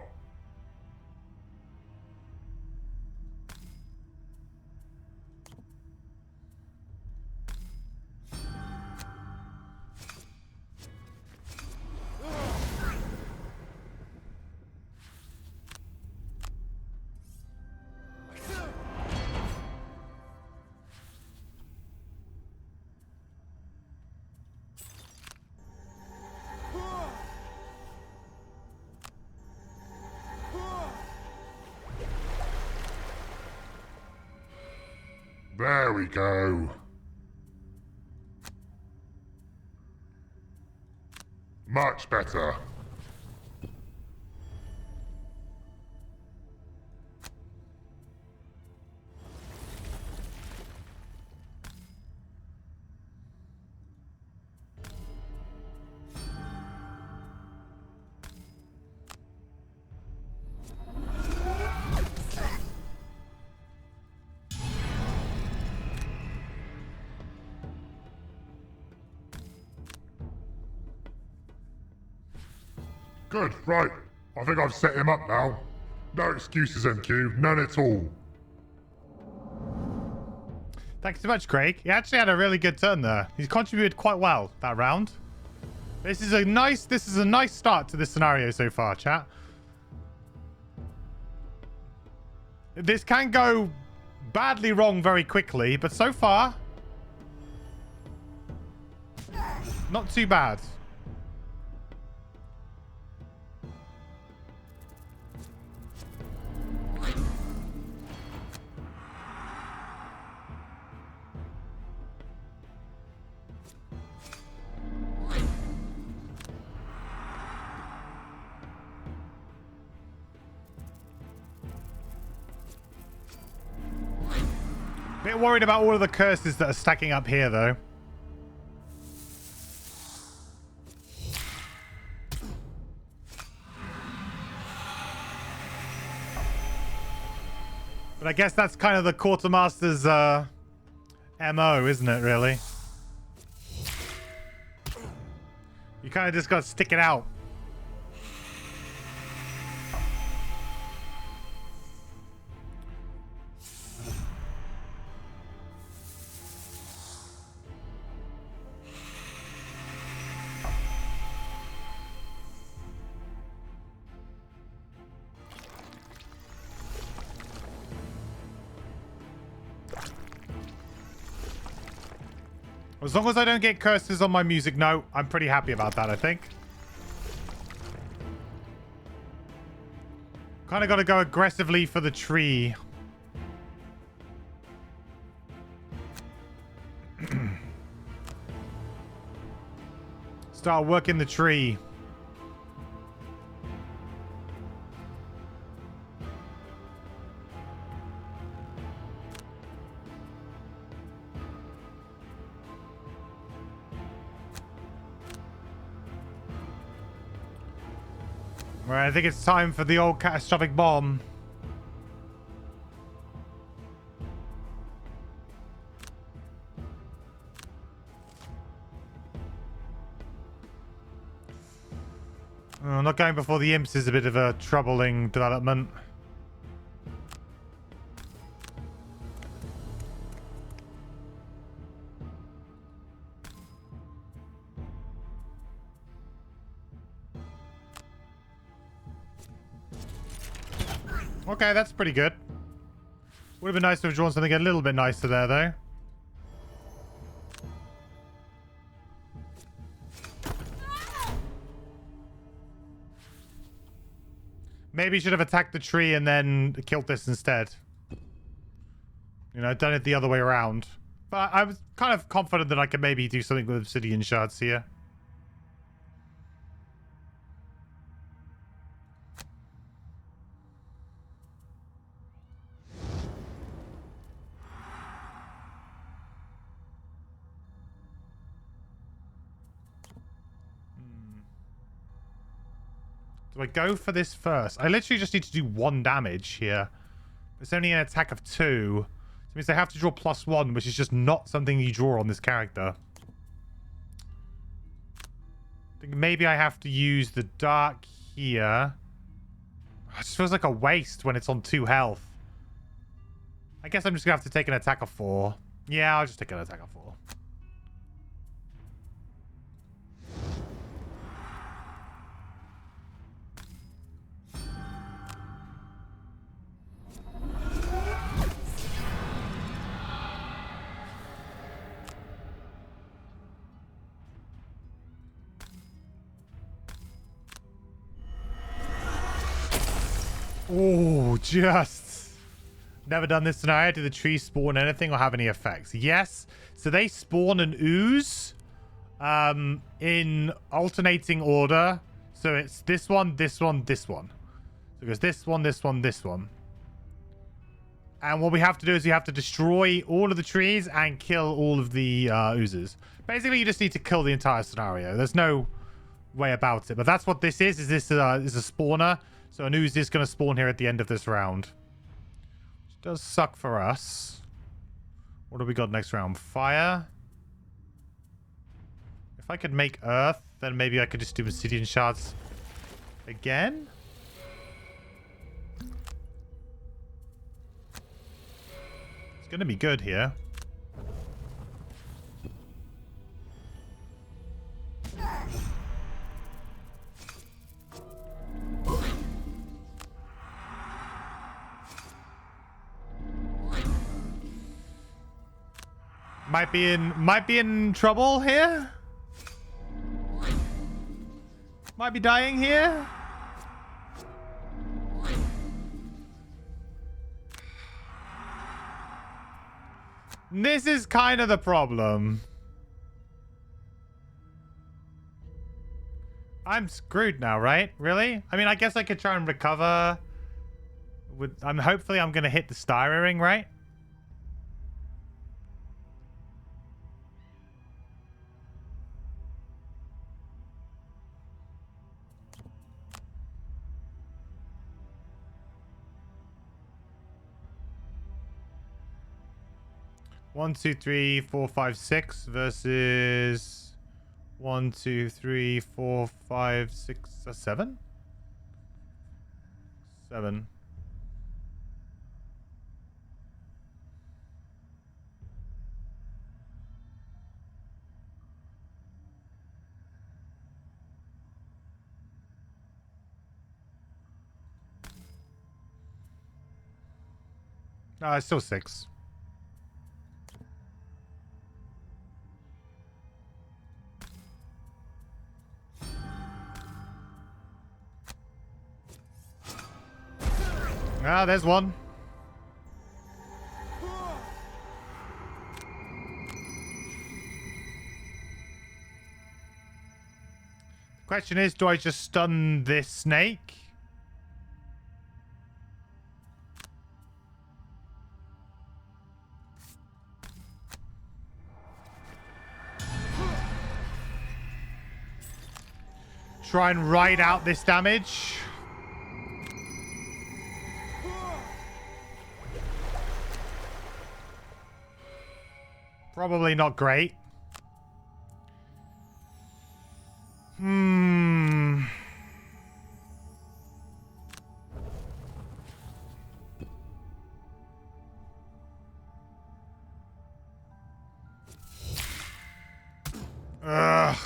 D: There we go. Much better. Good, right. I think I've set him up now. No excuses, MQ. None at all.
A: Thanks so much, Craig. He actually had a really good turn there. He's contributed quite well that round. This is a nice start to this scenario so far, chat. This can go badly wrong very quickly, but so far, not too bad. Bit worried about all of the curses that are stacking up here, though. But I guess that's kind of the quartermaster's MO, isn't it, really? You kind of just got to stick it out. As long as I don't get curses on my music note, I'm pretty happy about that, I think. Kind of got to go aggressively for the tree. Start working the tree. Right, I think it's time for the old catastrophic bomb. Oh, not going before the imps is a bit of a troubling development. Okay, that's pretty good. Would have been nice to have drawn something a little bit nicer there, though. Maybe should have attacked the tree and then killed this instead. You know, done it the other way around. But I was kind of confident that I could maybe do something with obsidian shards here. Do I go for this first? I literally just need to do 1 damage here. It's only an attack of 2. It means I have to draw +1, which is just not something you draw on this character. I think maybe I have to use the dark here. It just feels like a waste when it's on 2 health. I guess I'm just going to have to take an attack of 4. Yeah, I'll just take an attack of 4. Oh, just never done this scenario. Do the trees spawn anything or have any effects? Yes. So they spawn an ooze in alternating order. So it's this one, this one, this one. So it goes this one, this one, this one. And what we have to do is we have to destroy all of the trees and kill all of the oozes. Basically, you just need to kill the entire scenario. There's no way about it. But that's what this is. This is a spawner. So an ooze is going to spawn here at the end of this round. Which does suck for us. What do we got next round? Fire. If I could make earth, then maybe I could just do obsidian shards again. It's going to be good here. Might be in trouble here. Might be dying here. This is kind of the problem. I'm screwed now, right? Really? I mean, I guess I could try and recover. Hopefully I'm going to hit the star ring, right? 1, 2, 3, 4, 5, 6 versus 1, 2, 3, 4, 5, 6, 7? 7. It's still 6. There's one. The question is, do I just stun this snake? Try and ride out this damage. Probably not great. Ugh.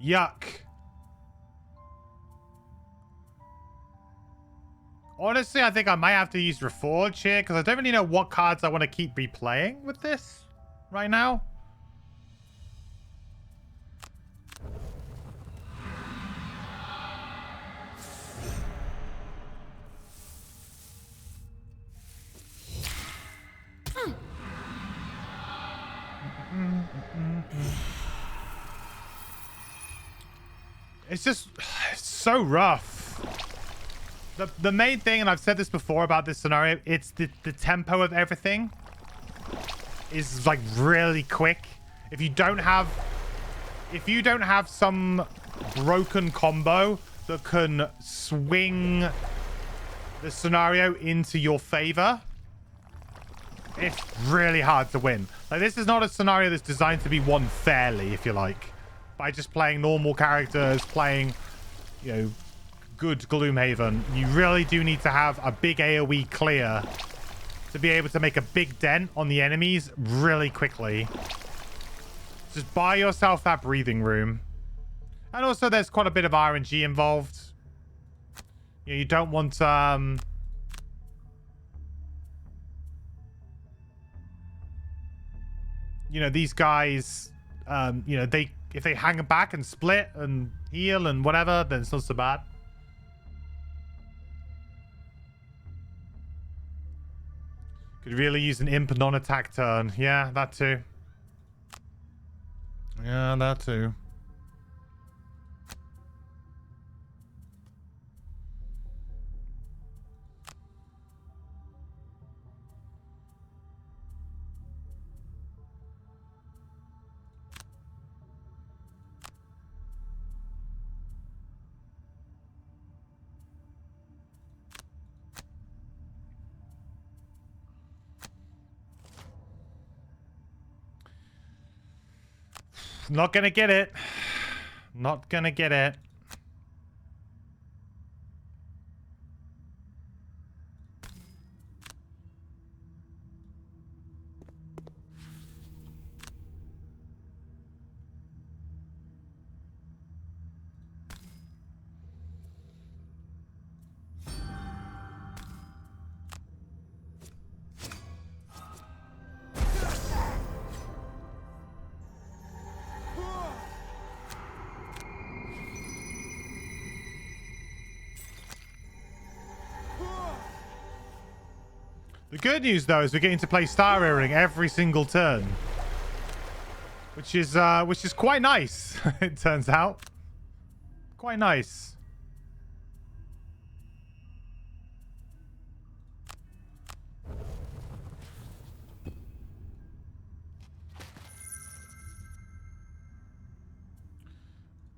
A: Yuck. Honestly, I think I might have to use Reforge here because I don't really know what cards I want to keep replaying with this right now. It's just it's so rough. The main thing, and I've said this before about this scenario, it's the tempo of everything is like really quick. If you don't have some broken combo that can swing the scenario into your favor, it's really hard to win. Like, this is not a scenario that's designed to be won fairly, if you like, by just playing normal characters, playing, you know, good Gloomhaven. You really do need to have a big AoE clear to be able to make a big dent on the enemies really quickly. Just buy yourself that breathing room. And also there's quite a bit of RNG involved. You know, you don't want you know, these guys, you know, if they hang back and split and heal and whatever, then it's not so bad. Could really use an imp non-attack turn. Yeah, that too. Yeah, that too. Not gonna get it. Not gonna get it. The good news, though, is we're getting to play Star Earring every single turn, which is quite nice. It turns out, quite nice.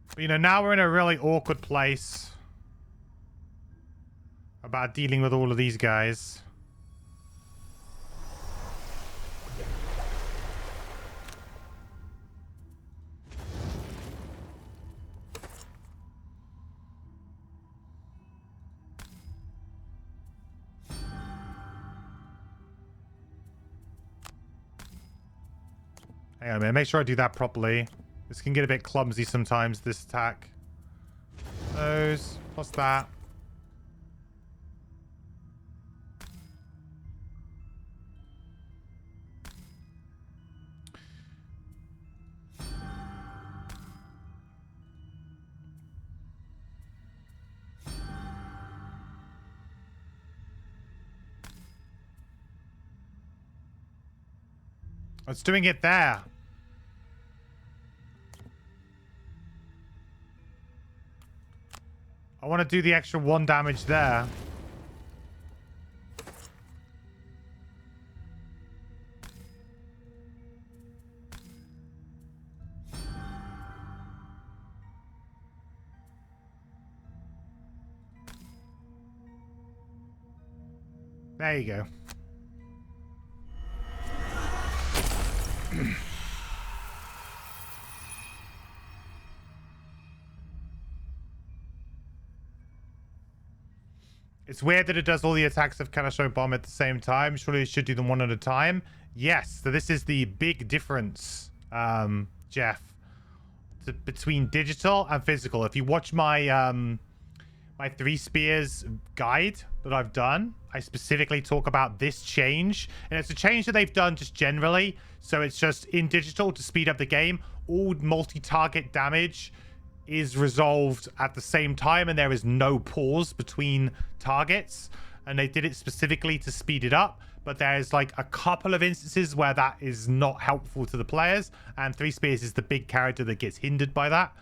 A: But, you know, now we're in a really awkward place. about dealing with all of these guys. Hang on a minute, make sure I do that properly. This can get a bit clumsy sometimes, this attack. Those, plus that. It's doing it there. I want to do the extra 1 damage there. There you go. It's weird that it does all the attacks of Kanashiro Bomb at the same time. Surely it should do them one at a time. Yes, so this is the big difference, Jeff, between digital and physical. If you watch my my 3 spears guide that I've done, I specifically talk about this change. And it's a change that they've done just generally. So it's just in digital to speed up the game. All multi-target damage is resolved at the same time, and there is no pause between targets. And they did it specifically to speed it up. But there's like a couple of instances where that is not helpful to the players. And 3 spears is the big character that gets hindered by that,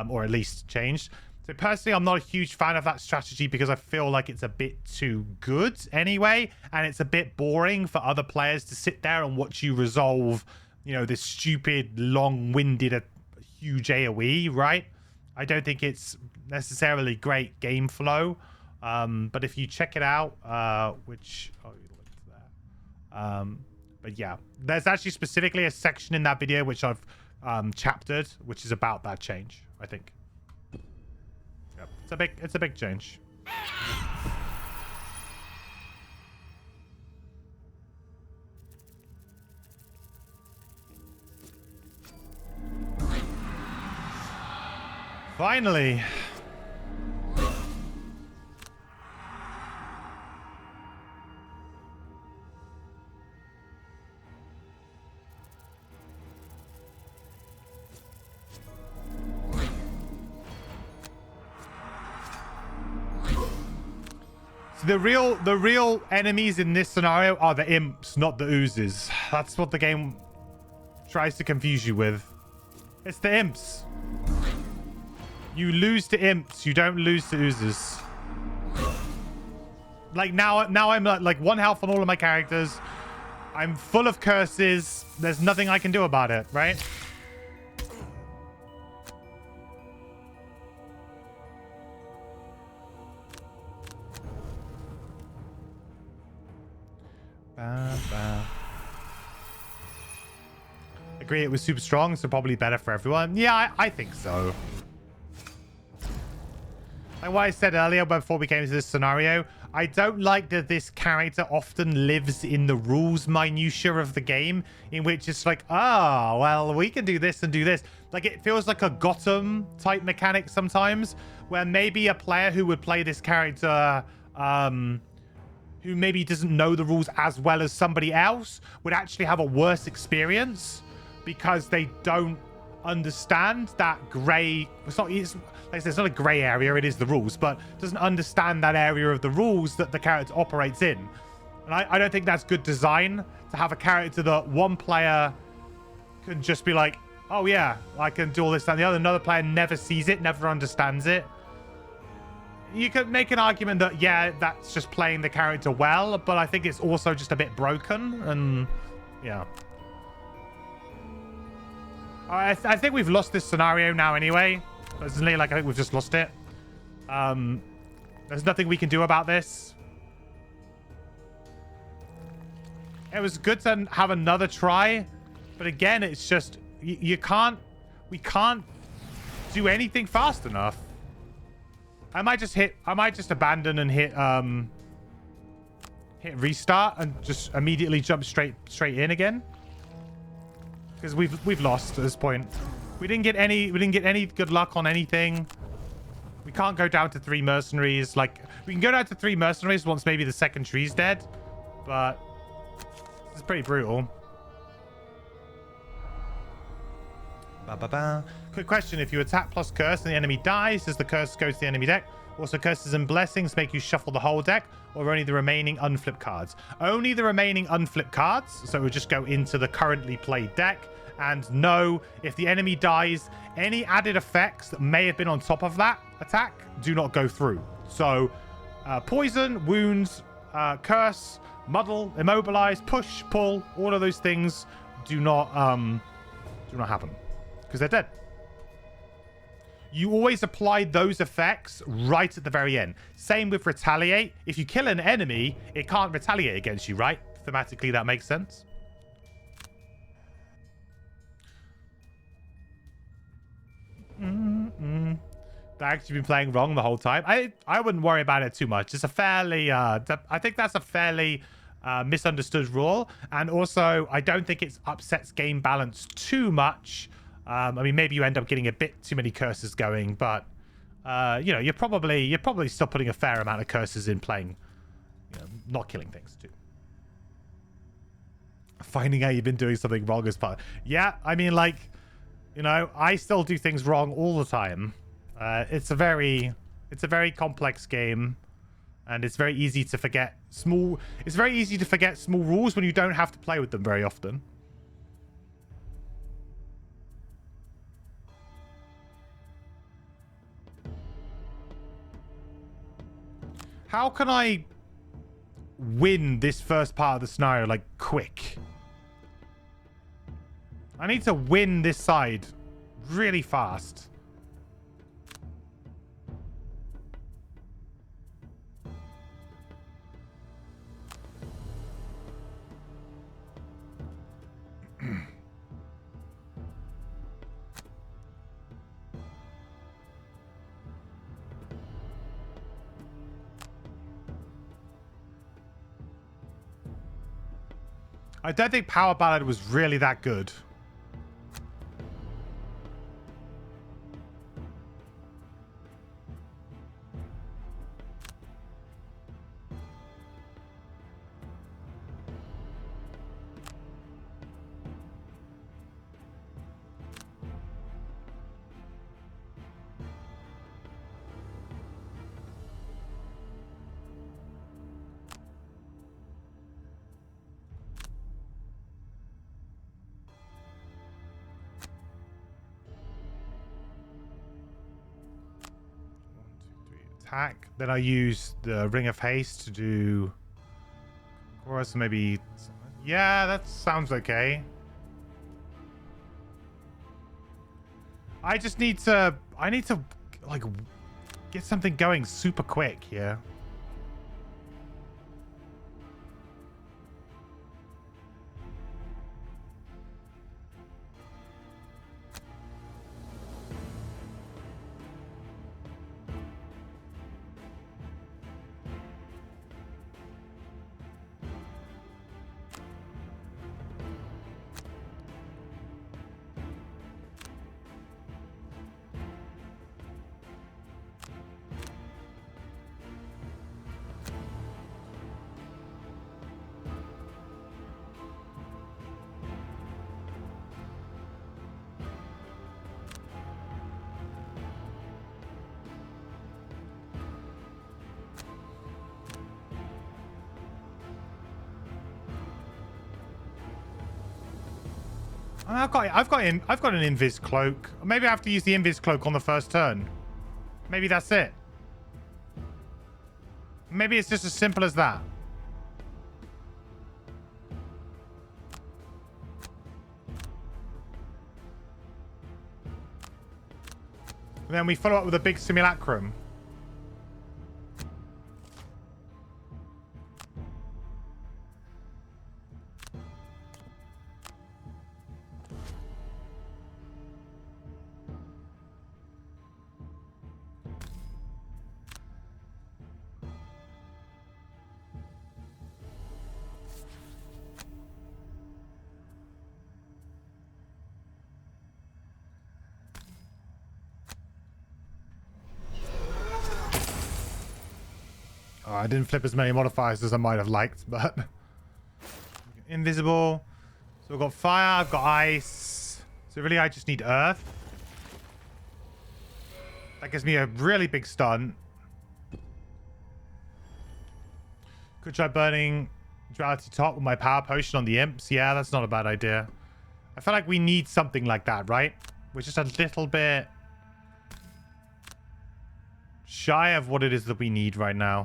A: or at least changed. So personally, I'm not a huge fan of that strategy because I feel like it's a bit too good anyway. And it's a bit boring for other players to sit there and watch you resolve, you know, this stupid, long-winded, huge AoE, right? I don't think it's necessarily great game flow. But if you check it out, which... Oh, you looked there. But yeah, there's actually specifically a section in that video which I've chaptered, which is about that change, I think. Yep. It's a big change. Finally. So the real enemies in this scenario are the imps, not the oozes. That's what the game tries to confuse you with. It's the imps. You lose to imps, you don't lose to oozes. Like now I'm like 1 health on all of my characters. I'm full of curses. There's nothing I can do about it, right? Agree, it was super strong, so probably better for everyone. Yeah, I think so. Like what I said earlier before we came to this scenario, I don't like that this character often lives in the rules minutiae of the game, in which it's like, ah, well, we can do this and do this. Like, it feels like a Gotham type mechanic sometimes, where maybe a player who would play this character, who maybe doesn't know the rules as well as somebody else, would actually have a worse experience because they don't understand that gray. It's not a gray area, it is the rules, but doesn't understand that area of the rules that the character operates in. And I don't think that's good design, to have a character that one player can just be like, oh yeah, I can do all this and the other. Another player never sees it, never understands it. You could make an argument that, yeah, that's just playing the character well, but I think it's also just a bit broken, and yeah. I think we've lost this scenario now anyway. Personally, like, I think we've just lost it. There's nothing we can do about this. It was good to have another try, but again, it's just we can't do anything fast enough. I might just abandon and hit restart and just immediately jump straight in again, because we've lost at this point. We didn't get any good luck on anything. We can't go down to 3 mercenaries. Like, we can go down to 3 mercenaries once maybe the second tree's dead, but it's pretty brutal. Quick question: if you attack plus curse and the enemy dies, does the curse go to the enemy deck? Also, curses and blessings make you shuffle the whole deck, or only the remaining unflipped cards? Only the remaining unflipped cards, so it would just go into the currently played deck. And no, if the enemy dies, any added effects that may have been on top of that attack do not go through. So poison, wounds, curse, muddle, immobilize, push, pull, all of those things do not happen because they're dead. You always apply those effects right at the very end. Same with retaliate. If you kill an enemy, it can't retaliate against you, right? Thematically, that makes sense. I've actually been playing wrong the whole time. I wouldn't worry about it too much. It's a fairly I think that's a fairly misunderstood rule, and also I don't think it upsets game balance too much. I mean, maybe you end up getting a bit too many curses going, but you know, you're probably still putting a fair amount of curses in playing, you know, not killing things too. Finding out you've been doing something wrong is part. Yeah, I mean, like, you know, I still do things wrong all the time. It's a very complex game, and it's very easy to forget small rules when you don't have to play with them very often. How can I win this first part of the scenario, like, quick? I need to win this side really fast. I don't think Power Ballad was really that good. Attack. Then I use the Ring of Haste to do chorus, maybe. Yeah, that sounds okay. I need to like get something going super quick here. I've got an invis cloak. Maybe I have to use the invis cloak on the first turn. Maybe that's it. Maybe it's just as simple as that. And then we follow up with a big simulacrum. I didn't flip as many modifiers as I might have liked, but... Invisible. So we've got fire, I've got ice. So really I just need earth. That gives me a really big stun. Could try burning duality top with my power potion on the imps. Yeah, that's not a bad idea. I feel like we need something like that, right? We're just a little bit shy of what it is that we need right now.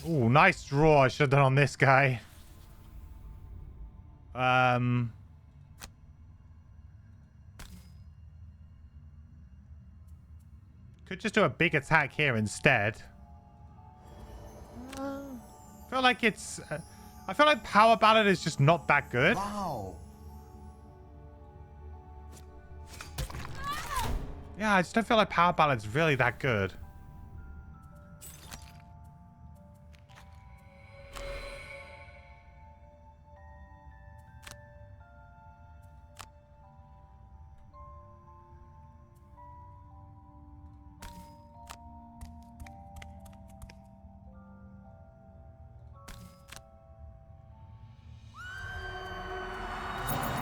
A: Ooh, nice draw. I should have done on this guy. Could just do a big attack here instead. I feel like it's... I feel like Power Ballad is just not that good.
F: Wow.
A: Yeah, I just don't feel like Power Ballad's really that good.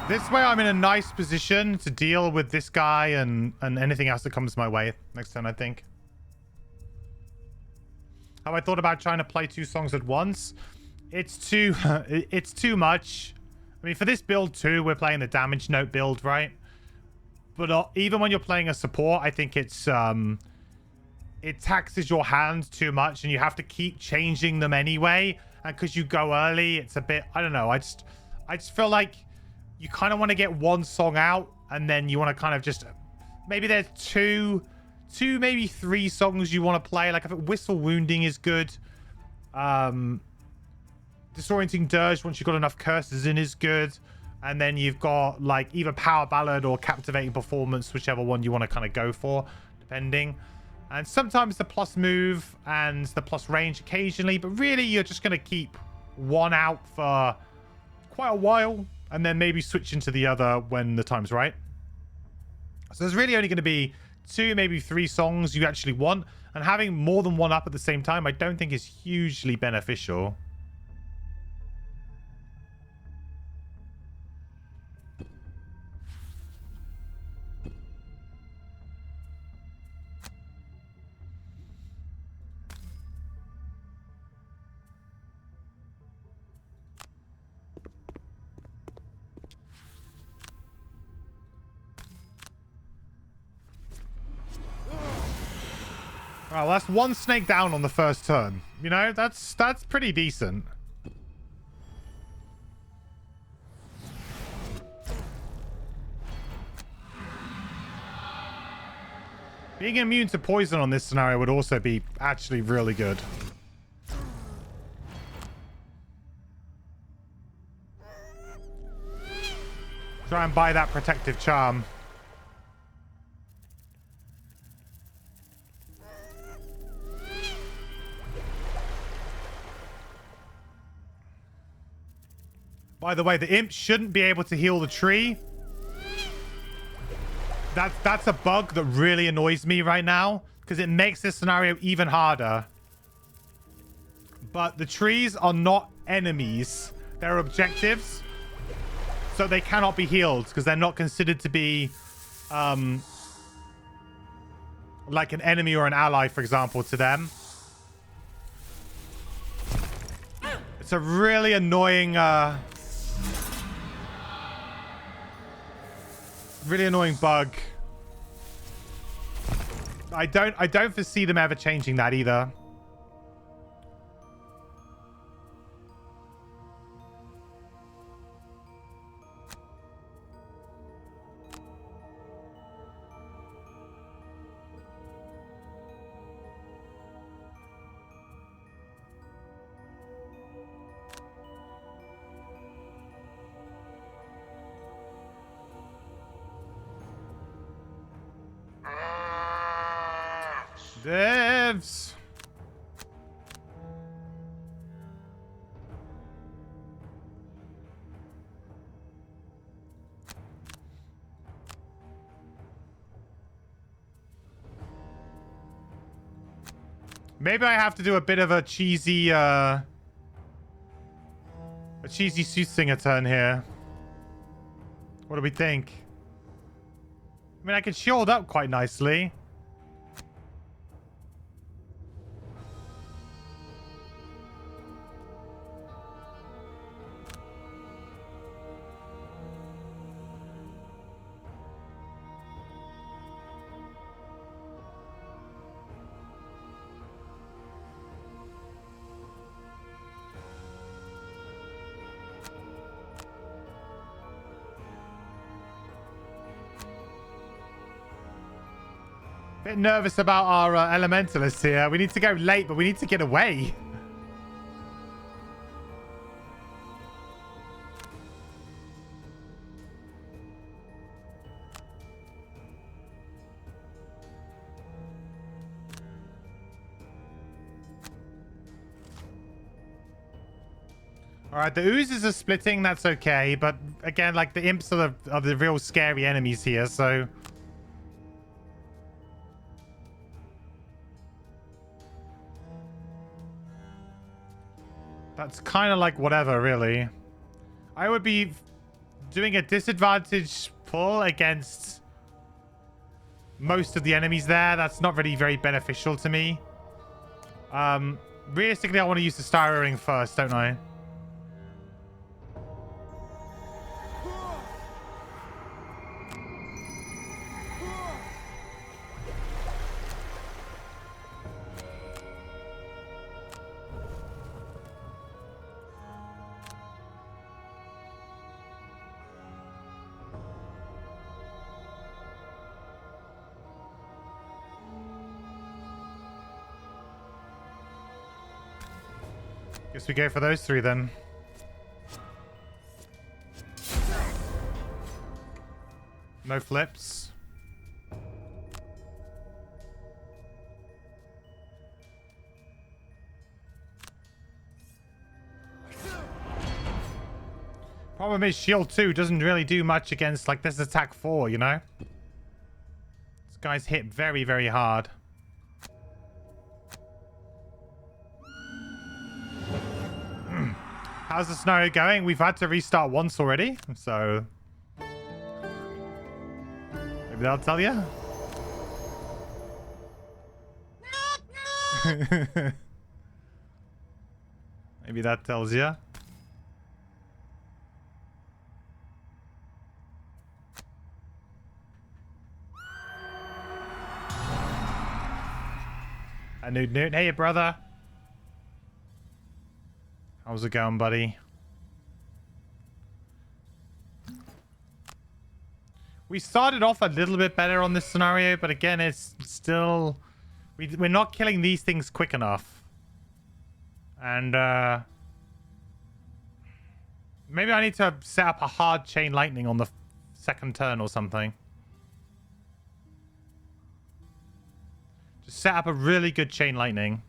A: This way I'm in a nice position to deal with this guy and anything else that comes my way next turn, I think. Have I thought about trying to play 2 songs at once? It's too it's too much. I mean, for this build too, we're playing the damage note build, right? But even when you're playing a support, I think it's it taxes your hand too much and you have to keep changing them anyway. And because you go early, it's a bit, I don't know, I just feel like you kind of want to get one song out and then you want to kind of just, maybe there's two, maybe 3 songs you want to play. Like if Whistle Wounding is good. Disorienting Dirge, once you've got enough curses in, is good. And then you've got like either Power Ballad or Captivating Performance, whichever one you want to kind of go for, depending. And sometimes the plus move and the plus range occasionally, but really you're just going to keep one out for quite a while and then maybe switch into the other when the time's right. So there's really only going to be 2, maybe 3 songs you actually want, and having more than one up at the same time I don't think is hugely beneficial. Well, that's 1 snake down on the first turn. You know, that's pretty decent. Being immune to poison on this scenario would also be actually really good. Try and buy that protective charm. By the way, the imp shouldn't be able to heal the tree. That's a bug that really annoys me right now because it makes this scenario even harder. But the trees are not enemies. They're objectives. So they cannot be healed because they're not considered to be like an enemy or an ally, for example, to them. It's a really annoying really annoying bug. I don't foresee them ever changing that either. Devs. Maybe I have to do a bit of a cheesy soothsayer turn here. What do we think? I mean, I can shield up quite nicely. Bit nervous about our elementalists here. We need to go late, but we need to get away. All right, the oozes are splitting. That's okay, but again, like the imps are the real scary enemies here. So. That's kind of like whatever, really. I would be doing a disadvantage pull against most of the enemies there. That's not really very beneficial to me. Realistically, I want to use the Star Ring first, don't I? Guess we go for those three then. No flips. Problem is shield 2 doesn't really do much against like this attack 4, you know? This guy's hit very, very hard. How's the scenario going? We've had to restart once already, so maybe that'll tell you. Maybe that tells you. Newt. Hey, brother. How's it going, buddy? We started off a little bit better on this scenario, but again, it's still... We're not killing these things quick enough. And, maybe I need to set up a hard chain lightning on the second turn or something. Just set up a really good chain lightning.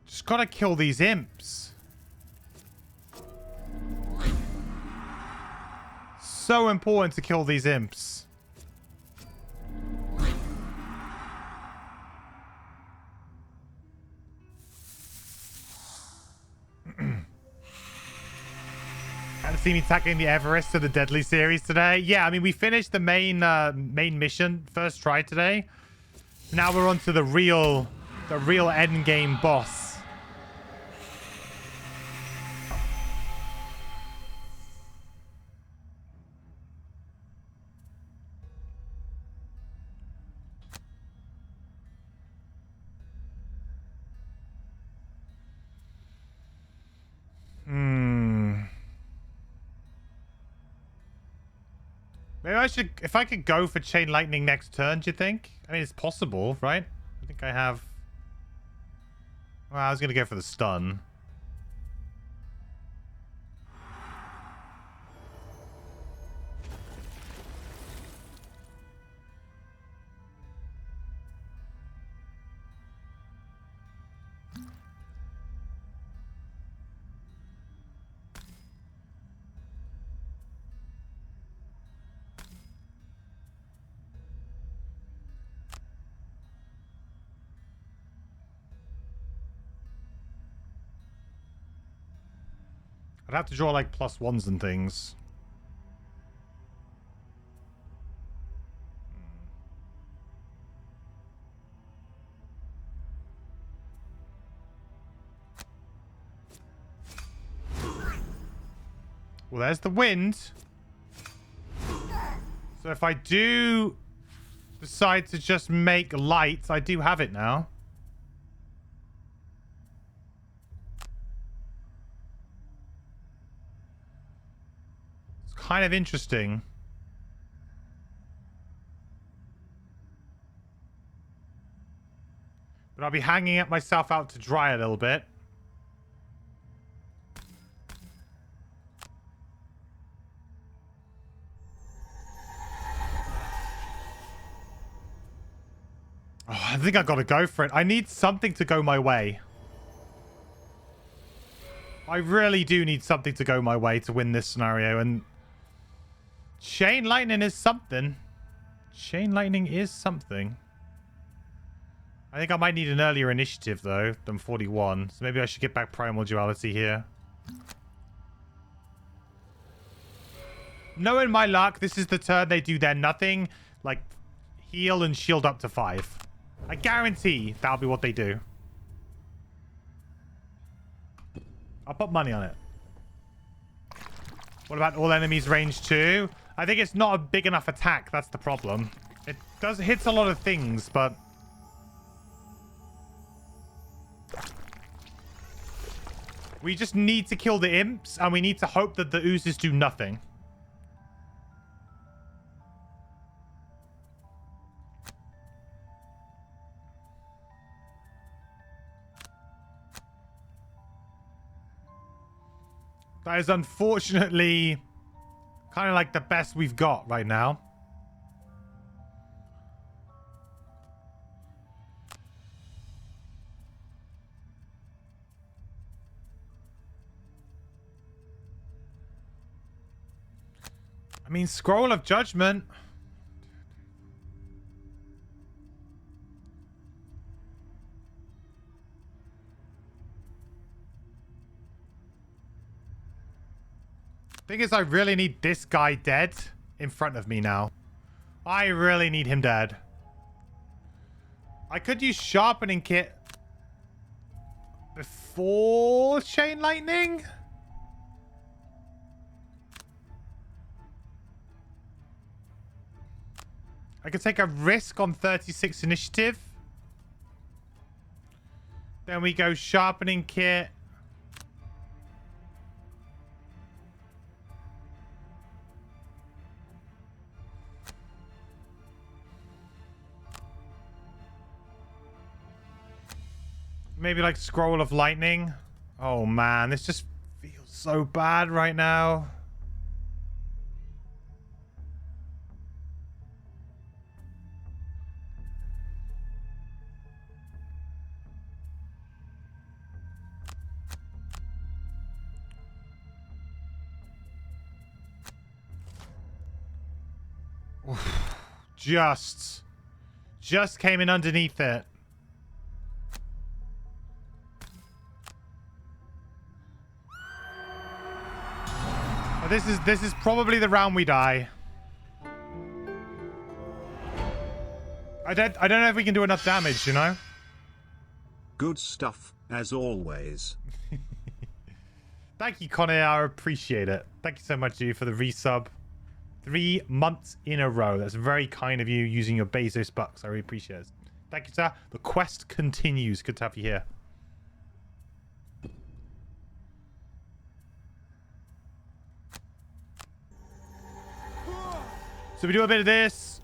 A: Just gotta kill these imps. So important to kill these imps. Can't see me tackling the Everest of the Deadly series today. Yeah, I mean, we finished the main mission first try today. Now we're on to the real end game boss. Maybe I should, if I could go for Chain Lightning next turn, do you think? I mean, it's possible, right? I think I have Well, I was going to go for the stun. I'd have to draw like +1s and things. Well, there's the wind. So if I do decide to just make light, I do have it now. It's kind of interesting. But I'll be hanging myself out to dry a little bit. Oh, I think I gotta go for it. I need something to go my way. I really do need something to go my way to win this scenario, and Chain Lightning is something. Chain Lightning is something. I think I might need an earlier initiative, though, than 41. So maybe I should get back Primal Duality here. Knowing my luck, this is the turn they do their nothing. Like, heal and shield up to 5. I guarantee that'll be what they do. I'll put money on it. What about all enemies range 2? I think it's not a big enough attack. That's the problem. It hits a lot of things, but... we just need to kill the imps, and we need to hope that the oozes do nothing. That is unfortunately kind of like the best we've got right now. I mean, Scroll of Judgment. Thing is, I really need this guy dead in front of me now. I really need him dead. I could use Sharpening Kit before Chain Lightning. I could take a risk on 36 initiative. Then we go Sharpening Kit. Maybe like Scroll of Lightning. Oh man, this just feels so bad right now. Oof. Just came in underneath it. This is probably the round we die. I don't know if we can do enough damage, you know?
B: Good stuff, as always.
A: Thank you, Connor. I appreciate it. Thank you so much, dude, for the resub. 3 months in a row. That's very kind of you using your Bezos bucks. I really appreciate it. Thank you, sir. The quest continues. Good to have you here. So we do a bit of this.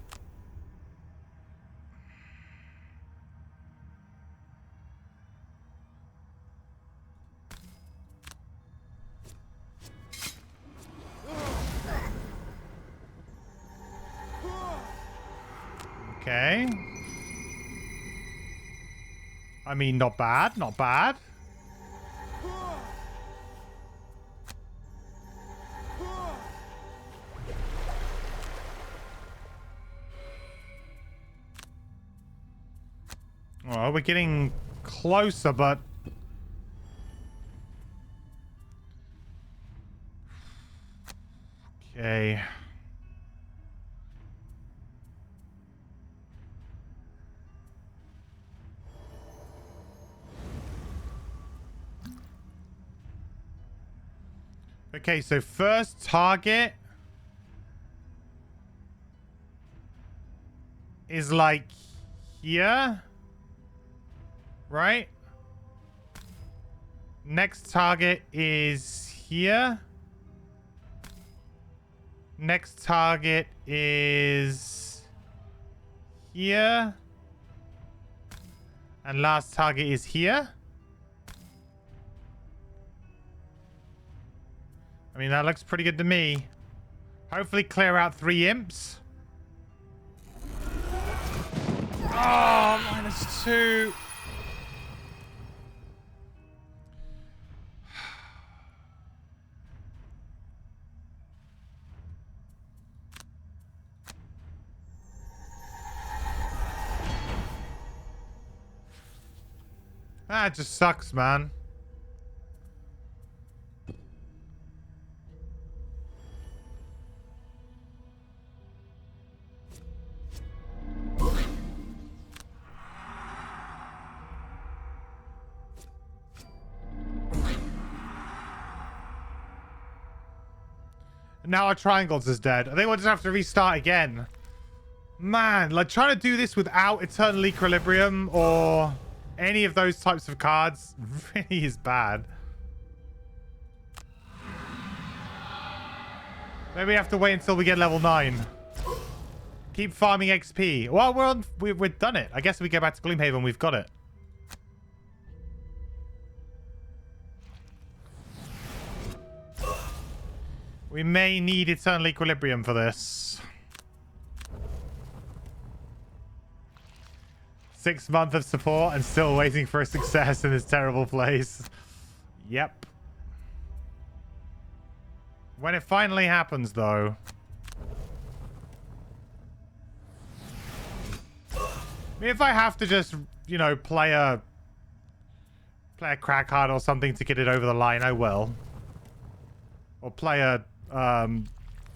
A: Okay. I mean, not bad, not bad. Well, we're getting closer, but... Okay. Okay, so first target is like here, right? Next target is here. Next target is here. And last target is here. I mean, that looks pretty good to me. Hopefully clear out 3 imps. Oh, -2. That just sucks, man. Now our triangles is dead. I think we'll just have to restart again. Man, like trying to do this without Eternal Equilibrium or any of those types of cards really is bad. Maybe we have to wait until we get level 9. Keep farming XP. Well, we've done it. I guess if we go back to Gloomhaven, we've got it. We may need Eternal Equilibrium for this. 6 months of support and still waiting for a success in this terrible place. Yep. When it finally happens, though. I mean, if I have to just, you know, play a crack card or something to get it over the line, I will. Or play a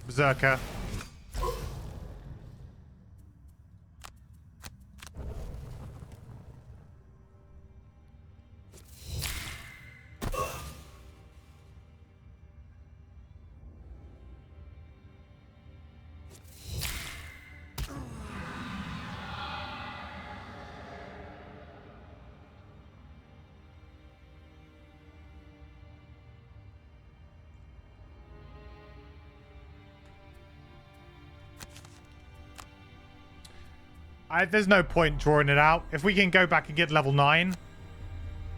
A: Berserker. There's no point drawing it out. If we can go back and get level 9,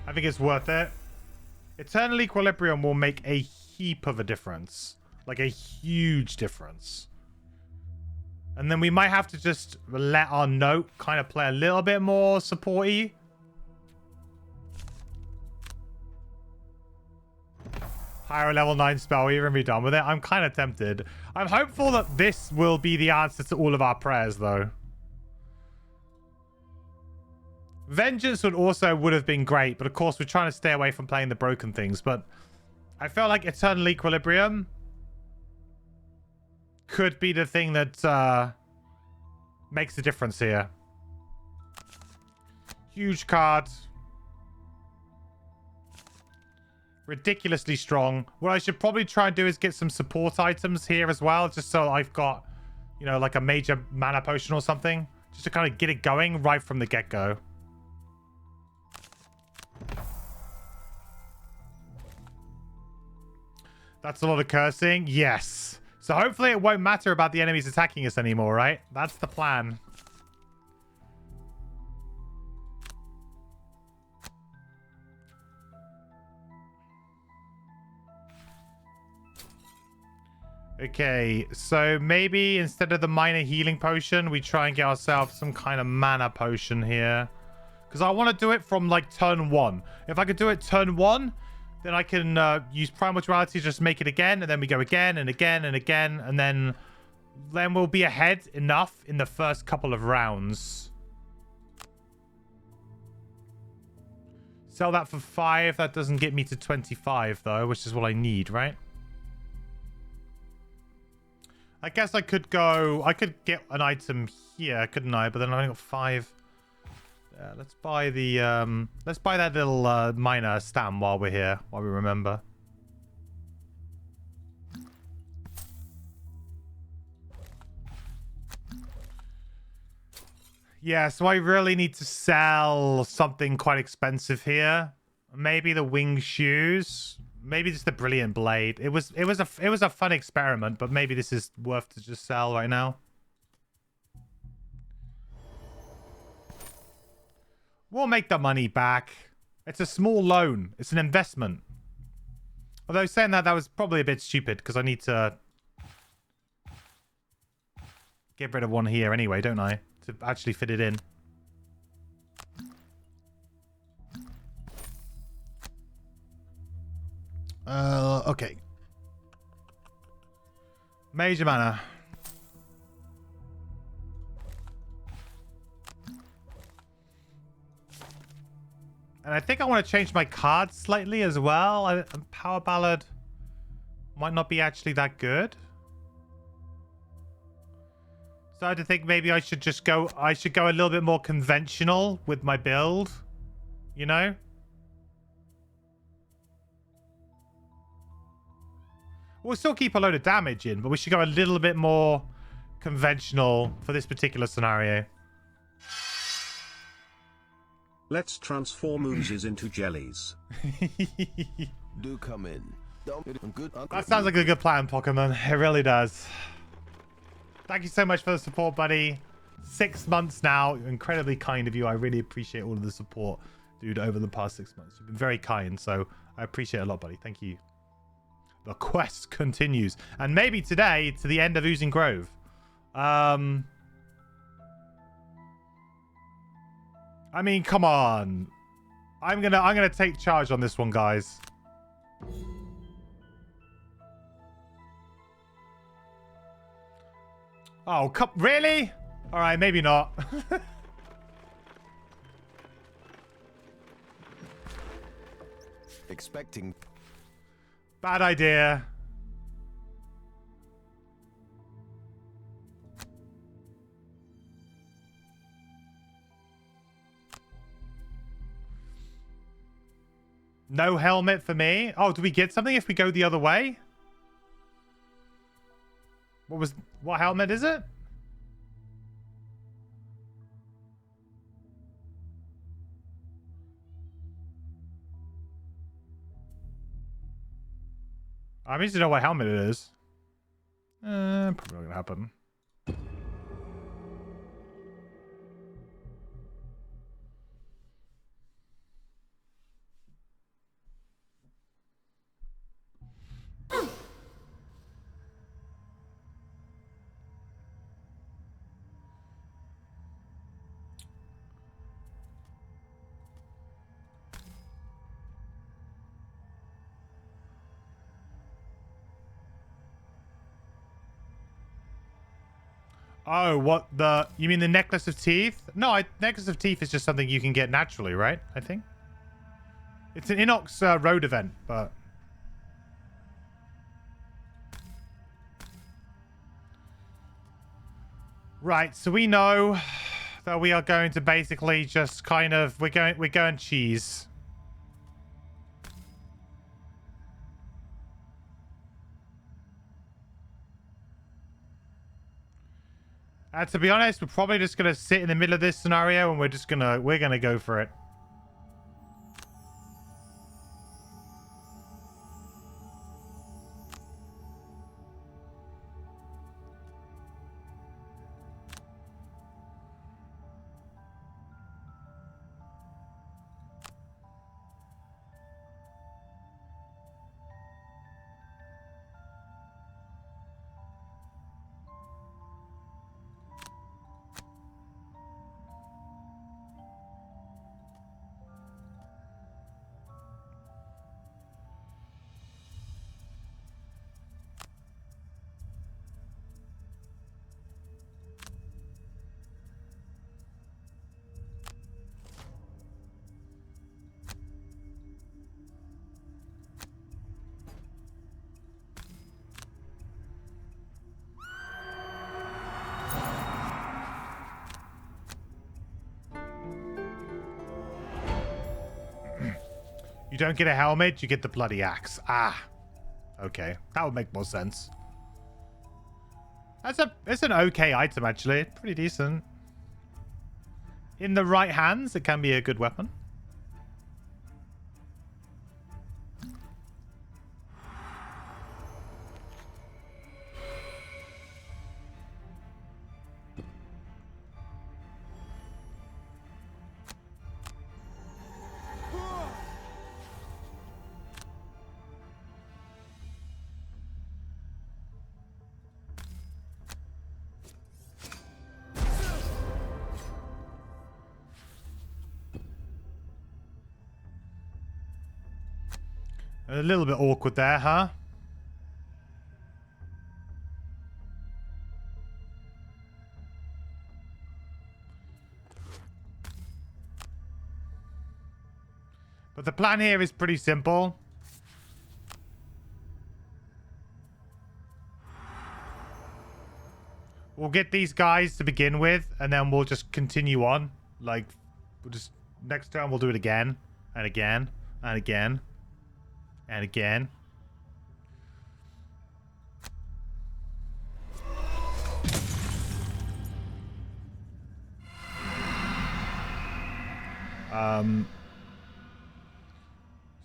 A: I think it's worth it. Eternal Equilibrium will make a heap of a difference. Like a huge difference. And then we might have to just let our note kind of play a little bit more supporty. Hire a level 9 spell, you're going to be done with it. I'm kind of tempted. I'm hopeful that this will be the answer to all of our prayers, though. Vengeance would have been great, but of course we're trying to stay away from playing the broken things. But I felt like Eternal Equilibrium could be the thing that makes a difference here. Huge card. Ridiculously strong. What I should probably try and do is get some support items here as well, just so I've got, you know, like a major mana potion or something, just to kind of get it going right from the get-go. That's a lot of cursing. Yes. So hopefully it won't matter about the enemies attacking us anymore, right? That's the plan. Okay, so maybe instead of the minor healing potion, we try and get ourselves some kind of mana potion here. Because I want to do it from, like, turn 1. If I could do it turn 1, then I can use Primal Duality, just make it again, and then we go again and again and again, and then we'll be ahead enough in the first couple of rounds. Sell that for 5. That doesn't get me to 25, though, which is what I need, right? I guess I could get an item here, couldn't I? But then I only got 5. Yeah, let's buy that little minor stam while we're here, while we remember. Yeah, so I really need to sell something quite expensive here. Maybe the winged shoes. Maybe just the brilliant blade. It was a fun experiment, but maybe this is worth to just sell right now. We'll make the money back. It's a small loan. It's an investment. Although saying that was probably a bit stupid because I need to get rid of one here anyway, don't I? To actually fit it in. Okay. Major mana. And I think I want to change my cards slightly as well. Power Ballad might not be actually that good. So I had to think maybe I should just go... I should go a little bit more conventional with my build. You know? We'll still keep a load of damage in, but we should go a little bit more conventional for this particular scenario.
B: Let's transform oozes into jellies.
C: Do come in.
A: That sounds like a good plan, Pokemon. It really does. Thank you so much for the support, buddy. 6 months now. Incredibly kind of you. I really appreciate all of the support, dude, over the past 6 months. You've been very kind, so I appreciate it a lot, buddy. Thank you. The quest continues. And maybe today to the end of Oozing Grove. I mean, come on. I'm gonna take charge on this one, guys. Oh, really? All right, maybe not.
C: Expecting.
A: Bad idea. No helmet for me. Oh, do we get something if we go the other way? What helmet is it? I need to know what helmet it is. Probably not gonna happen. Oh, you mean the necklace of teeth? No, necklace of teeth is just something you can get naturally, right? I think. It's an Inox road event, but... Right, so we know that we are going to basically just kind of... We're going cheese. To be honest, we're probably just gonna sit in the middle of this scenario and we're gonna go for it. don't get a helmet, you get the bloody axe. Ah. Okay. That would make more sense. It's an okay item, actually. Pretty decent. In the right hands, it can be a good weapon. A little bit awkward there, huh? But the plan here is pretty simple. We'll get these guys to begin with, and then we'll just continue on. Like, we'll just... Next turn, we'll do it again, and again, and again. And again.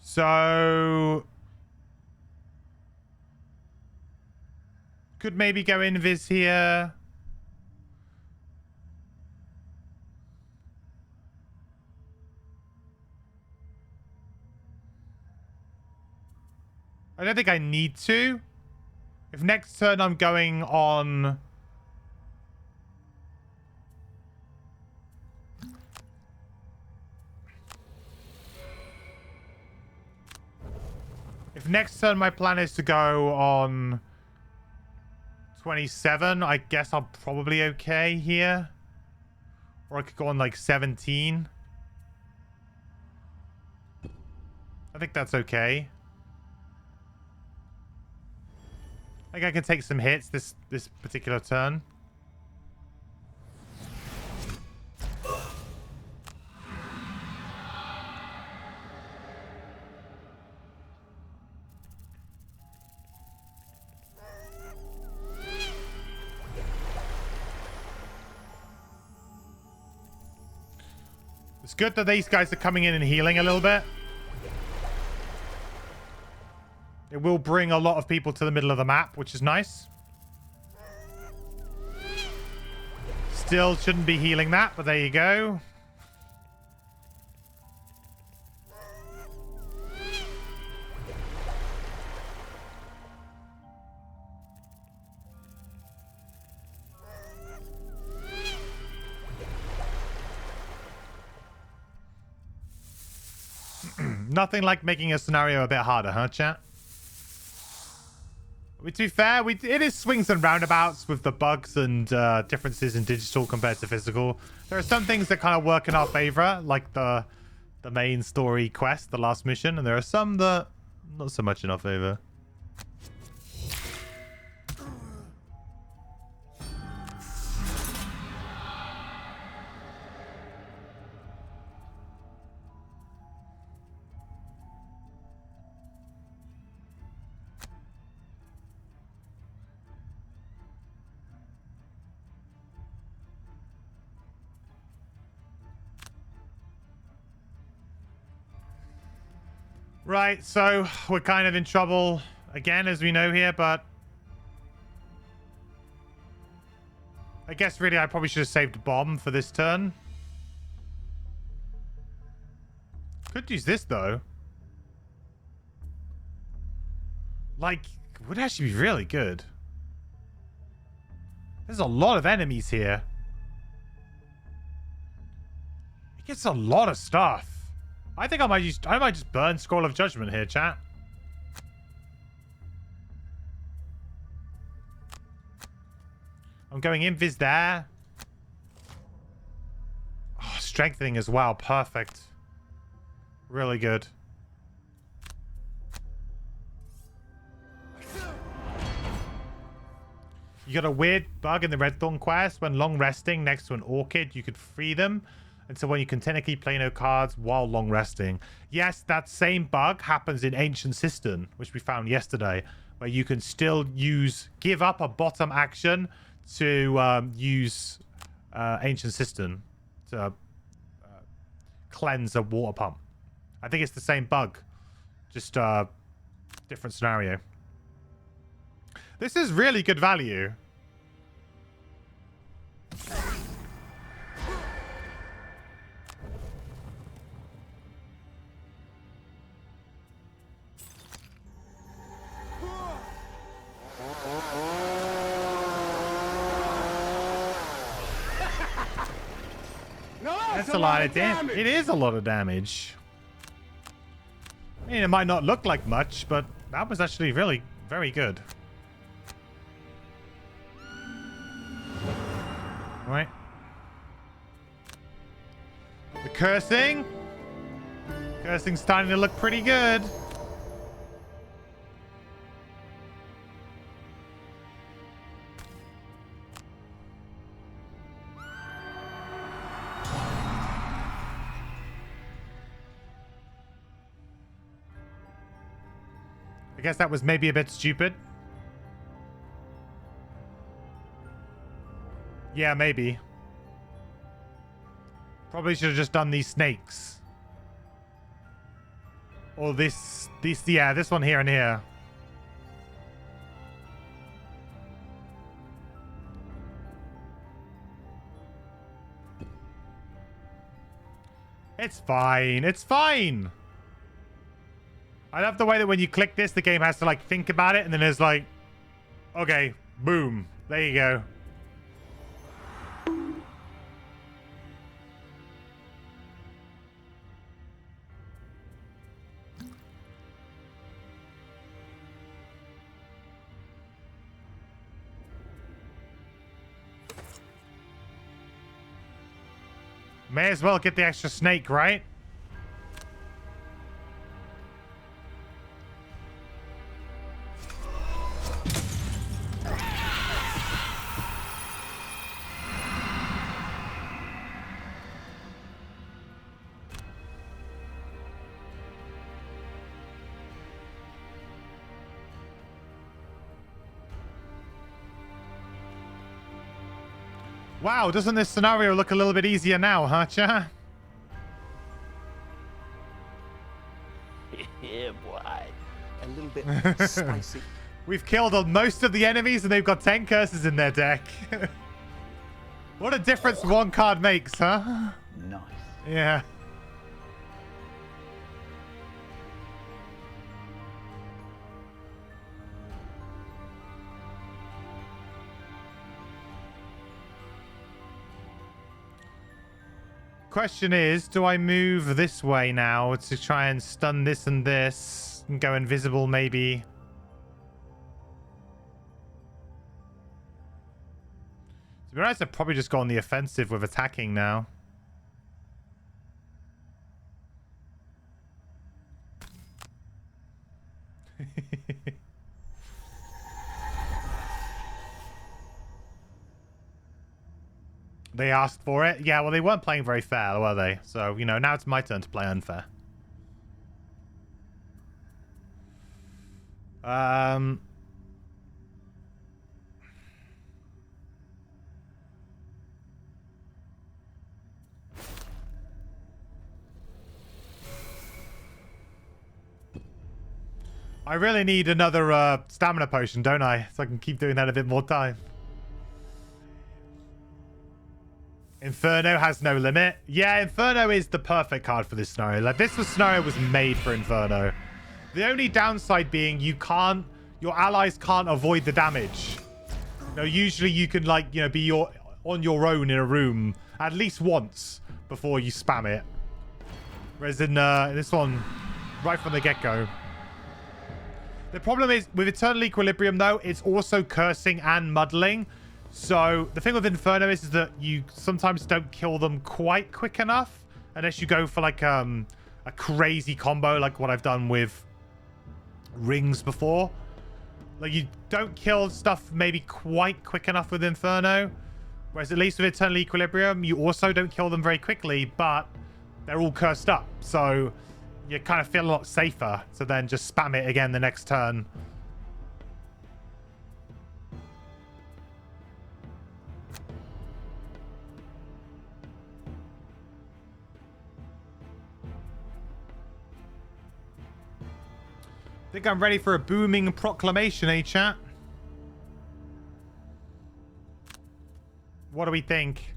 A: So could maybe go invis here. I don't think I need to. If next turn I'm going on... If next turn my plan is to go on 27, I guess I'm probably okay here. Or I could go on like 17. I think that's okay. I think I can take some hits this particular turn. It's good that these guys are coming in and healing a little bit. It will bring a lot of people to the middle of the map, which is nice. Still shouldn't be healing that, but there you go. Nothing like making a scenario a bit harder, huh, chat? To be fair, it is swings and roundabouts with the bugs and differences in digital compared to physical. There are some things that kind of work in our favor, like the main story quest, the last mission, and there are some that not so much in our favor. Right, so we're kind of in trouble again, as we know here, but I guess really I probably should have saved a bomb for this turn. Could use this, though. Like, would actually be really good. There's a lot of enemies here. It gets a lot of stuff. I think I might just burn Scroll of Judgment here, chat. I'm going invis there. Oh, strengthening as well. Perfect. Really good. You got a weird bug in the Red Thorn quest. When long resting next to an orchid, you could free them. until when you continually play no cards while long resting. Yes, that same bug happens in Ancient Cistern, which we found yesterday, where you can still give up a bottom action to use Ancient Cistern to cleanse a water pump. I think it's the same bug, just different scenario. This is really good value. That's a lot of damage. It is a lot of damage. I mean, it might not look like much, but that was actually really very good. Right. The cursing. Cursing's starting to look pretty good. I guess that was maybe a bit stupid. Yeah, maybe. Probably should have just done these snakes. Or this, yeah, this one here and here. It's fine. It's fine. I love the way that when you click this, the game has to, like, think about it, and then there's like, okay, boom. There you go. May as well get the extra snake, right? Wow, doesn't this scenario look a little bit easier now, huh, Cha?
E: Yeah, boy. A little bit spicy.
A: We've killed most of the enemies and they've got 10 curses in their deck. What a difference one card makes, huh?
E: Nice.
A: Yeah. Question is, do I move this way now to try and stun this and this and go invisible maybe? To be honest, I've probably just go on the offensive with attacking now. They asked for it. Yeah, well, they weren't playing very fair, were they? So, you know, now it's my turn to play unfair. I really need another stamina potion, don't I? So I can keep doing that a bit more time. Inferno has no limit. Yeah, Inferno is the perfect card for this scenario. Like, this scenario was made for Inferno. The only downside being your allies can't avoid the damage. You know, usually you can, like, you know, be on your own in a room at least once before you spam it. Whereas in this one, right from the get-go. The problem is, with Eternal Equilibrium, though, it's also cursing and muddling. So the thing with Inferno is that you sometimes don't kill them quite quick enough unless you go for like a crazy combo like what I've done with Rings before. Like, you don't kill stuff maybe quite quick enough with Inferno. Whereas at least with Eternal Equilibrium, you also don't kill them very quickly, but they're all cursed up. So you kind of feel a lot safer to then just spam it again the next turn. Think I'm ready for a booming proclamation, eh, chat? What do we think?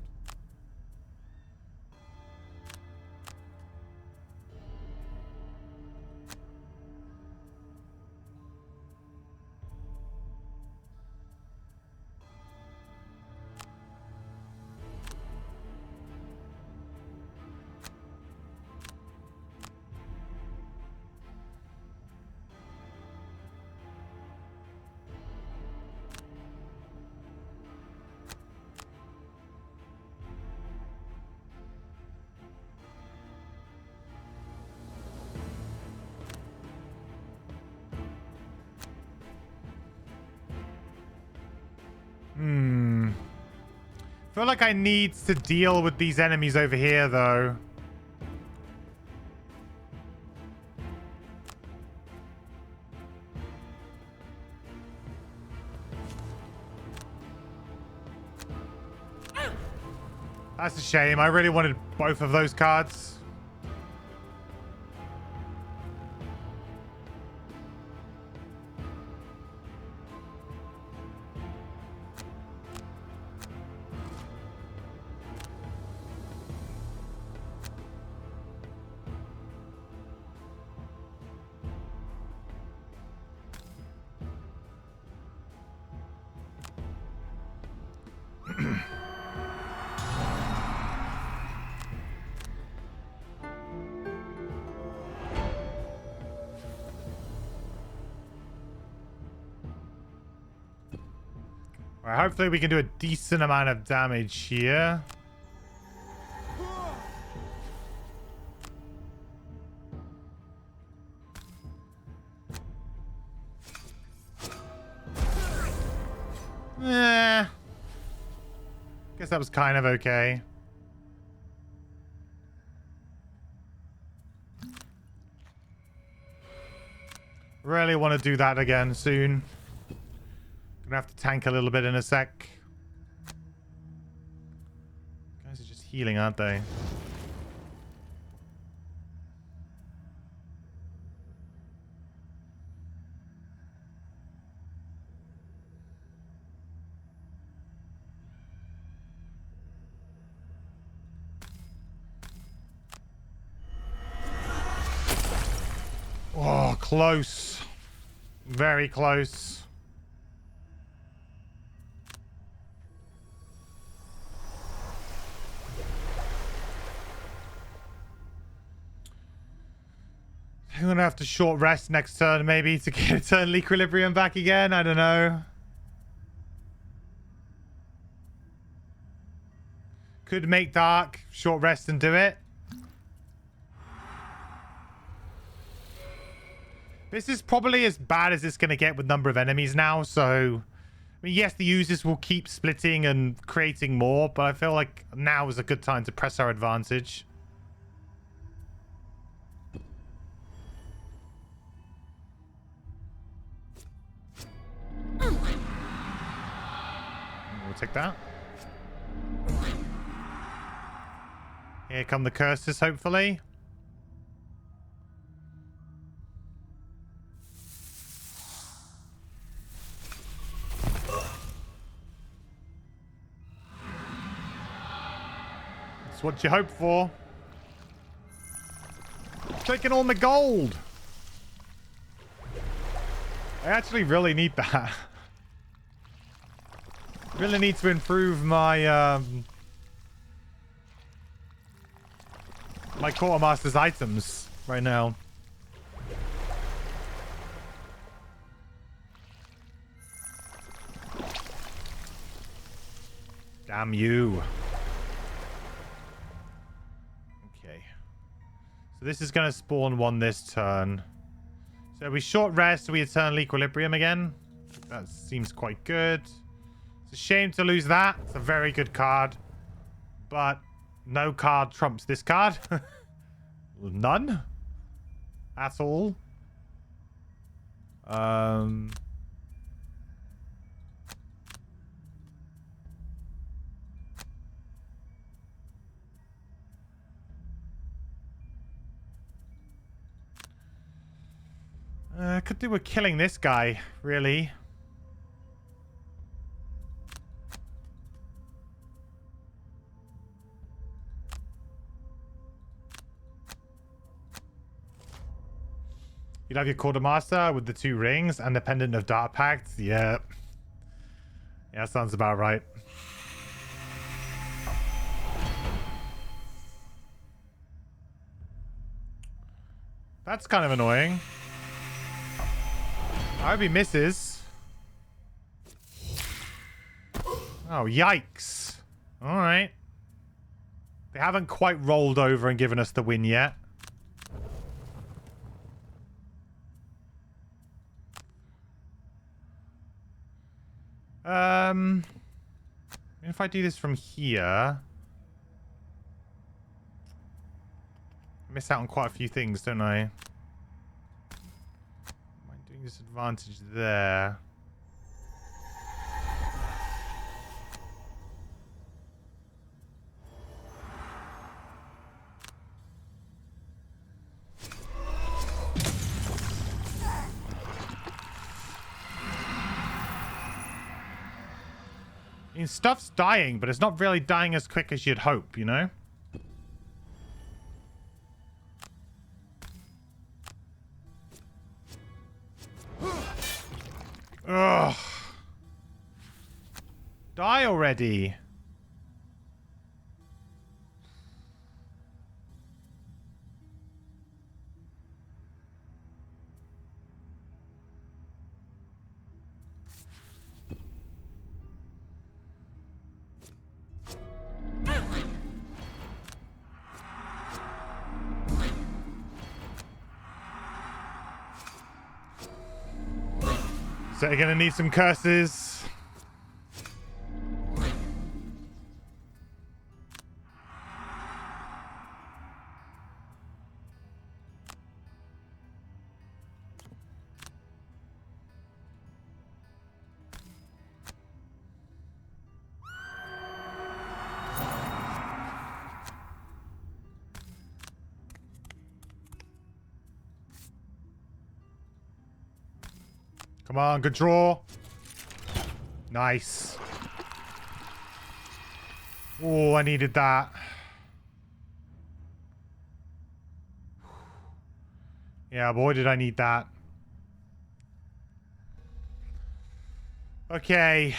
A: I feel like I need to deal with these enemies over here, though. That's a shame. I really wanted both of those cards. Alright, hopefully we can do a decent amount of damage here. Guess that was kind of okay. Really want to do that again soon. Gonna have to tank a little bit in a sec. Guys are just healing, aren't they? Oh, close. Very close. I'm gonna have to short rest next turn maybe to get Eternal Equilibrium back again. I don't know. Could make dark, short rest and do it. This is probably as bad as it's going to get with number of enemies now, so... I mean, yes, the users will keep splitting and creating more, but I feel like now is a good time to press our advantage. We'll take that. Here come the curses, hopefully. That's what you hope for. Taking all my gold. I actually really need that. Really need to improve my my quartermaster's items right now. Damn you. Okay. So this is going to spawn one this turn. So we short rest, we Eternal Equilibrium again. That seems quite good. It's a shame to lose that. It's a very good card. But no card trumps this card. None. At all. Could do with killing this guy, really. You'd have your quartermaster with the 2 rings and the pendant of Dark Pact. Yeah. Yeah, sounds about right. That's kind of annoying. I hope he misses. Oh, yikes. Alright. They haven't quite rolled over and given us the win yet. If I do this from here, I miss out on quite a few things, don't I? Am I doing disadvantage there? I mean, stuff's dying, but it's not really dying as quick as you'd hope, you know? Ugh. Die already. So you're gonna need some curses. Come on, good draw. Nice. Oh, I needed that. Yeah, boy, did I need that. Okay.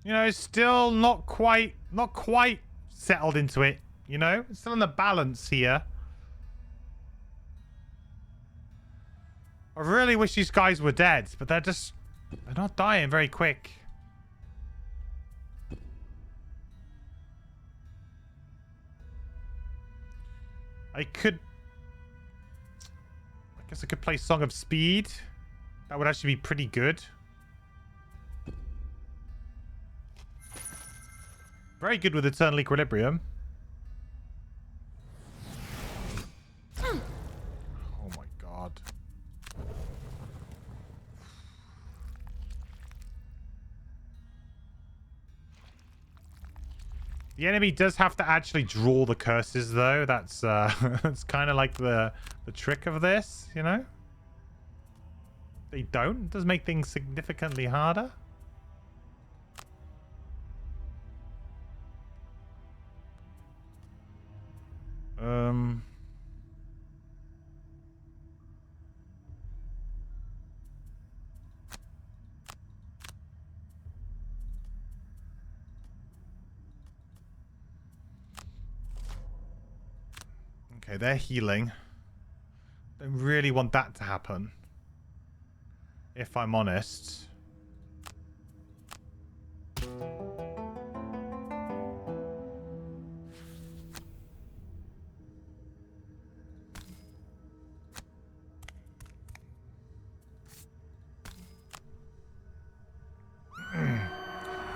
A: You know, still not quite settled into it, you know? It's still in the balance here. I really wish these guys were dead, but they're not dying very quick. I guess I could play Song of Speed. That would actually be pretty good. Very good with Eternal Equilibrium. Oh my god. The enemy does have to actually draw the curses, though. That's that's kind of like the trick of this, you know? They don't. It does make things significantly harder. Okay, they're healing. Don't really want that to happen, if I'm honest.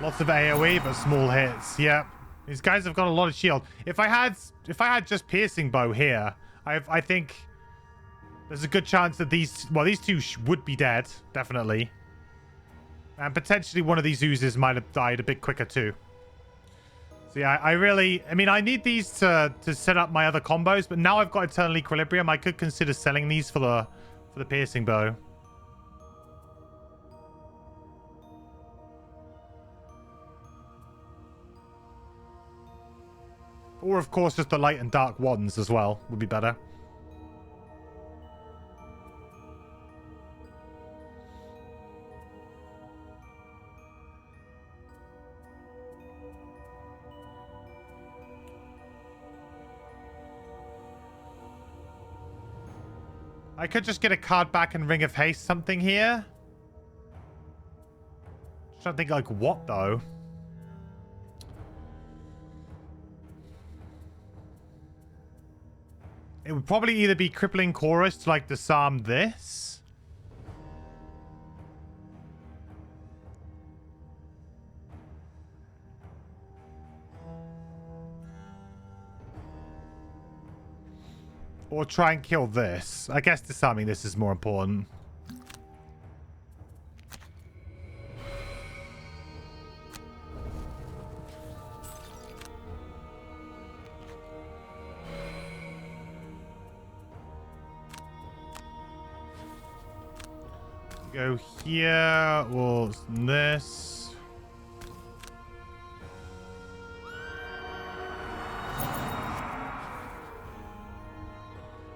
A: Lots of AoE, but small hits. Yep. These guys have got a lot of shield. If I had just piercing bow here, I think there's a good chance that these two would be dead, definitely. And potentially one of these oozes might have died a bit quicker too. So yeah, I mean, I need these to set up my other combos, but now I've got Eternal Equilibrium. I could consider selling these for the piercing bow. Or, of course, just the light and dark ones as well would be better. I could just get a card back and Ring of Haste something here. Just trying to think, like, what, though? It would probably either be Crippling Chorus to, like, disarm this. Or try and kill this. I guess disarming this is more important. Go here, or this.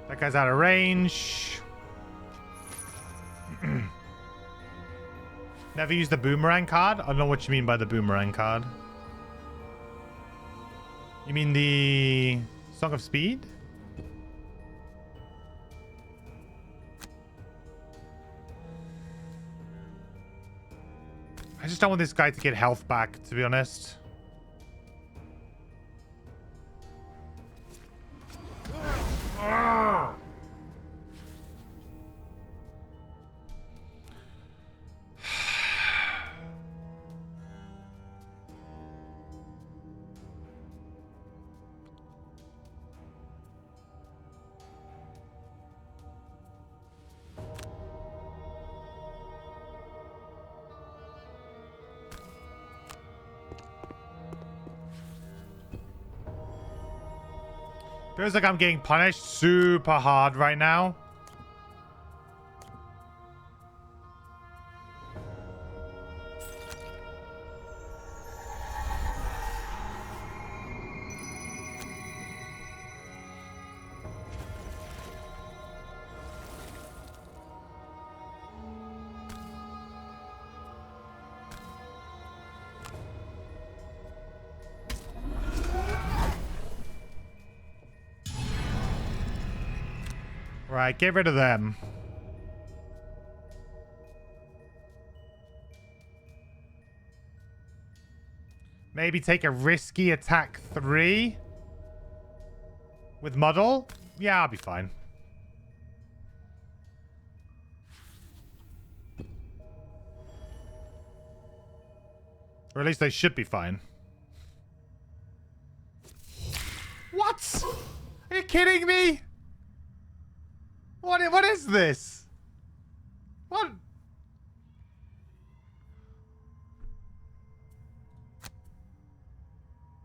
A: That guy's out of range. Never used the boomerang card? I don't know what you mean by the boomerang card. You mean the Song of Speed? I just don't want this guy to get health back, to be honest. Feels like I'm getting punished super hard right now. Right, get rid of them. Maybe take a risky attack 3 with Muddle. Yeah, I'll be fine. Or at least they should be fine. What? Are you kidding me? What is this? What?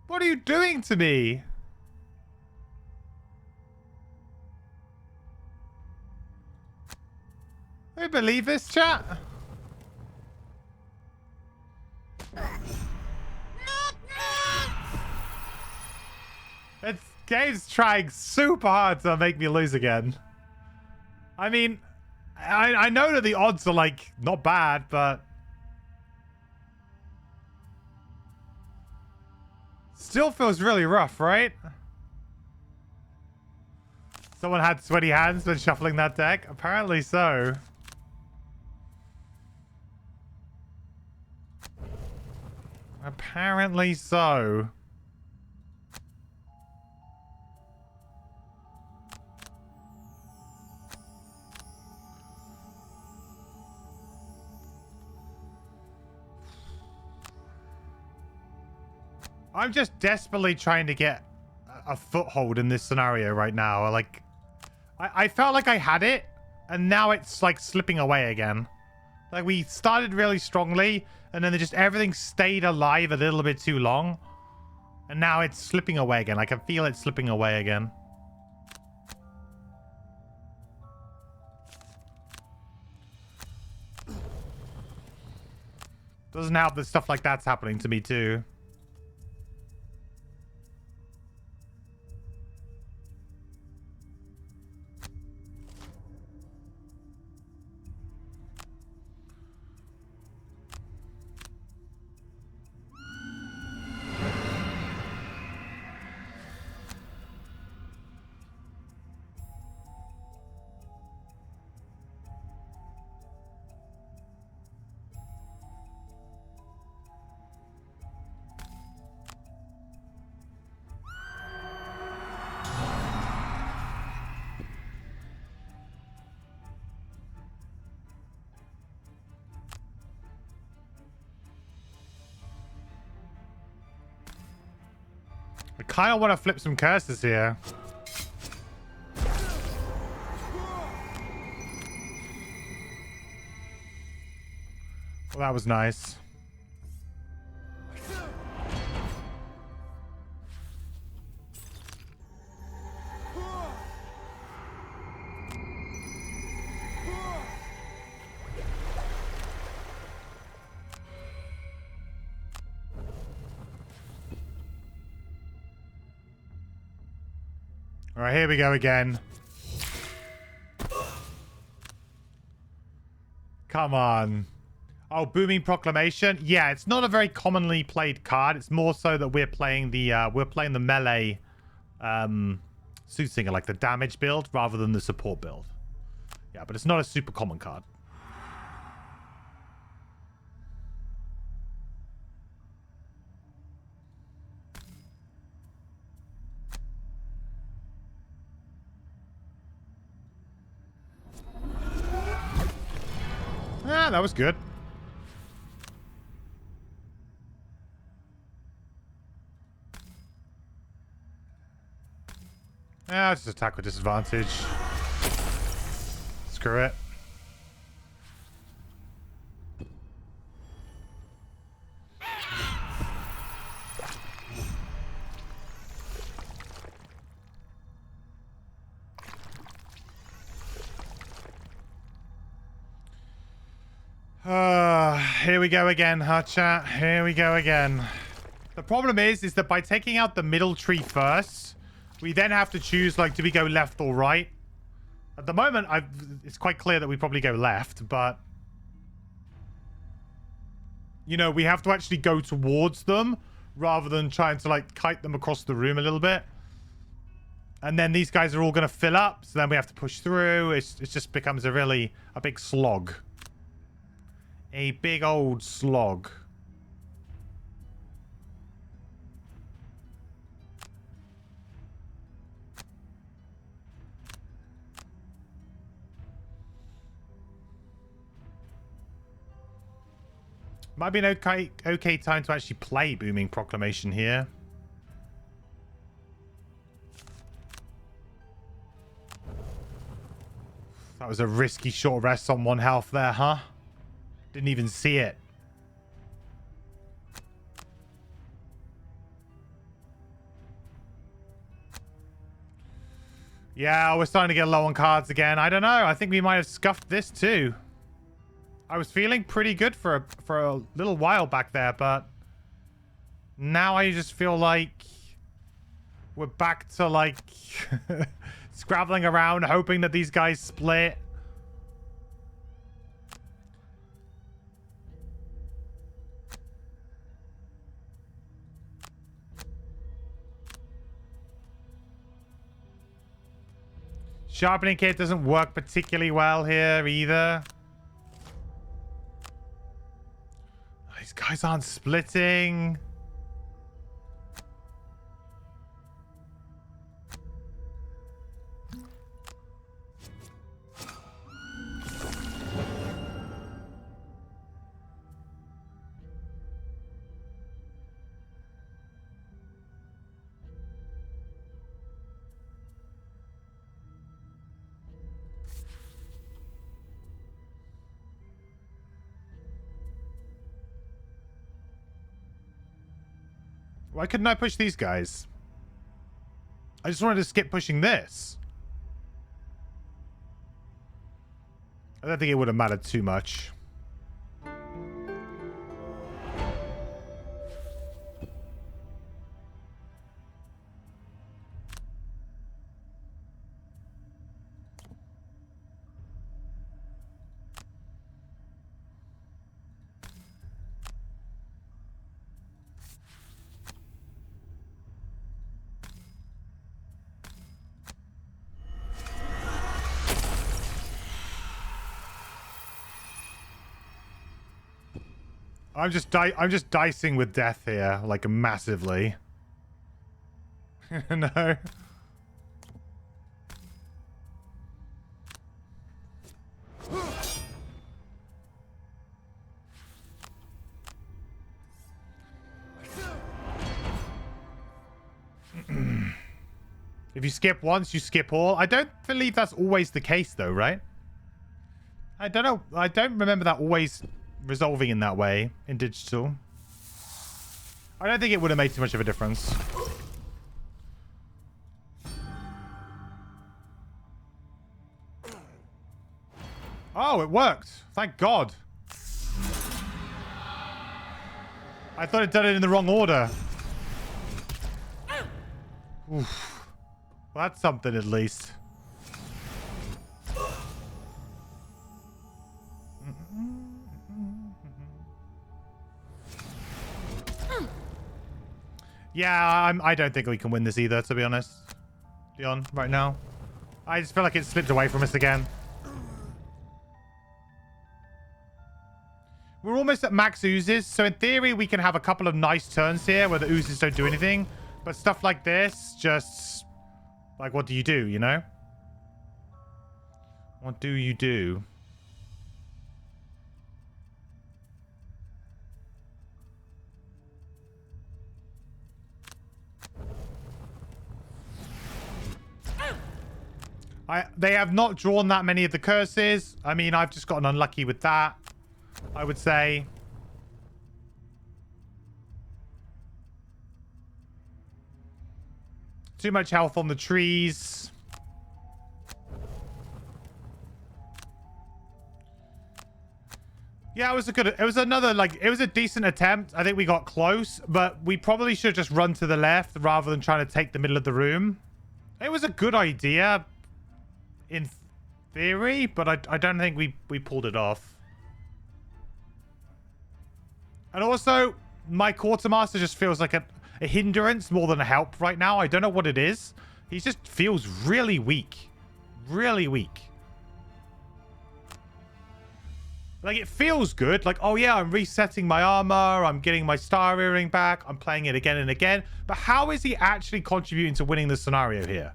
A: What are you doing to me? Can you believe this, chat? This game's trying super hard to make me lose again. I mean, I know that the odds are, like, not bad, but... Still feels really rough, right? Someone had sweaty hands when shuffling that deck? Apparently so. Apparently so. I'm just desperately trying to get a foothold in this scenario right now. Like, I felt like I had it, and now it's like slipping away again. Like, we started really strongly, and then everything stayed alive a little bit too long. And now it's slipping away again. I can feel it slipping away again. Doesn't help that stuff like that's happening to me too. I kind of want to flip some curses here. Well, that was nice. All right, here we go again. Come on. Oh, Booming Proclamation. Yeah, it's not a very commonly played card. It's more so that we're playing the melee Soothsinger, like the damage build rather than the support build. Yeah, but it's not a super common card. Ah, that was good. Ah, just attack with disadvantage. Screw it. Here we go again, huh, chat? Here we go again. The problem is that by taking out the middle tree first, we then have to choose, like, do we go left or right? At the moment, it's quite clear that we probably go left, but... You know, we have to actually go towards them rather than trying to, like, kite them across the room a little bit. And then these guys are all going to fill up, so then we have to push through. It just becomes a big slog. A big old slog. Might be an okay time to actually play Booming Proclamation here. That was a risky short rest on 1 health there, huh? Didn't even see it. Yeah, we're starting to get low on cards again. I don't know. I think we might have scuffed this too. I was feeling pretty good for a little while back there, but now I just feel like we're back to, like, scrabbling around, hoping that these guys split. Sharpening Kit doesn't work particularly well here either. These guys aren't splitting. Why couldn't I push these guys? I just wanted to skip pushing this. I don't think it would have mattered too much. I'm just dicing with death here, like massively. No. If you skip once, you skip all. I don't believe that's always the case, though, right? I don't know. I don't remember that always resolving in that way in digital. I don't think it would have made too much of a difference. Oh, it worked. Thank God. I thought it done it in the wrong order. Oof. Well, that's something at least. Yeah, I don't think we can win this either, to be honest. Leon, right now. I just feel like it slipped away from us again. We're almost at max oozes, so in theory we can have a couple of nice turns here where the oozes don't do anything. But stuff like this, just... like, what do you do, you know? What do you do? They have not drawn that many of the curses. I mean, I've just gotten unlucky with that, I would say. Too much health on the trees. Yeah, it was a decent attempt. I think we got close, but we probably should just run to the left rather than trying to take the middle of the room. It was a good idea in theory, but I don't think we pulled it off. And also, my quartermaster just feels like a hindrance more than a help right now. I don't know what it is. He just feels really weak. Really weak. Like, it feels good. Like, oh yeah, I'm resetting my armor. I'm getting my star earring back. I'm playing it again and again. But how is he actually contributing to winning the scenario here?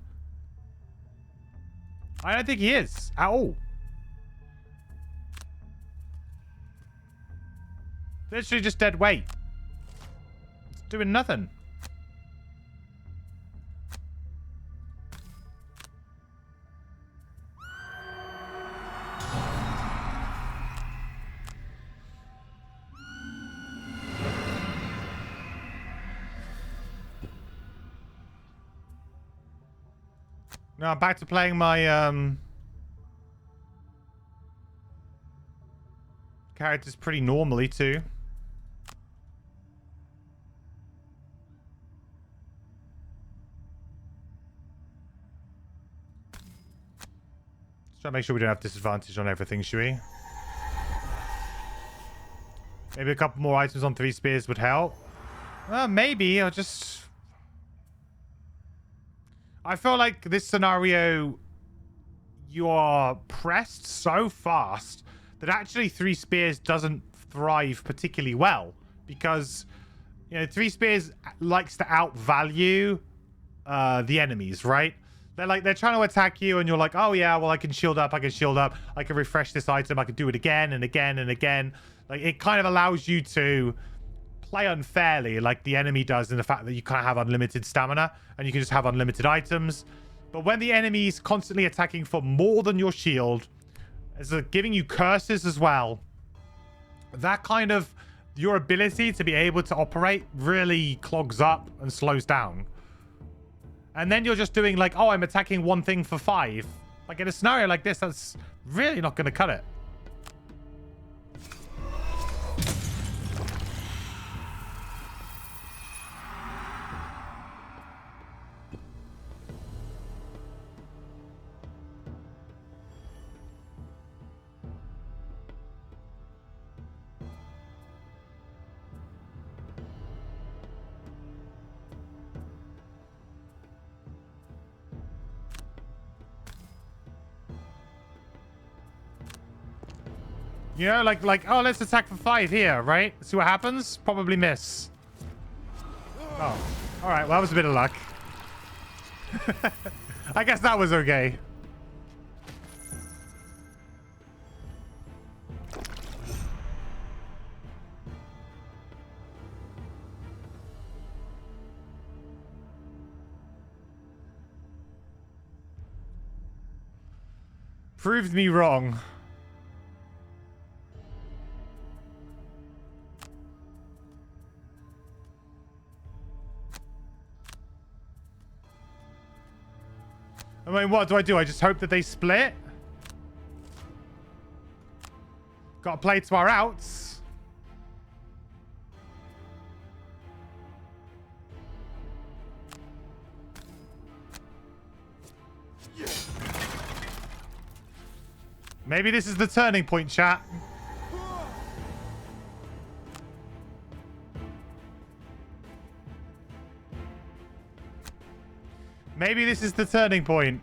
A: I don't think he is at all. Literally just dead weight. It's doing nothing. Now I'm back to playing my characters pretty normally too. Let's try to make sure we don't have disadvantage on everything, shall we? Maybe a couple more items on 3 spears would help. Maybe. I'll just... I feel like this scenario, you are pressed so fast that actually 3 spears doesn't thrive particularly well, because, you know, 3 spears likes to outvalue the enemies, right? They're trying to attack you, and you're like, oh yeah, well I can shield up, I can refresh this item, I can do it again and again and again. Like, it kind of allows you to play unfairly like the enemy does, in the fact that you can't have unlimited stamina and you can just have unlimited items. But when the enemy's constantly attacking for more than your shield, as giving you curses as well, that kind of your ability to be able to operate really clogs up and slows down. And then you're just doing like, oh, I'm attacking one thing for 5. Like in a scenario like this, that's really not going to cut it. You know, like, oh, let's attack for 5 here, right? See what happens? Probably miss. Oh, all right. Well, that was a bit of luck. I guess that was okay. Proved me wrong. I mean, what do? I just hope that they split? Gotta play to our outs. Maybe this is the turning point, chat. Maybe this is the turning point.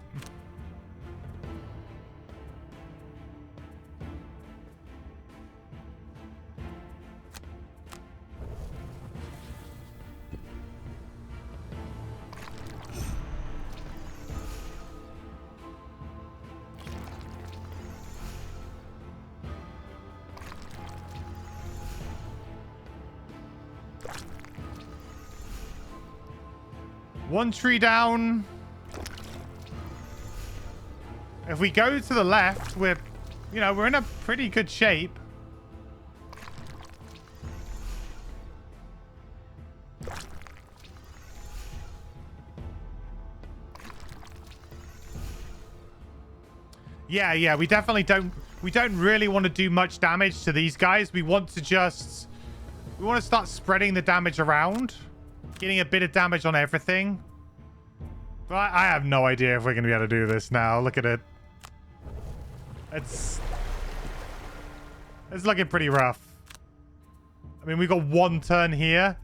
A: One tree down. If we go to the left, we're in a pretty good shape. Yeah, we definitely don't really want to do much damage to these guys. We want to start spreading the damage around. Getting a bit of damage on everything. But I have no idea if we're going to be able to do this now. Look at it. It's looking pretty rough. I mean, we got one turn here.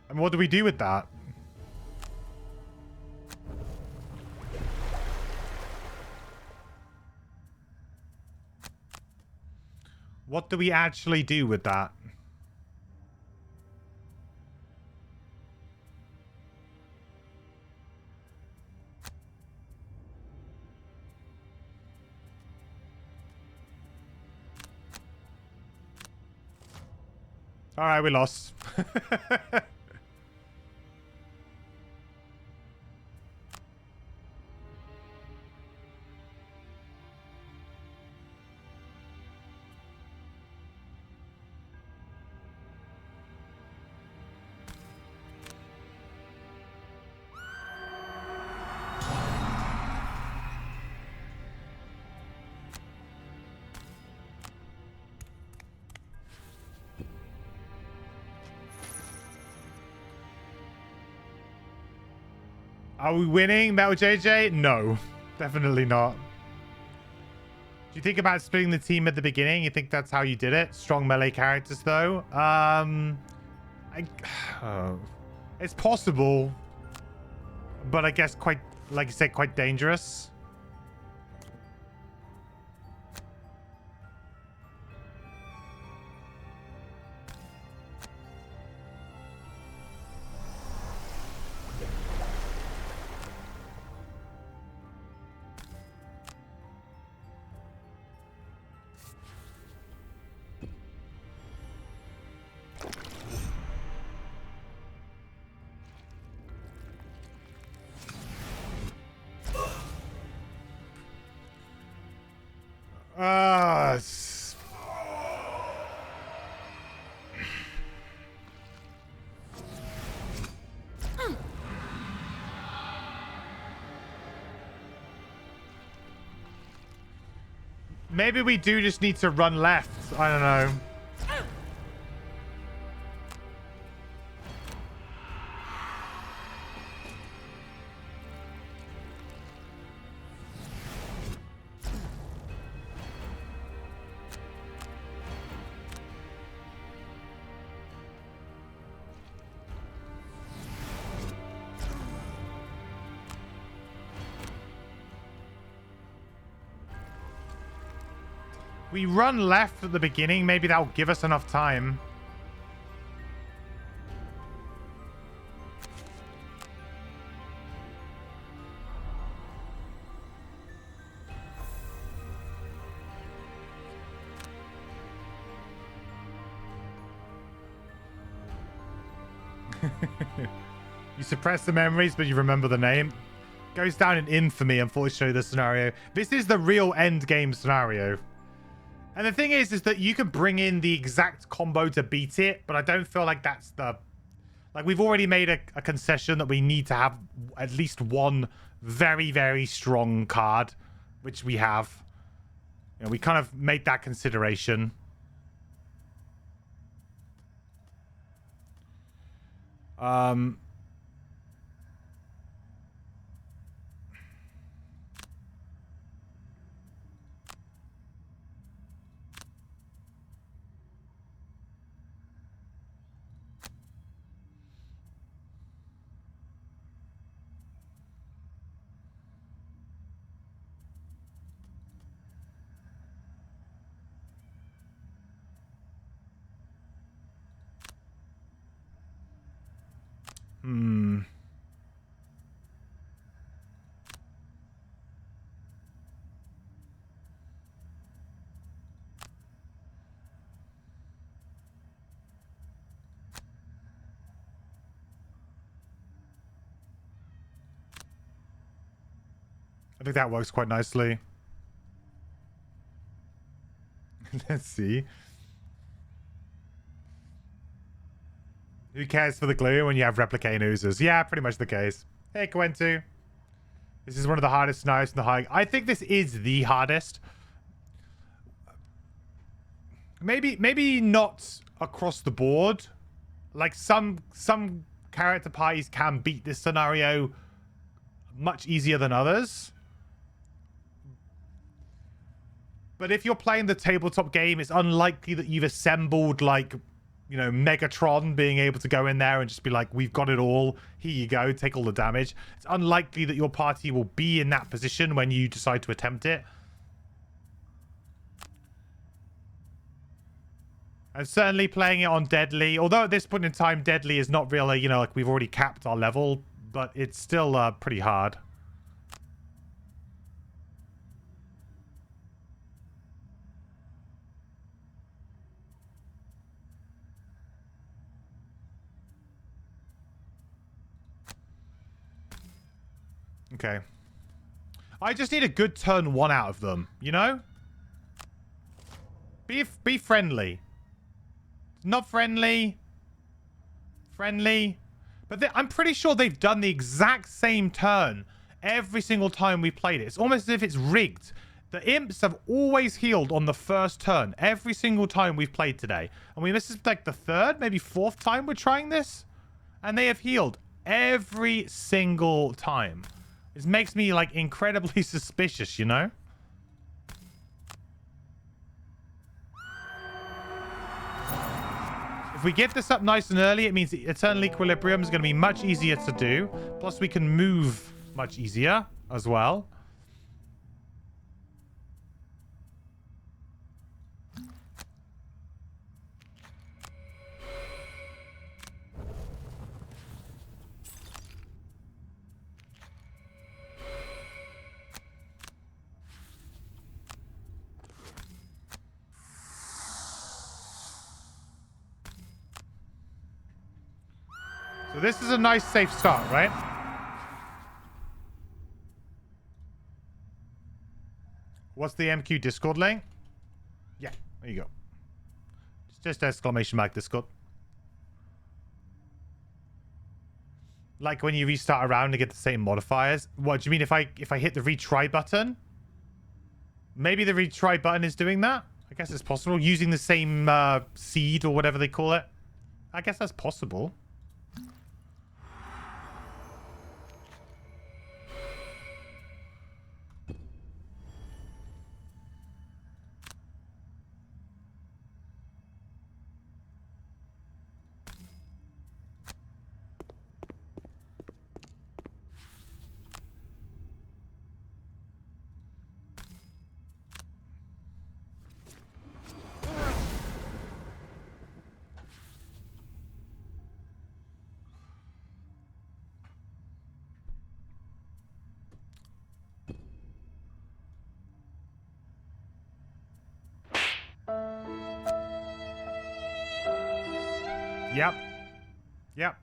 A: I mean, what do we do with that? What do we actually do with that? All right, we lost. Are we winning, Metal JJ? No, definitely not. Do you think about splitting the team at the beginning? You think that's how you did it? Strong melee characters, though. It's possible, but I guess quite, like you said, quite dangerous. Maybe we do just need to run left. I don't know. We run left at the beginning. Maybe that'll give us enough time. You suppress the memories, but you remember the name. Goes down in infamy, unfortunately, this scenario. This is the real end game scenario. And the thing is that you can bring in the exact combo to beat it, but I don't feel like that's the... Like, we've already made a concession that we need to have at least one very, very strong card, which we have. You know, we kind of made that consideration. I think that works quite nicely. Let's see. Who cares for the glue when you have replicating oozers? Yeah, pretty much the case. Hey, Quentu. This is one of the hardest scenarios in the high. I think this is the hardest. Maybe not across the board. Like some character parties can beat this scenario much easier than others. But if you're playing the tabletop game, it's unlikely that you've assembled, like, you know, Megatron being able to go in there and just be like, we've got it all. Here you go. Take all the damage. It's unlikely that your party will be in that position when you decide to attempt it. And certainly playing it on Deadly, although at this point in time, Deadly is not really, you know, like we've already capped our level, but it's still pretty hard. Okay. I just need a good turn one out of them, you know? Be friendly. Not friendly. Friendly. But I'm pretty sure they've done the exact same turn every single time we played it. It's almost as if it's rigged. The imps have always healed on the first turn every single time we've played today. I mean, this is like the third, maybe fourth time we're trying this. And they have healed every single time. This makes me, like, incredibly suspicious, you know? If we get this up nice and early, it means the Eternal Equilibrium is going to be much easier to do. Plus, we can move much easier as well. So this is a nice safe start, right? What's the MQ Discord link? Yeah, there you go. Just exclamation mark Discord. Like when you restart a round to get the same modifiers. What do you mean if I hit the retry button? Maybe the retry button is doing that. I guess it's possible. Using the same seed or whatever they call it. I guess that's possible. Yep. Yep.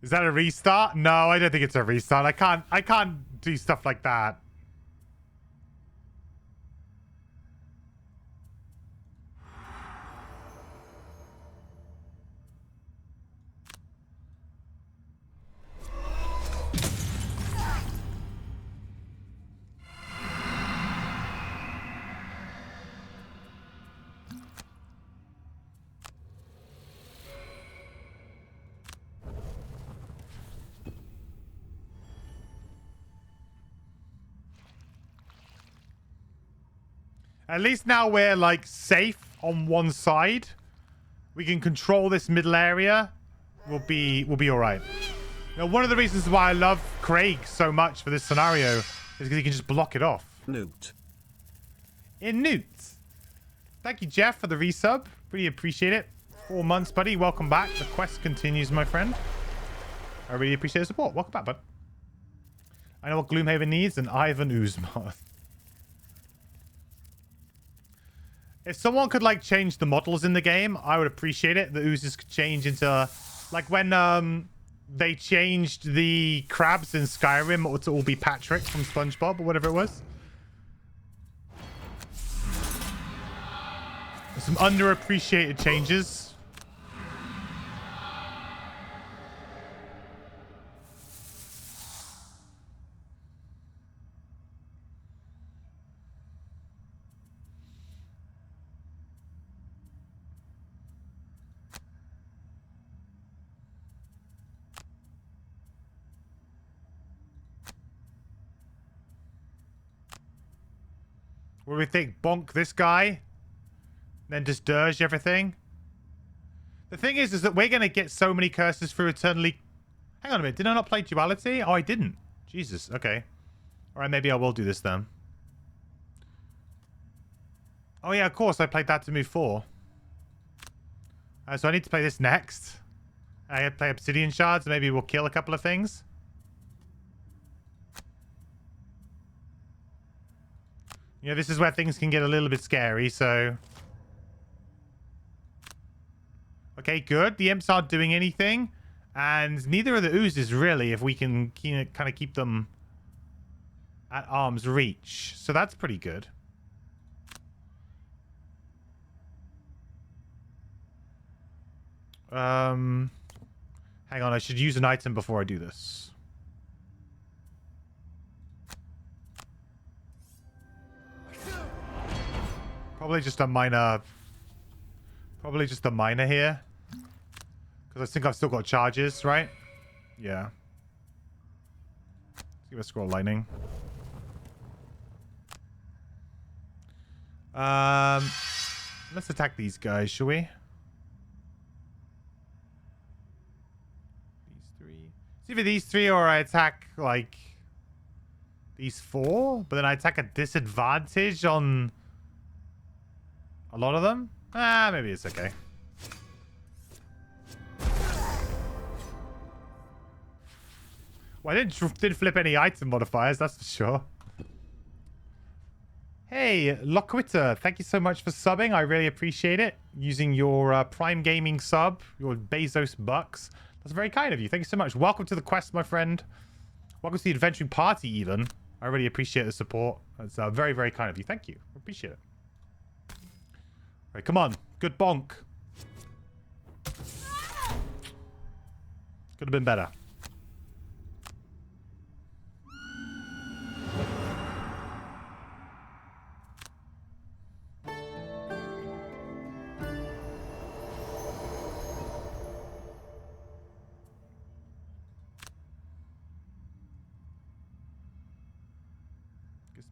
A: Is that a restart? No, I don't think it's a restart. I can't do stuff like that. At least now we're like safe on one side. We can control this middle area. We'll be all right. Now, one of the reasons why I love Craig so much for this scenario is because he can just block it off.
B: Newt.
A: In Newt. Thank you, Jeff, for the resub. Really appreciate it. 4 months, buddy. Welcome back. The quest continues, my friend. I really appreciate the support. Welcome back, bud. I know what Gloomhaven needs, an Ivan Uzma. If someone could, like, change the models in the game, I would appreciate it. The oozes could change into... Like, when they changed the crabs in Skyrim to all be Patrick from SpongeBob or whatever it was. Some underappreciated changes. What do we think? Bonk this guy? Then just dirge everything? The thing is that we're going to get so many curses through eternally... Hang on a minute. Did I not play Duality? Oh, I didn't. Jesus. Okay. Alright, maybe I will do this then. Oh yeah, of course. I played that to move 4. So I need to play this next. I play Obsidian Shards. Maybe we'll kill a couple of things. Yeah, this is where things can get a little bit scary, so... Okay, good. The imps aren't doing anything. And neither of the oozes, really, if we can kind of keep them at arm's reach. So that's pretty good. Hang on, I should use an item before I do this. Probably just a minor here. Because I think I've still got charges, right? Yeah. Let's give a scroll lightning. Let's attack these guys, shall we? These 3. It's either these 3 or I attack, like, these 4. But then I attack a disadvantage on a lot of them. Ah, maybe it's okay. Well, I didn't flip any item modifiers, that's for sure. Hey, Loquitter, thank you so much for subbing. I really appreciate it. Using your Prime Gaming sub, your Bezos bucks. That's very kind of you. Thank you so much. Welcome to the quest, my friend. Welcome to the adventuring party, even. I really appreciate the support. That's very, very kind of you. Thank you. I appreciate it. All right, come on. Good bonk. Could have been better.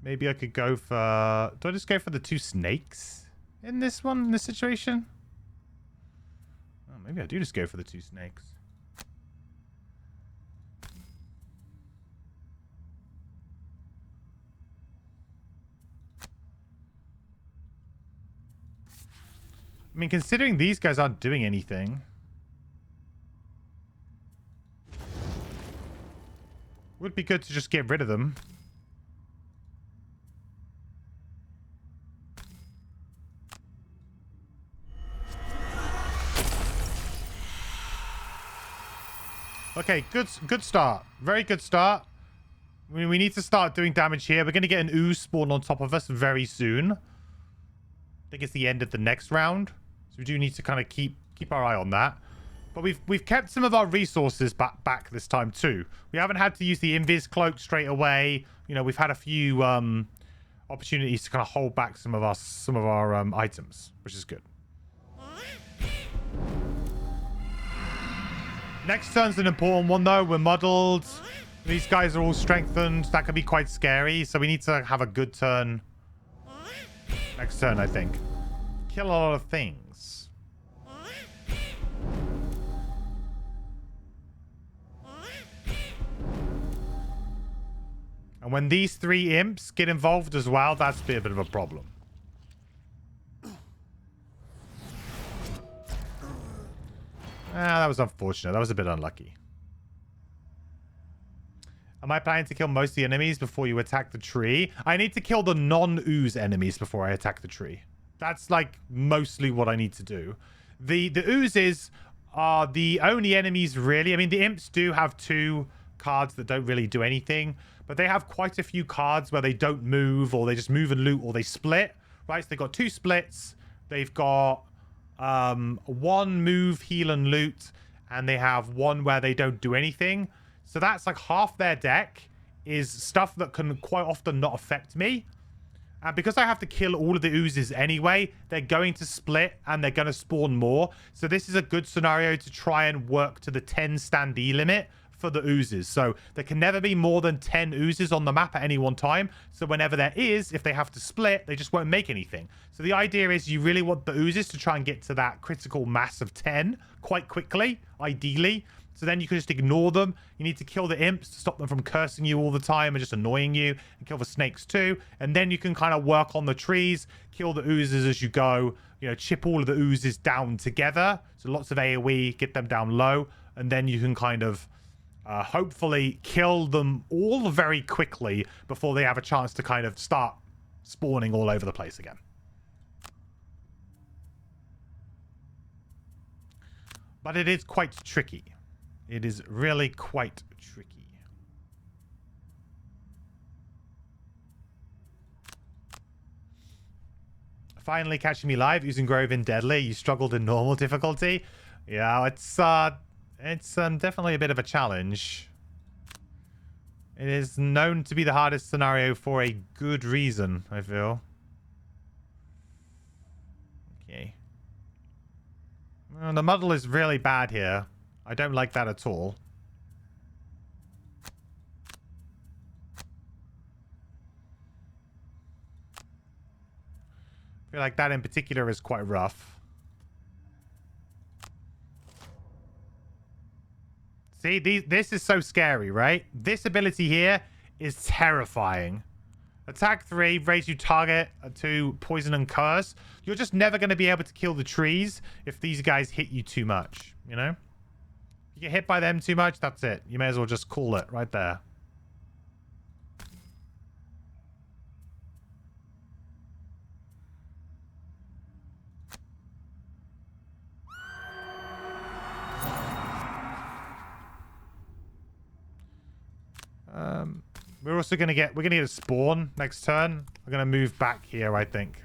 A: Maybe I could go for... Do I just go for the 2 snakes in this one, in this situation? Oh, maybe I do just go for the 2 snakes. I mean, considering these guys aren't doing anything... Would be good to just get rid of them. Okay, good start. Very good start. We need to start doing damage here. We're going to get an ooze spawn on top of us very soon. I think it's the end of the next round. So we do need to kind of keep our eye on that. But we've kept some of our resources back this time too. We haven't had to use the invis cloak straight away. You know, we've had a few opportunities to kind of hold back some of our items, which is good. Next turn's an important one, though. We're muddled. These guys are all strengthened. That could be quite scary. So we need to have a good turn. Next turn, I think. Kill a lot of things. And when these 3 imps get involved as well, that's a bit of a problem. That was unfortunate. That was a bit unlucky. Am I planning to kill most of the enemies before you attack the tree? I need to kill the non-ooze enemies before I attack the tree. That's like mostly what I need to do. The oozes are the only enemies really. I mean, the imps do have 2 cards that don't really do anything, but they have quite a few cards where they don't move, or they just move and loot, or they split, right? So they've got 2 splits. They've got 1 move, heal, and loot, and they have 1 where they don't do anything. So that's like half their deck is stuff that can quite often not affect me. And because I have to kill all of the oozes anyway, they're going to split and they're going to spawn more. So this is a good scenario to try and work to the 10 standee limit for the oozes. So there can never be more than 10 oozes on the map at any one time. So whenever there is, if they have to split, they just won't make anything. So the idea is you really want the oozes to try and get to that critical mass of 10 quite quickly, ideally. So then you can just ignore them. You need to kill the imps to stop them from cursing you all the time and just annoying you, and kill the snakes too. And then you can kind of work on the trees, kill the oozes as you go, you know, chip all of the oozes down together. So lots of AoE, get them down low, and then you can kind of hopefully kill them all very quickly before they have a chance to kind of start spawning all over the place again. But it is quite tricky. It is really quite tricky. Finally catching me live, Oozing Grove in Deadly. You struggled in normal difficulty. Yeah, it's definitely a bit of a challenge. It is known to be the hardest scenario for a good reason, I feel. Okay. Well, the muddle is really bad here. I don't like that at all. I feel like that in particular is quite rough. See, this is so scary, right? This ability here is terrifying. Attack 3, raise you target to poison and curse. You're just never going to be able to kill the trees if these guys hit you too much, you know? If you get hit by them too much, that's it. You may as well just call it right there. We're also gonna get a spawn next turn. We're gonna move back here, I think.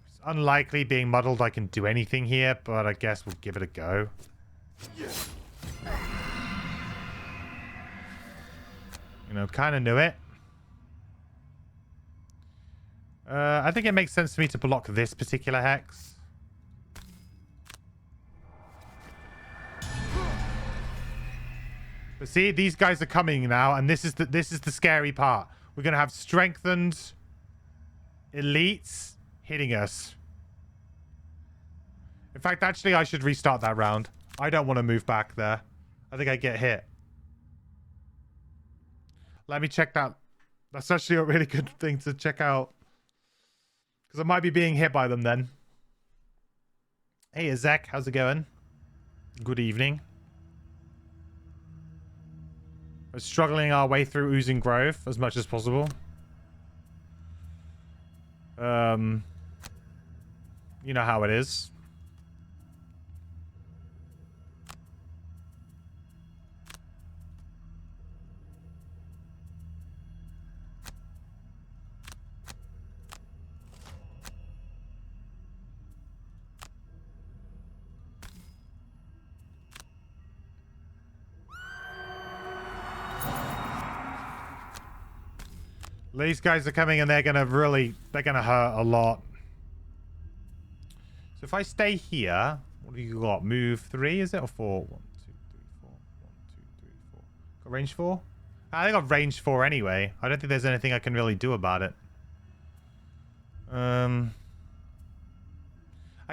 A: It's unlikely being muddled I can do anything here, but I guess we'll give it a go. You know, kind of knew it. I think it makes sense to me to block this particular hex. But see, these guys are coming now, and this is the scary part. We're gonna have strengthened elites hitting us. In fact, actually, I should restart that round. I don't want to move back there. I think I get hit. Let me check that. That's actually a really good thing to check out. Because I might be being hit by them then. Hey, Ezek, how's it going? Good evening. We're struggling our way through Oozing Grove as much as possible. You know how it is. These guys are coming and they're gonna hurt a lot. So if I stay here, what do you got? Move 3, is it? Or 4? 1, 2, 3, 4. 1, 2, 3, 4. Got range 4? I think I've range 4 anyway. I don't think there's anything I can really do about it. I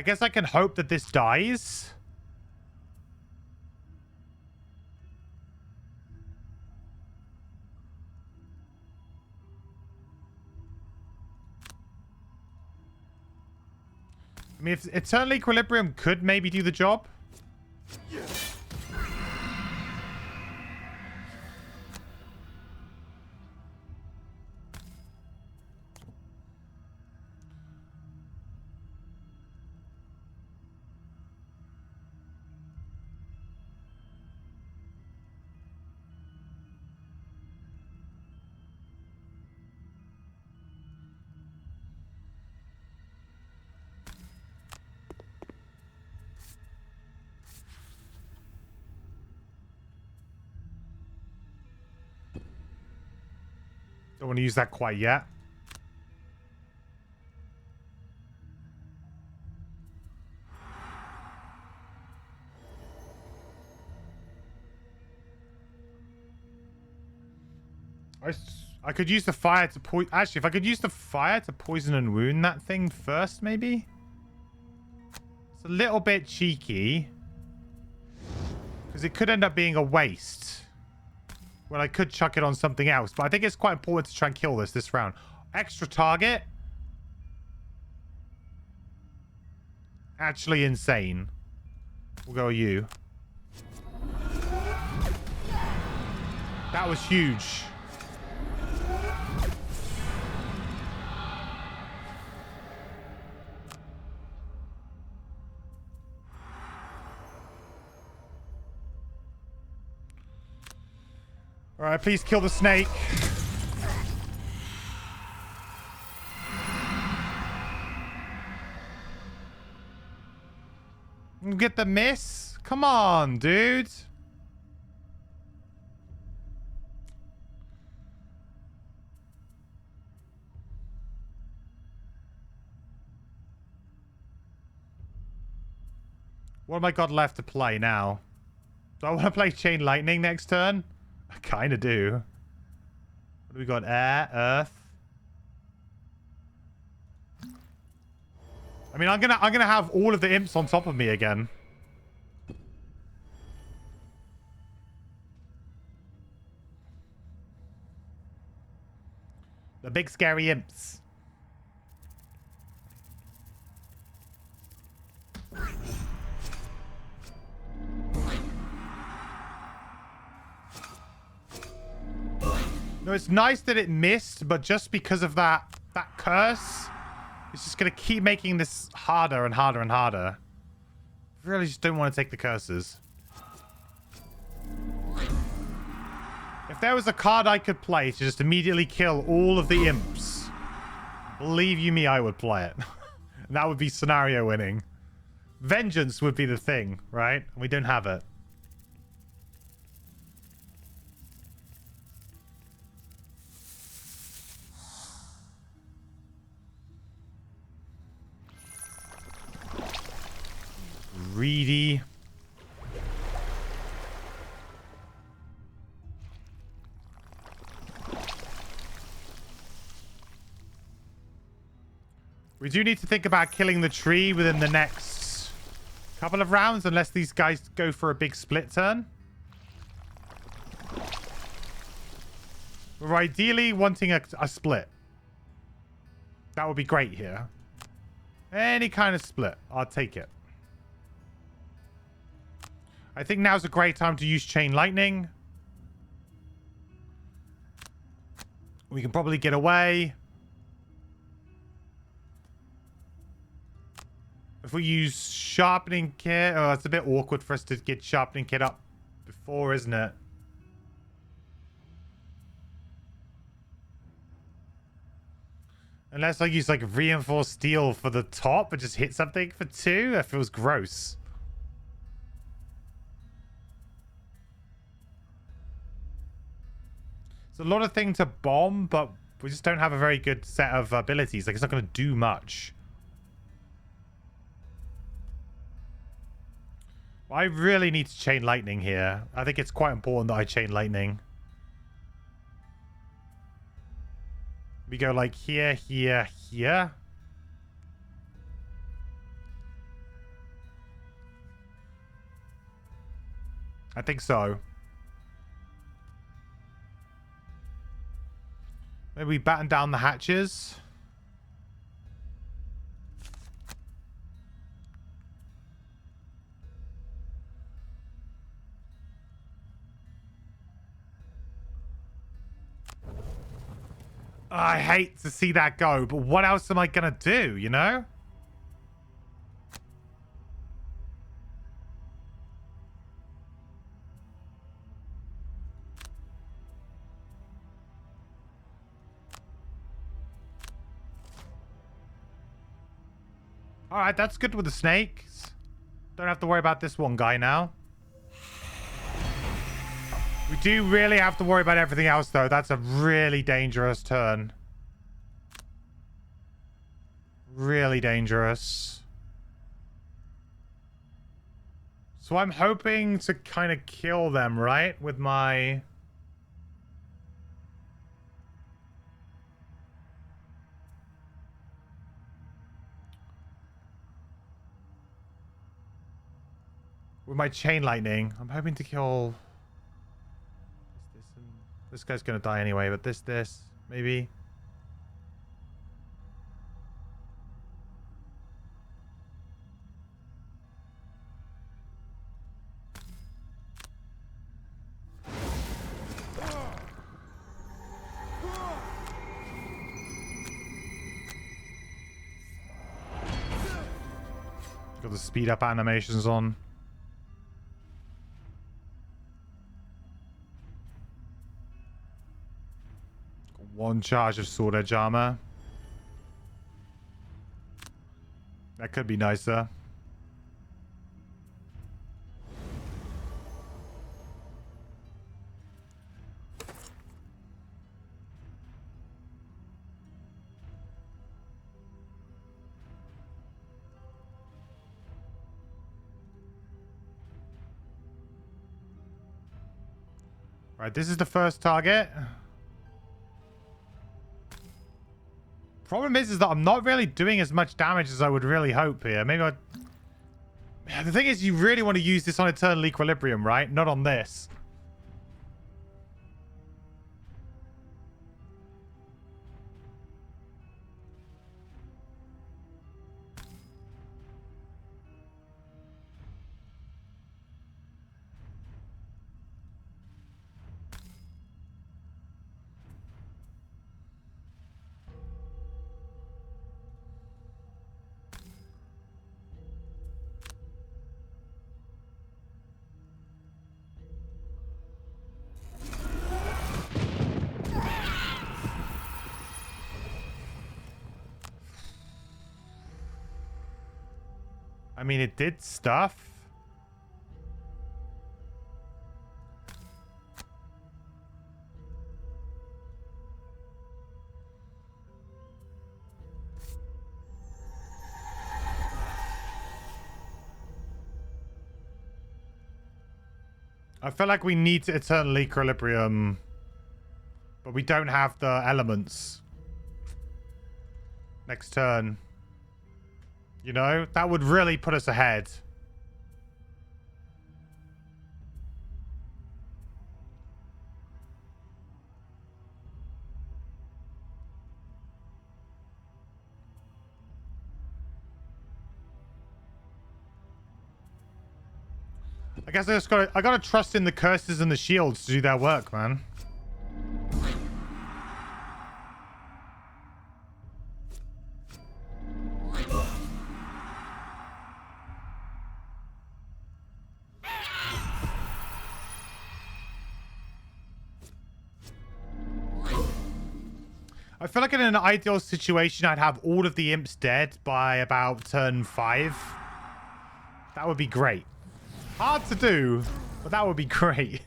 A: guess I can hope that this dies. I mean, if Eternal Equilibrium could maybe do the job. Don't want to use that quite yet. I could use the fire to poison. Actually, if I could use the fire to poison and wound that thing first, maybe? It's a little bit cheeky. Because it could end up being a waste. Well, I could chuck it on something else, but I think it's quite important to try and kill this round. Extra target. Actually insane. We'll go you. That was huge. All right, please kill the snake. Get the miss? Come on, dude. What have I got left to play now? Do I want to play Chain Lightning next turn? I kind of do. What do we got? Air, earth. I mean, I'm gonna have all of the imps on top of me again. The big scary imps. No, it's nice that it missed, but just because of that curse, it's just going to keep making this harder and harder and harder Really just don't want to take the curses. If there was a card I could play to just immediately kill all of the imps, believe you me, I would play it. That would be scenario winning. Vengeance would be the thing, right? We don't have it. Greedy. We do need to think about killing the tree within the next couple of rounds, unless these guys go for a big split turn. We're ideally wanting a split. That would be great here. Any kind of split. I'll take it. I think now's a great time to use Chain Lightning. We can probably get away. If we use Sharpening Kit... Oh, it's a bit awkward for us to get Sharpening Kit up before, isn't it? Unless I use, like, Reinforced Steel for the top and just hit something for 2. That feels gross. It's a lot of things to bomb, but we just don't have a very good set of abilities. Like, it's not going to do much. I really need to Chain Lightning here. I think it's quite important that I Chain Lightning. We go like here, here, here. I think so. Maybe we batten down the hatches. I hate to see that go, but what else am I going to do, you know? Alright, that's good with the snakes. Don't have to worry about this one guy now. We do really have to worry about everything else, though. That's a really dangerous turn. Really dangerous. So I'm hoping to kind of kill them, right? With my... With my Chain Lightning. I'm hoping to kill... This guy's gonna die anyway, but this, maybe. Got the speed up animations on. One charge of Sword Edge armor. That could be nicer. Right, this is the first target. Problem is that I'm not really doing as much damage as I would really hope here. Maybe the thing is, you really want to use this on Eternal Equilibrium, right? Not on this. I mean, it did stuff. I feel like we need to eternal equilibrium, but we don't have the elements. Next turn. You know, that would really put us ahead. I guess I gotta trust in the curses and the shields to do their work, man. I feel like in an ideal situation, I'd have all of the imps dead by about turn 5. That would be great. Hard to do, but that would be great.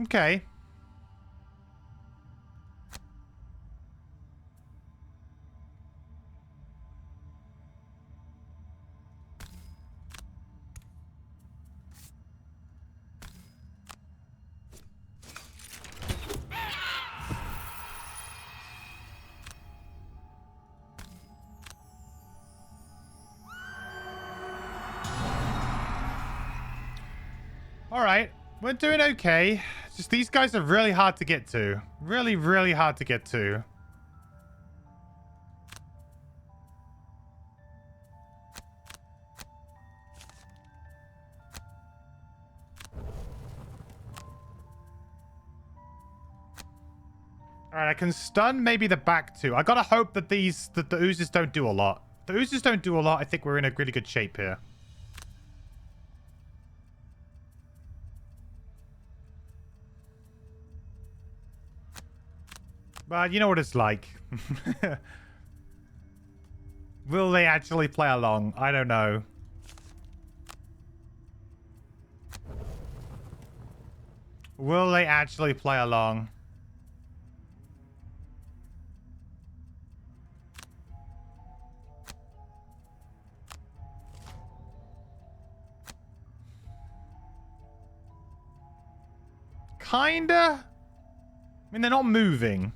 A: Okay. All right. We're doing okay. Just these guys are really hard to get to. Really, really hard to get to. All right, I can stun maybe the back two. I gotta hope that the oozes don't do a lot. If the oozes don't do a lot, I think we're in a really good shape here. But you know what it's like. Will they actually play along? I don't know. Will they actually play along? Kinda. I mean, they're not moving.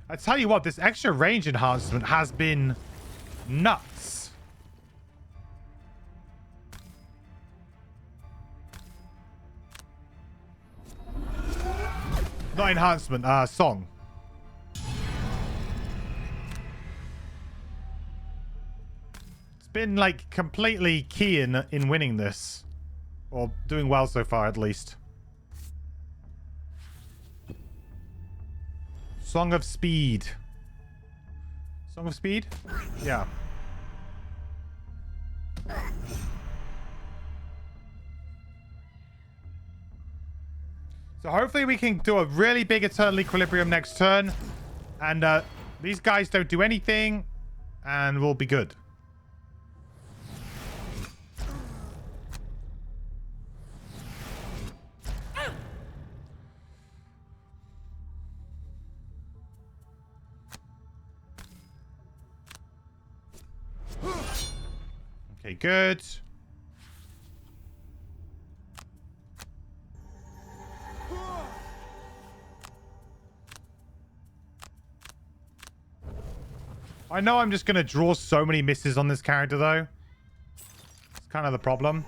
A: I tell you what, this extra range enhancement has been nuts. Not enhancement, song. It's been like completely key in winning this. Or doing well so far, at least. Song of Speed. Song of Speed? Yeah. So hopefully we can do a really big Eternal Equilibrium next turn. And these guys don't do anything. And we'll be good. Okay, good. I know I'm just going to draw so many misses on this character, though. It's kind of the problem.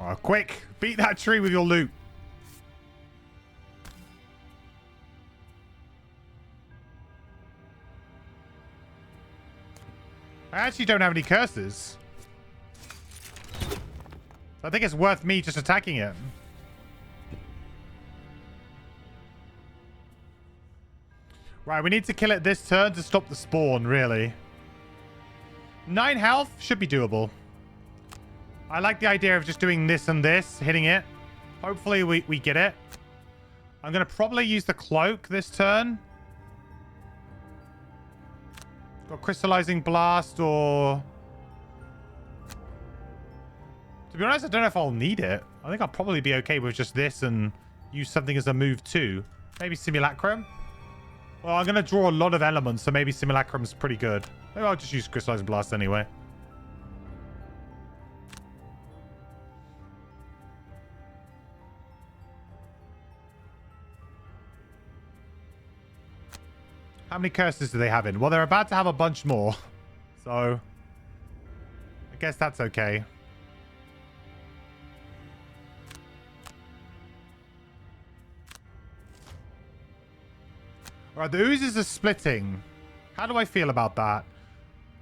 A: Oh, quick! Beat that tree with your loot. I actually don't have any curses. I think it's worth me just attacking it. Right, we need to kill it this turn to stop the spawn, really. 9 health should be doable. I like the idea of just doing this and this, hitting it. Hopefully we get it. I'm going to probably use the cloak this turn. Got crystallizing blast or... To be honest, I don't know if I'll need it. I think I'll probably be okay with just this and use something as a move too. Maybe simulacrum. Well, I'm going to draw a lot of elements, so maybe simulacrum's pretty good. Maybe I'll just use crystallizing blast anyway. How many curses do they have in? Well, they're about to have a bunch more. So, I guess that's okay. Alright, the oozes are splitting. How do I feel about that?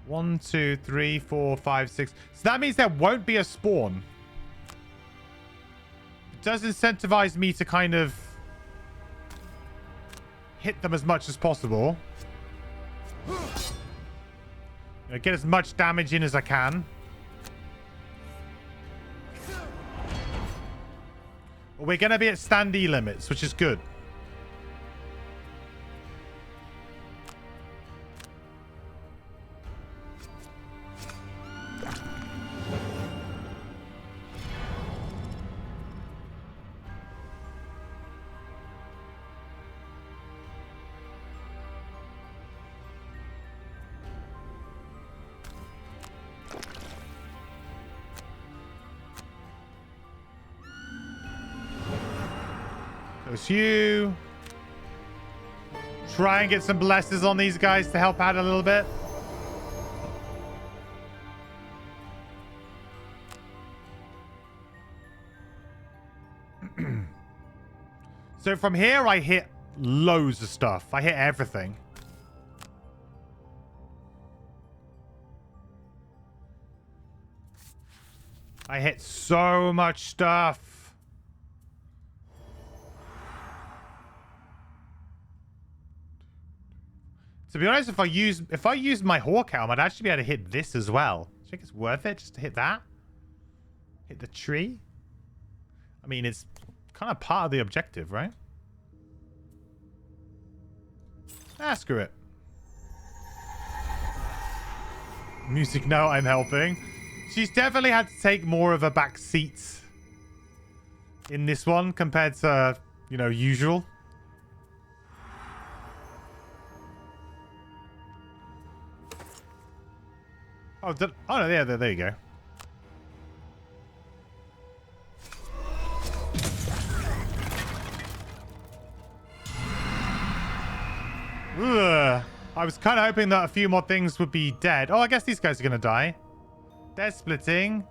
A: 1, 2, 3, 4, 5, 6. So that means there won't be a spawn. It does incentivize me to kind of hit them as much as possible. Get as much damage in as I can. We're going to be at standee limits, which is good. There's you. Try and get some blessings on these guys to help out a little bit. So from here, I hit loads of stuff. I hit everything. I hit so much stuff. To be honest, if I use my Hawk Helm, I'd actually be able to hit this as well. Do you think it's worth it just to hit that? Hit the tree? I mean, it's kind of part of the objective, right? Ah, screw it. Music note, I'm helping. She's definitely had to take more of a back seat in this one compared to, you know, usual. Oh, no, yeah, there you go. Ugh. I was kind of hoping that a few more things would be dead. Oh, I guess these guys are going to die. They're splitting.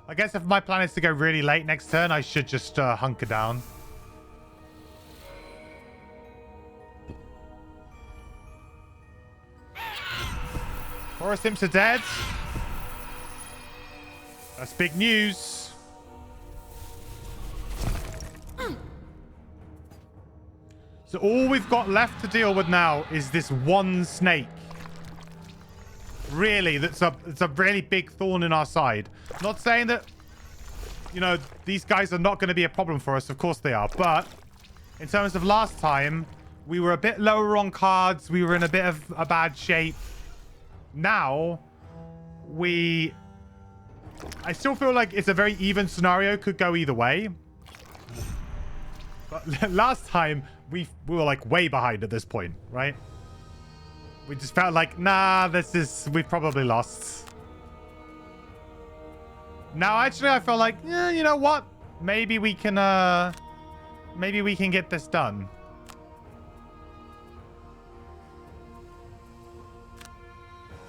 A: I guess if my plan is to go really late next turn, I should just hunker down. Forest imps are dead. That's big news. So all we've got left to deal with now is this one snake. Really, it's a really big thorn in our side. Not saying that, you know, these guys are not going to be a problem for us. Of course they are. But in terms of last time, we were a bit lower on cards. We were in a bit of a bad shape. Now, I still feel like it's a very even scenario. Could go either way. But last time, we were like way behind at this point, right? We just felt like, nah, we've probably lost. Now, actually, I feel like, yeah, you know what? Maybe we can get this done.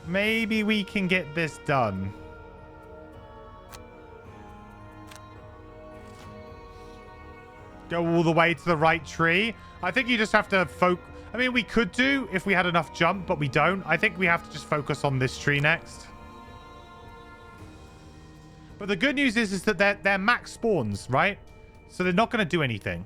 A: Maybe we can get this done. Go all the way to the right tree. I think you just have to focus. I mean, we could do if we had enough jump, but we don't. I think we have to just focus on this tree next. But the good news is that they're max spawns, right? So they're not going to do anything.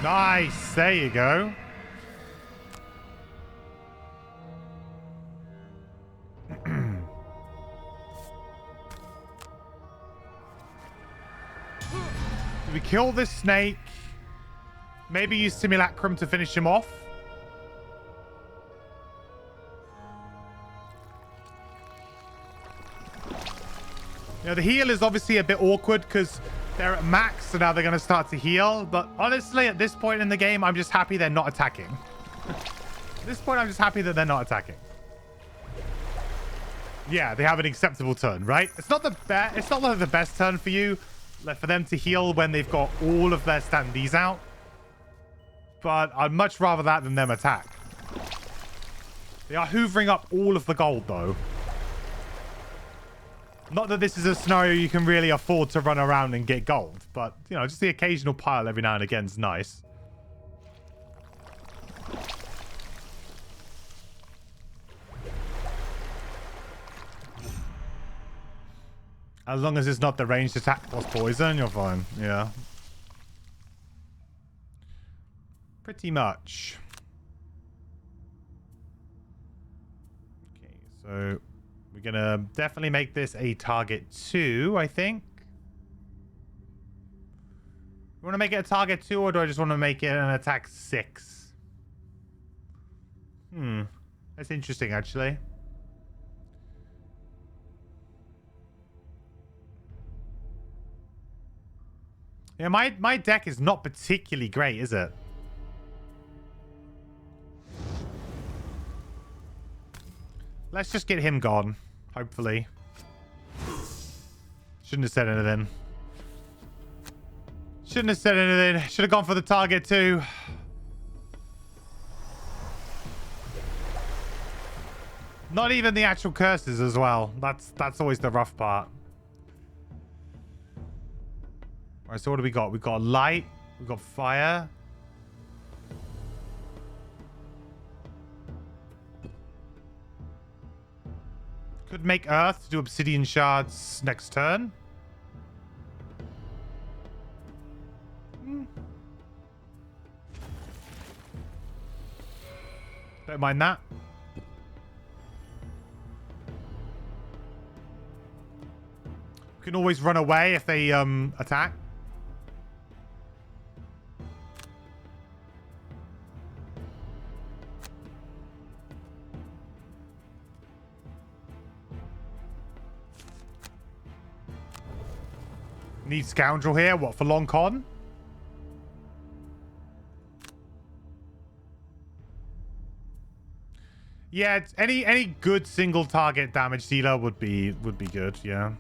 A: Nice. There you go. Do we kill this snake? Maybe use Simulacrum to finish him off? You know, the heal is obviously a bit awkward because they're at max, so now they're going to start to heal. But honestly, at this point in the game, I'm just happy they're not attacking. At this point, I'm just happy that they're not attacking. Yeah, they have an acceptable turn, right? It's not the best. It's not like the best turn for you, like for them to heal when they've got all of their standees out. But I'd much rather that than them attack. They are hoovering up all of the gold, though. Not that this is a scenario you can really afford to run around and get gold, but, you know, just the occasional pile every now and again is nice. As long as it's not the ranged attack plus poison, you're fine. Yeah. Pretty much. Okay, so we're going to definitely make this a target 2, I think. You want to make it a target 2, or do I just want to make it an attack 6? That's interesting, actually. Yeah, my deck is not particularly great, is it? Let's just get him gone, hopefully. Shouldn't have said anything. Shouldn't have said anything. Should have gone for the target too. Not even the actual curses as well. That's always the rough part. Alright, so what do we got? We've got light. We've got fire. Could make earth to do obsidian shards next turn. Don't mind that. We can always run away if they attack. Need scoundrel here. What, for long con? Yeah, any good single target damage dealer would be good. Yeah.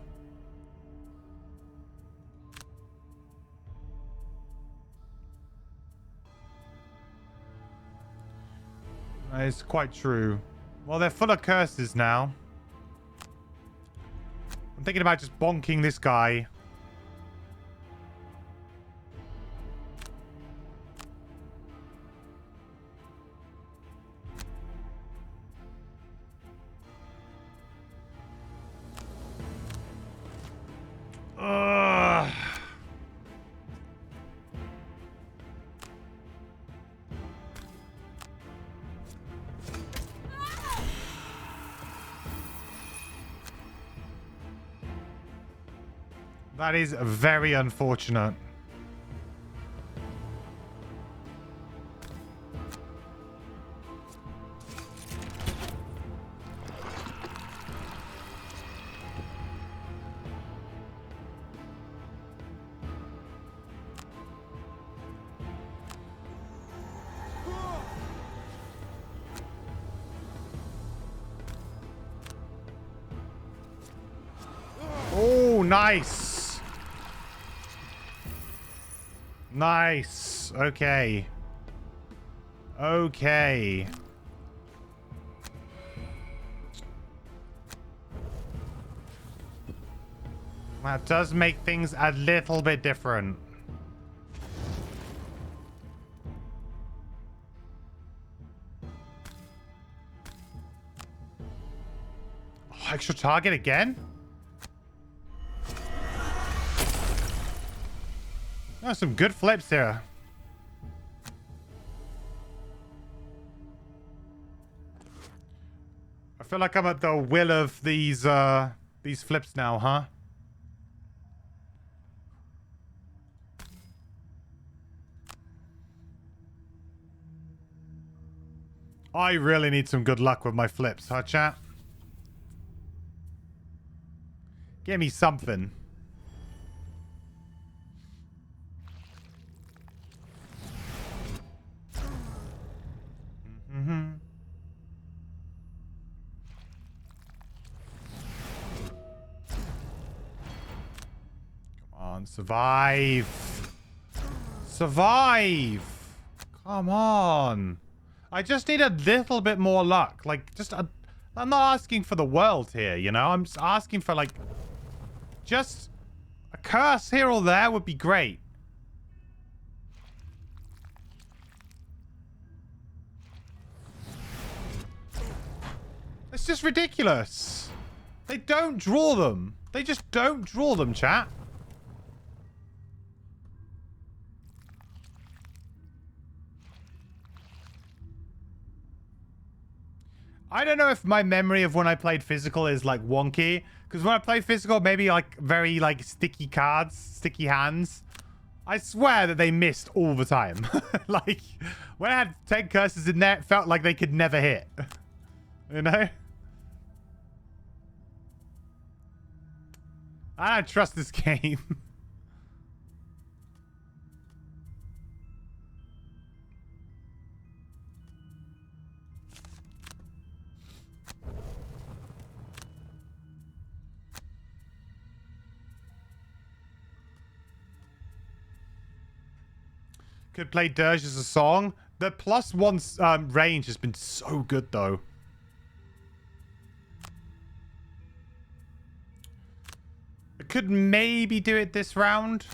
A: It's quite true. Well, they're full of curses now. I'm thinking about just bonking this guy. That is very unfortunate. nice. Nice. Okay. Okay. That does make things a little bit different. Oh, extra target again? Oh, some good flips here. I feel like I'm at the will of these flips now, huh? I really need some good luck with my flips, huh, chat? Give me something. Mm-hmm. Come on, survive. Survive. Come on. I just need a little bit more luck. Like, I'm not asking for the world here, you know? I'm just asking for, like, just a curse here or there would be great. It's just ridiculous. They don't draw them. They just don't draw them, chat. I don't know if my memory of when I played physical is like wonky. Because when I play physical, maybe like very like sticky cards, sticky hands. I swear that they missed all the time. Like when I had 10 curses in there, it felt like they could never hit. You know? I don't trust this game. Could play Dirge as a song. The +1 range has been so good, though. I could maybe do it this round.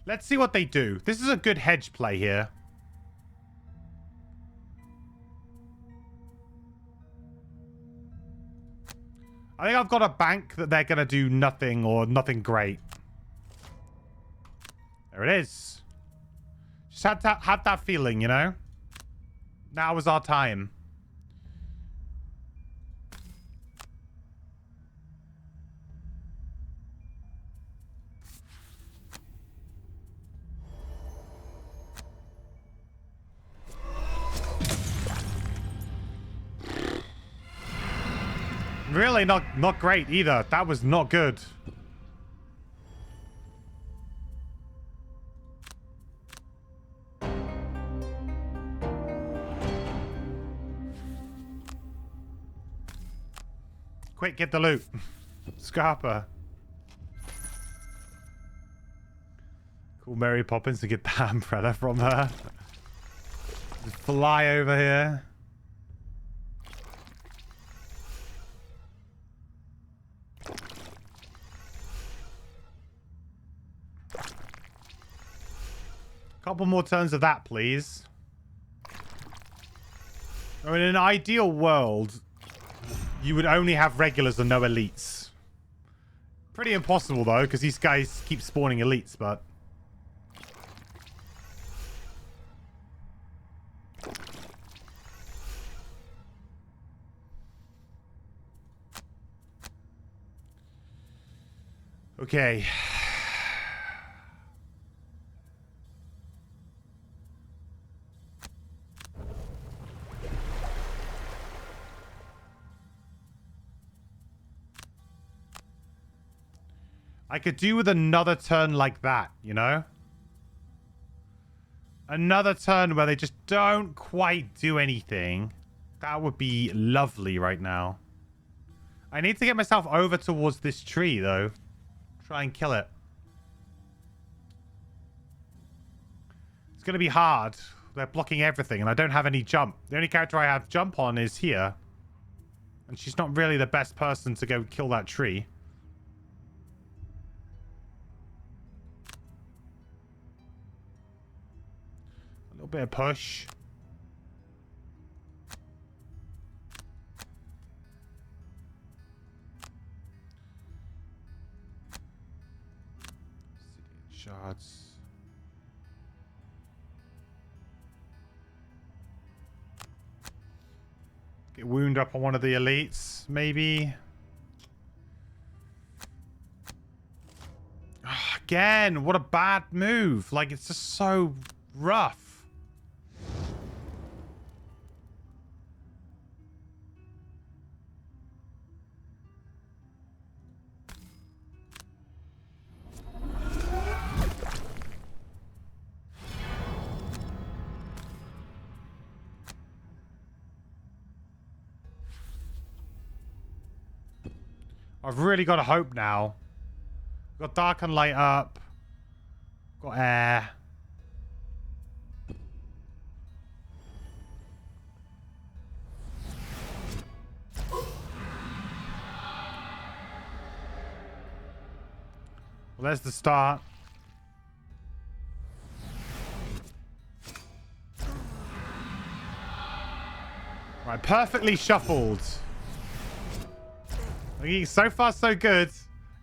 A: Let's see what they do. This is a good hedge play here. I think I've got a bank that they're going to do nothing or nothing great. There it is. Just had to have that feeling, you know? Now is our time. Really not great either. That was not good. Quick, get the loot. Scarper. Call Mary Poppins to get the umbrella from her. Just fly over here. Couple more turns of that, please. I mean, in an ideal world, you would only have regulars and no elites. Pretty impossible, though, because these guys keep spawning elites, but... Okay. I could do with another turn like that, you know? Another turn where they just don't quite do anything. That would be lovely right now. I need to get myself over towards this tree, though. Try and kill it. It's going to be hard. They're blocking everything, and I don't have any jump. The only character I have jump on is here. And she's not really the best person to go kill that tree. A little bit of push. Shards. Get wound up on one of the elites, maybe. Again, what a bad move. Like, it's just so rough. I've really got to hope now. Got dark and light up. Got air. Well, there's the start. Right, perfectly shuffled. So far, so good.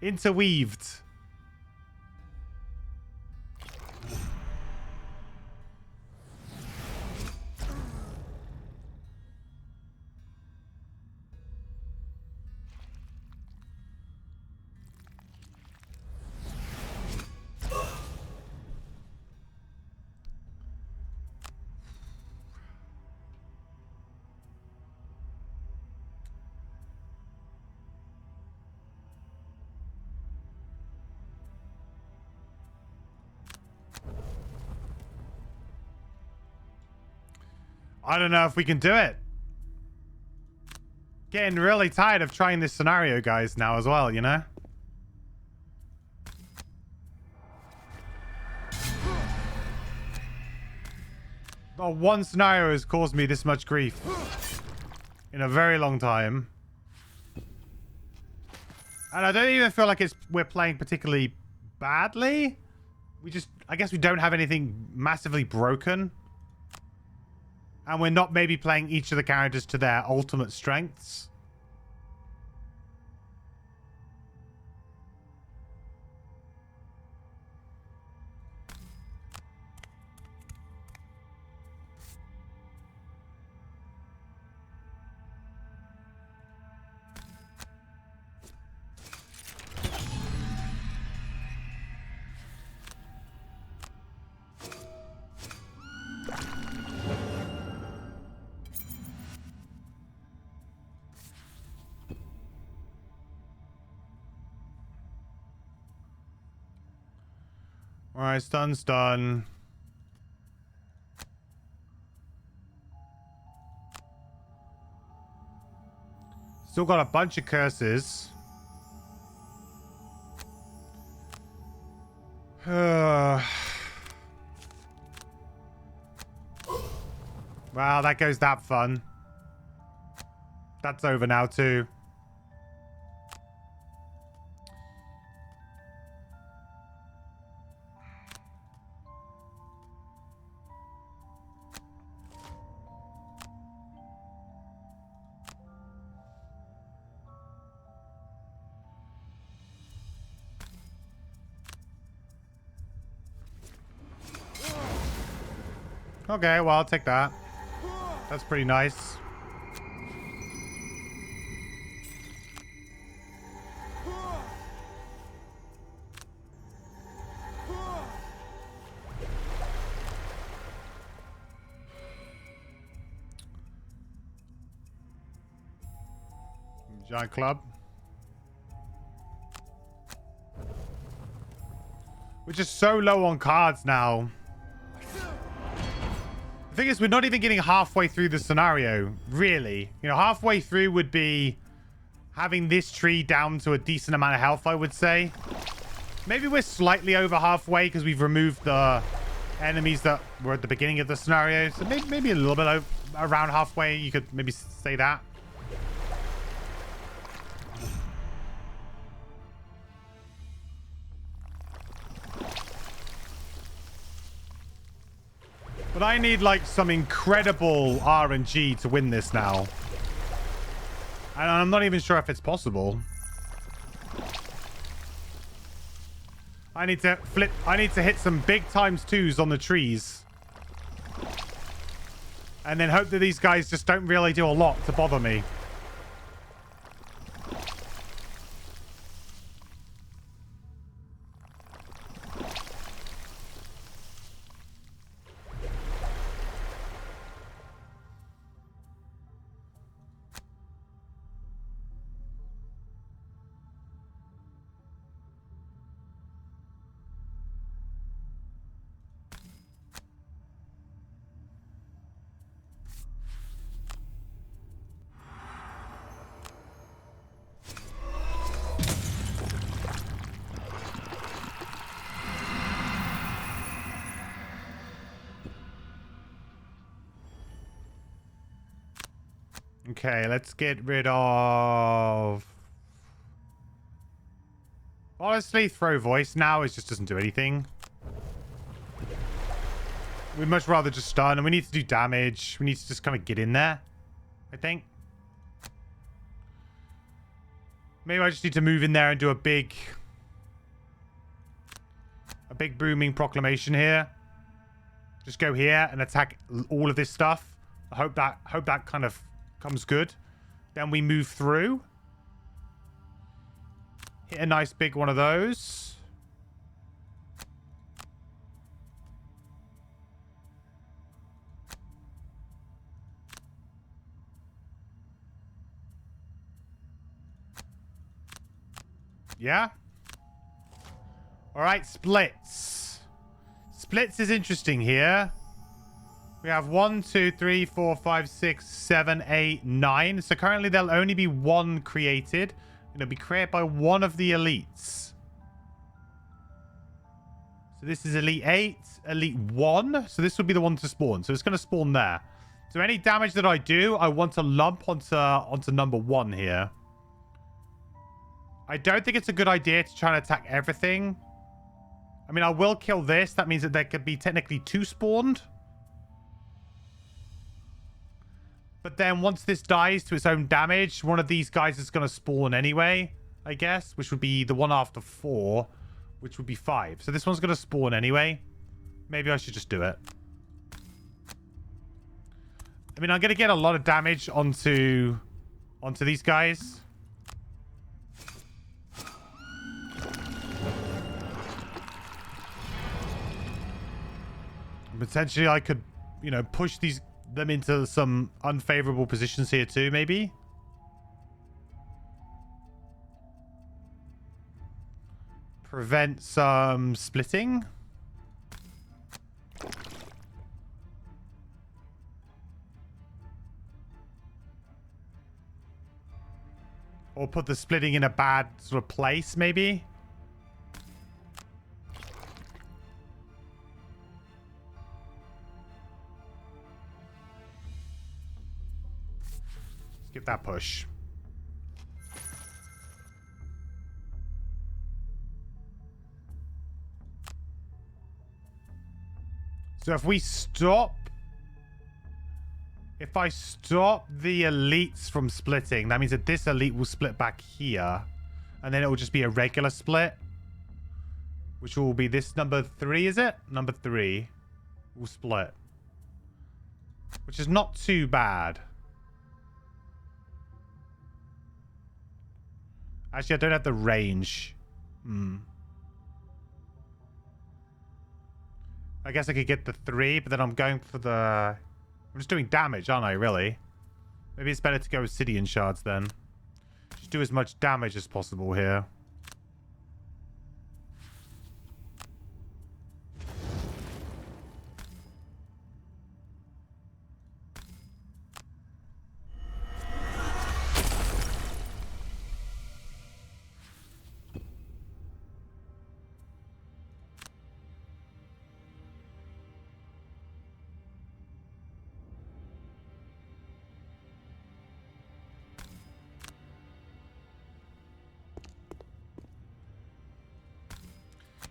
A: Interweaved. I don't know if we can do it. Getting really tired of trying this scenario, guys, now as well, you know? Not one scenario has caused me this much grief in a very long time. And I don't even feel like we're playing particularly badly. I guess we don't have anything massively broken. And we're not maybe playing each of the characters to their ultimate strengths. Alright, stun's done. Still got a bunch of curses. Wow, that goes that fun. That's over now too. Okay, well, I'll take that. That's pretty nice. Giant club. We're just so low on cards now. The thing is, we're not even getting halfway through the scenario, really. You know, halfway through would be having this tree down to a decent amount of health, I would say. Maybe we're slightly over halfway because we've removed the enemies that were at the beginning of the scenario. So maybe a little bit around halfway. You could maybe say that. But I need, like, some incredible RNG to win this now. And I'm not even sure if it's possible. I need to hit some big times twos on the trees. And then hope that these guys just don't really do a lot to bother me. Okay, let's get rid of... Honestly, throw voice now. It just doesn't do anything. We'd much rather just stun, and we need to do damage. We need to just kind of get in there, I think. Maybe I just need to move in there and do a big booming proclamation here. Just go here and attack all of this stuff. I hope that kind of comes good. Then we move through. Hit a nice big one of those. Yeah. All right, splits. Splits is interesting here. We have 1, 2, 3, 4, 5, 6, 7, 8, 9. So currently there'll only be one created. It'll be created by one of the elites. So this is Elite 8, Elite 1. So this would be the one to spawn. So it's going to spawn there. So any damage that I do, I want to lump onto number 1 here. I don't think it's a good idea to try and attack everything. I mean, I will kill this. That means that there could be technically 2 spawned. But then once this dies to its own damage, one of these guys is going to spawn anyway, I guess. Which would be the one after 4, which would be 5. So this one's going to spawn anyway. Maybe I should just do it. I mean, I'm going to get a lot of damage onto these guys. Potentially, I could, you know, push them into some unfavorable positions here too, maybe. Prevent some splitting. Or put the splitting in a bad sort of place, maybe. Give that push. So if I stop the elites from splitting, that means that this elite will split back here. And then it will just be a regular split. Which will be this number 3, is it? Number 3 will split. Which is not too bad. Actually, I don't have the range. I guess I could get the 3, but then I'm going for the... I'm just doing damage, aren't I, really? Maybe it's better to go obsidian shards then. Just do as much damage as possible here.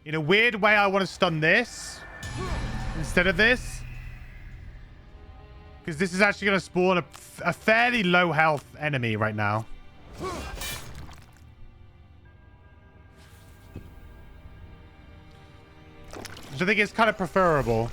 A: In a weird way, I want to stun this instead of this. Because this is actually going to spawn a fairly low health enemy right now. Which I think is kind of preferable.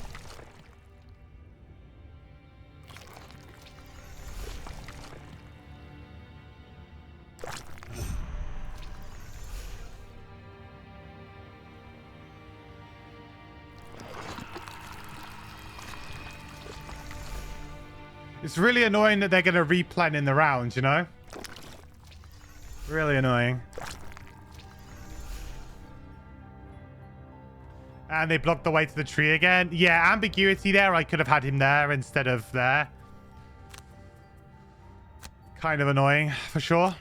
A: It's really annoying that they're going to replan in the round, you know? Really annoying. And they blocked the way to the tree again. Yeah, ambiguity there. I could have had him there instead of there. Kind of annoying, for sure.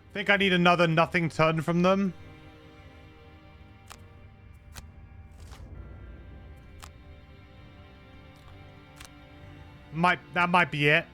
A: I think I need another nothing turn from them. That might be it.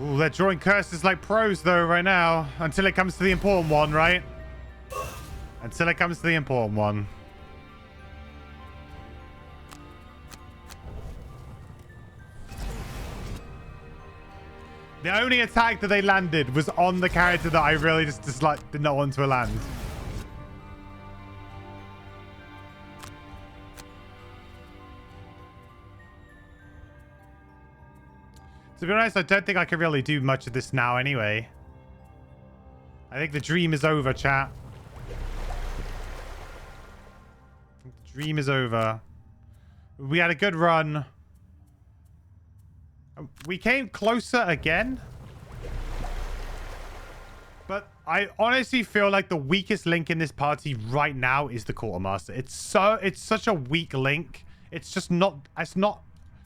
A: Ooh, they're drawing curses like pros, though, right now. Until it comes to the important one, right? Until it comes to the important one. The only attack that they landed was on the character that I really just did not want to land. To be honest, I don't think I can really do much of this now anyway. I think the dream is over, chat. I think the dream is over. We had a good run. We came closer again. But I honestly feel like the weakest link in this party right now is the quartermaster. It's such a weak link. It's just not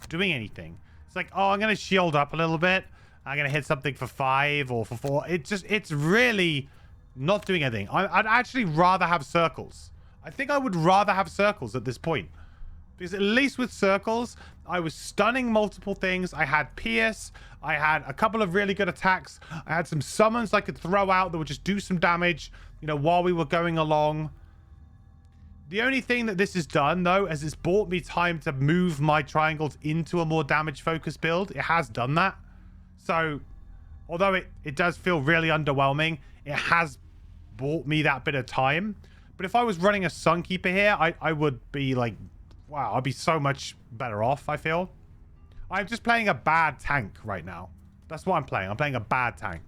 A: doing anything. It's like, oh, I'm going to shield up a little bit. I'm going to hit something for 5 or for 4. It's really not doing anything. I'd actually rather have circles. I think I would rather have circles at this point. Because at least with circles, I was stunning multiple things. I had Pierce. I had a couple of really good attacks. I had some summons I could throw out that would just do some damage, you know, while we were going along. The only thing that this has done, though, is it's bought me time to move my triangles into a more damage-focused build. It has done that. So, although it does feel really underwhelming, it has bought me that bit of time. But if I was running a Sunkeeper here, I would be like, wow, I'd be so much better off, I feel. I'm just playing a bad tank right now. That's what I'm playing. I'm playing a bad tank.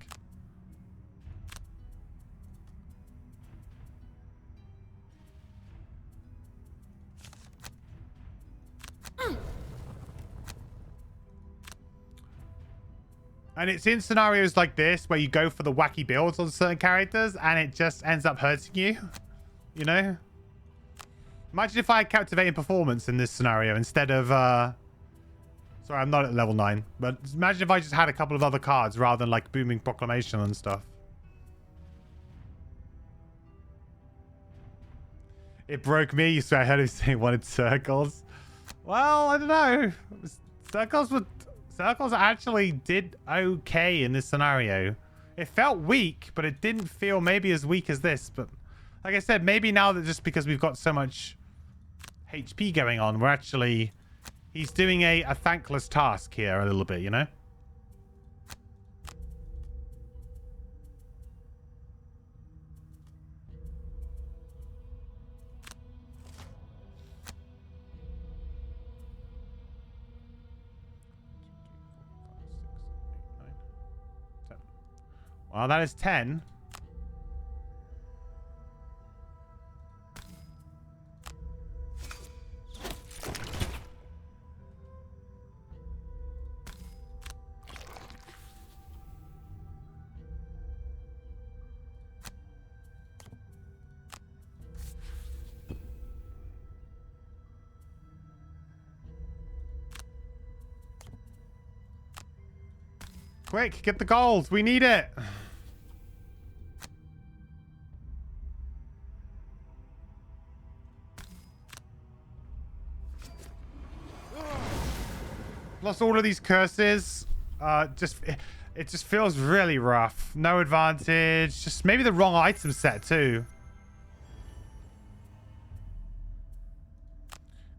A: And it's in scenarios like this where you go for the wacky builds on certain characters and it just ends up hurting you. You know? Imagine if I had Captivating Performance in this scenario instead of... Sorry, I'm not at level 9. But imagine if I just had a couple of other cards rather than like Booming Proclamation and stuff. It broke me, so I heard him say he wanted circles. Well, I don't know. Circles actually did okay in this scenario. It felt weak, but it didn't feel maybe as weak as this. But like I said, maybe now that just because we've got so much HP going on, we're actually... He's doing a thankless task here a little bit, you know? Well, that is 10. Quick, get the gold. We need it. Plus all of these curses. It just feels really rough. No advantage. Just maybe the wrong item set too.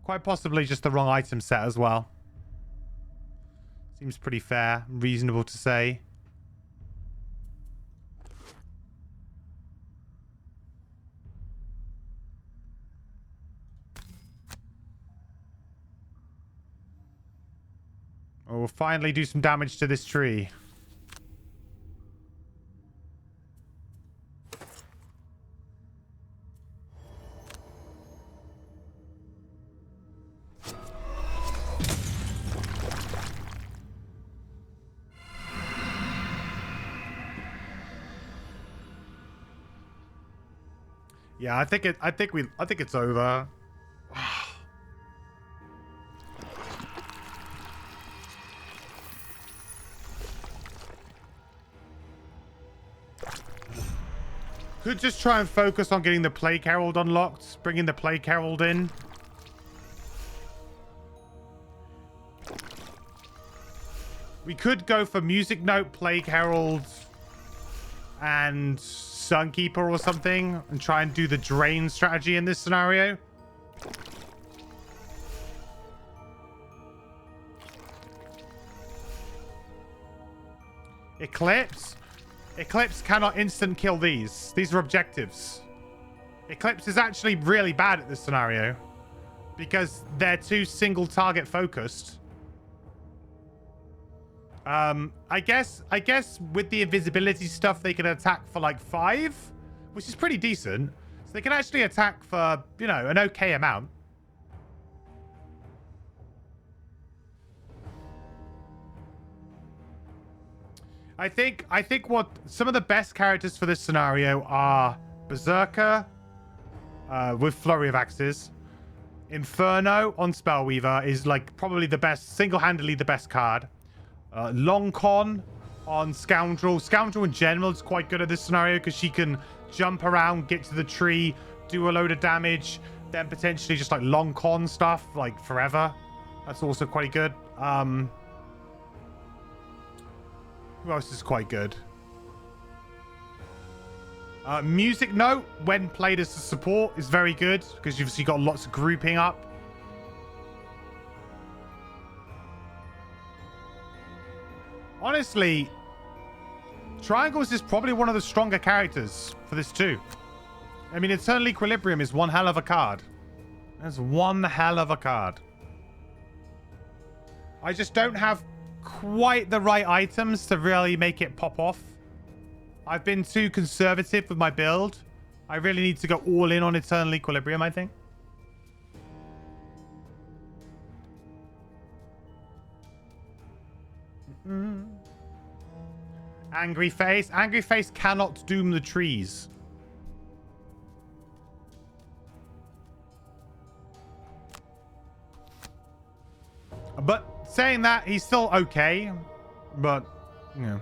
A: Quite possibly just the wrong item set as well. Seems pretty fair, reasonable to say. Oh, we'll finally do some damage to this tree. Yeah, I think it's over. Could just try and focus on getting the Plague Herald unlocked, bringing the Plague Herald in. We could go for Music Note, Plague Herald, and Sunkeeper or something, and try and do the drain strategy in this scenario. Eclipse? Eclipse cannot instant kill these. These are objectives. Eclipse is actually really bad at this scenario because they're too single target focused. I guess with the invisibility stuff, they can attack for like 5, which is pretty decent. So they can actually attack for, you know, an okay amount. I think what some of the best characters for this scenario are Berserker with Flurry of Axes. Inferno on Spellweaver is like probably the best, single-handedly the best card. Long Con on Scoundrel. Scoundrel in general is quite good at this scenario because she can jump around, get to the tree, do a load of damage, then potentially just like Long Con stuff like forever. That's also quite good. Who else is quite good? Music Note, when played as a support, is very good because you've got lots of grouping up. Honestly, Triangles is probably one of the stronger characters for this too. I mean, Eternal Equilibrium is one hell of a card. That's one hell of a card. I just don't have quite the right items to really make it pop off. I've been too conservative with my build. I really need to go all in on Eternal Equilibrium, I think. Angry Face. Angry Face cannot doom the trees. But saying that, he's still okay. But, you know.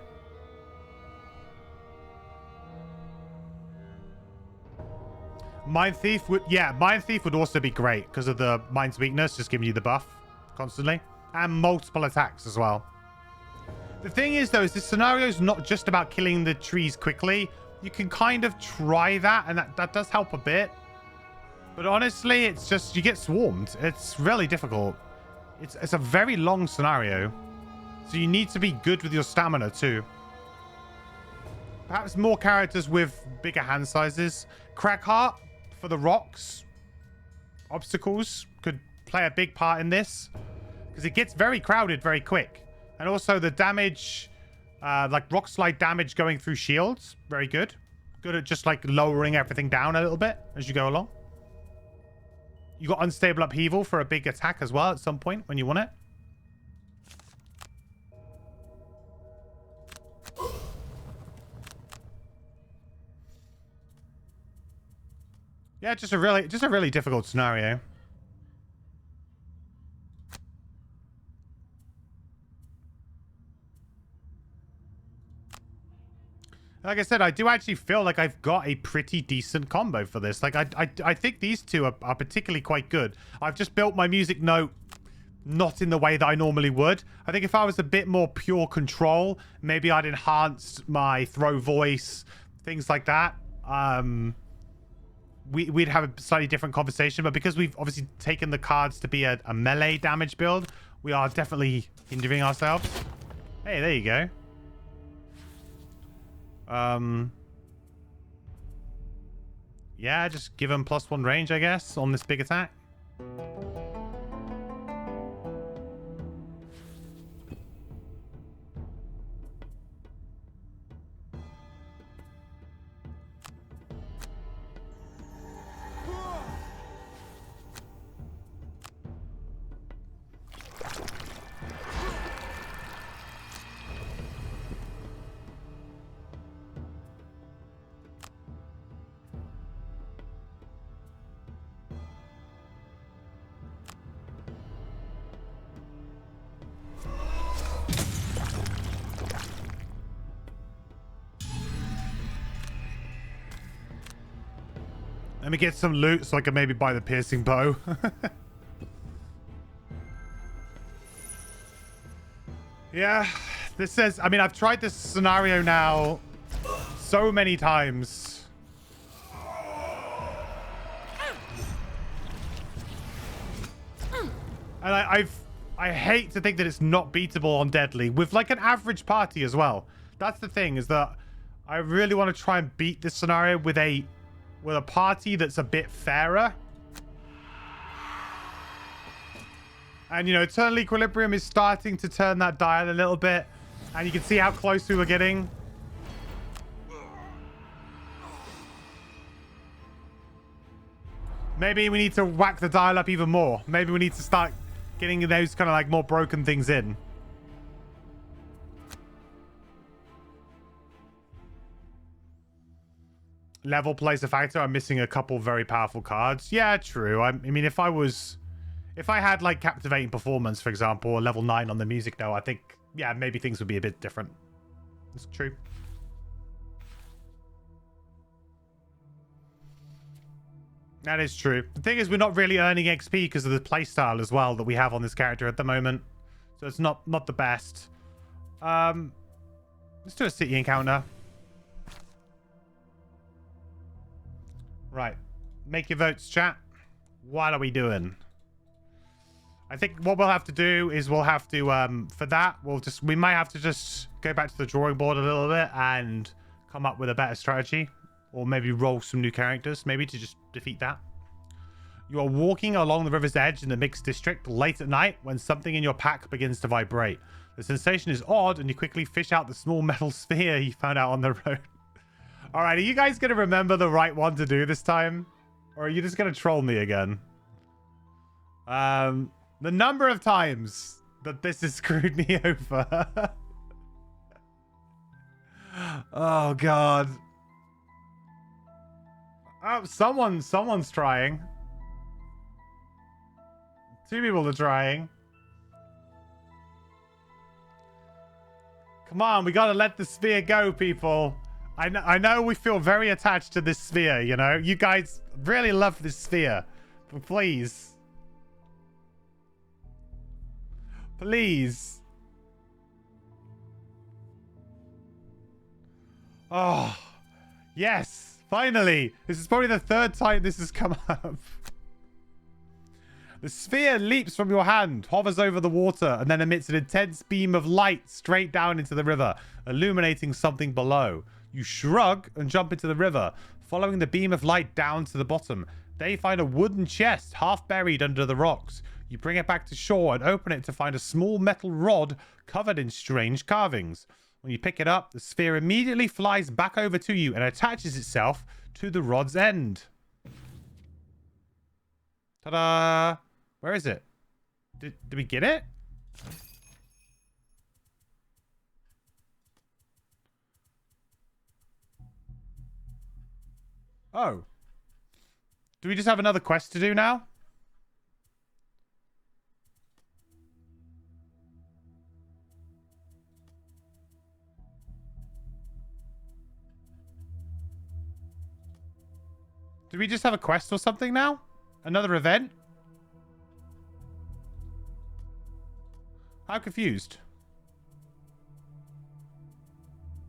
A: Mind Thief would... Yeah, Mind Thief would also be great because of the Mind's Weakness, just giving you the buff constantly. And multiple attacks as well. The thing is, though, is this scenario is not just about killing the trees quickly. You can kind of try that, and that does help a bit. But honestly, it's just... You get swarmed. It's really difficult. It's a very long scenario. So you need to be good with your stamina, too. Perhaps more characters with bigger hand sizes. Crackheart for the rocks. Obstacles could play a big part in this. Because it gets very crowded very quick. And also the damage Like rock slide damage going through shields. Very good. Good at just like lowering everything down a little bit as you go along. You got unstable upheaval for a big attack as well at some point when you want it. Yeah, just a really difficult scenario. Like I said, I do actually feel like I've got a pretty decent combo for this. Like, I think these two are particularly quite good. I've just built my music note not in the way that I normally would. I think if I was a bit more pure control, maybe I'd enhance my throw voice, things like that. We'd have a slightly different conversation. But because we've obviously taken the cards to be a melee damage build, we are definitely hindering ourselves. Hey, there you go. Yeah, just give him +1 range, I guess, on this big attack. Let me get some loot so I can maybe buy the piercing bow. Yeah, this says... I mean, I've tried this scenario now so many times. And I hate to think that it's not beatable on Deadly with like an average party as well. That's the thing, is that I really want to try and beat this scenario with a party that's a bit fairer. And, you know, Eternal Equilibrium is starting to turn that dial a little bit. And you can see how close we were getting. Maybe we need to whack the dial up even more. Maybe we need to start getting those kind of like more broken things in. Level plays a factor. I'm missing a couple very powerful cards. Yeah, true. I mean, if I had like Captivating Performance, for example, or level 9 on the music note, I think, yeah, maybe things would be a bit different. It's true. That is true. The thing is, we're not really earning XP because of the playstyle as well that we have on this character at the moment. So it's not the best. Let's do a city encounter. Right. Make your votes, chat. What are we doing? I think what we'll have to do is we'll have to, for that, we might have to just go back to the drawing board a little bit and come up with a better strategy. Or maybe roll some new characters, maybe to just defeat that. You are walking along the river's edge in the mixed district late at night when something in your pack begins to vibrate. The sensation is odd and you quickly fish out the small metal sphere you found out on the road. All right, are you guys going to remember the right one to do this time? Or are you just going to troll me again? The number of times that this has screwed me over. Oh, God. Oh, someone's trying. 2 people are trying. Come on, we got to let the sphere go, people. I know we feel very attached to this sphere, you know? You guys really love this sphere. But please. Please. Oh. Yes. Finally. This is probably the 3rd time this has come up. The sphere leaps from your hand, hovers over the water, and then emits an intense beam of light straight down into the river, illuminating something below. You shrug and jump into the river, following the beam of light down to the bottom. There you find a wooden chest half buried under the rocks. You bring it back to shore and open it to find a small metal rod covered in strange carvings. When you pick it up, the sphere immediately flies back over to you and attaches itself to the rod's end. Ta-da! Where is it? Did we get it? Oh. Do we just have another quest to do now? Do we just have a quest or something now? Another event? I'm confused.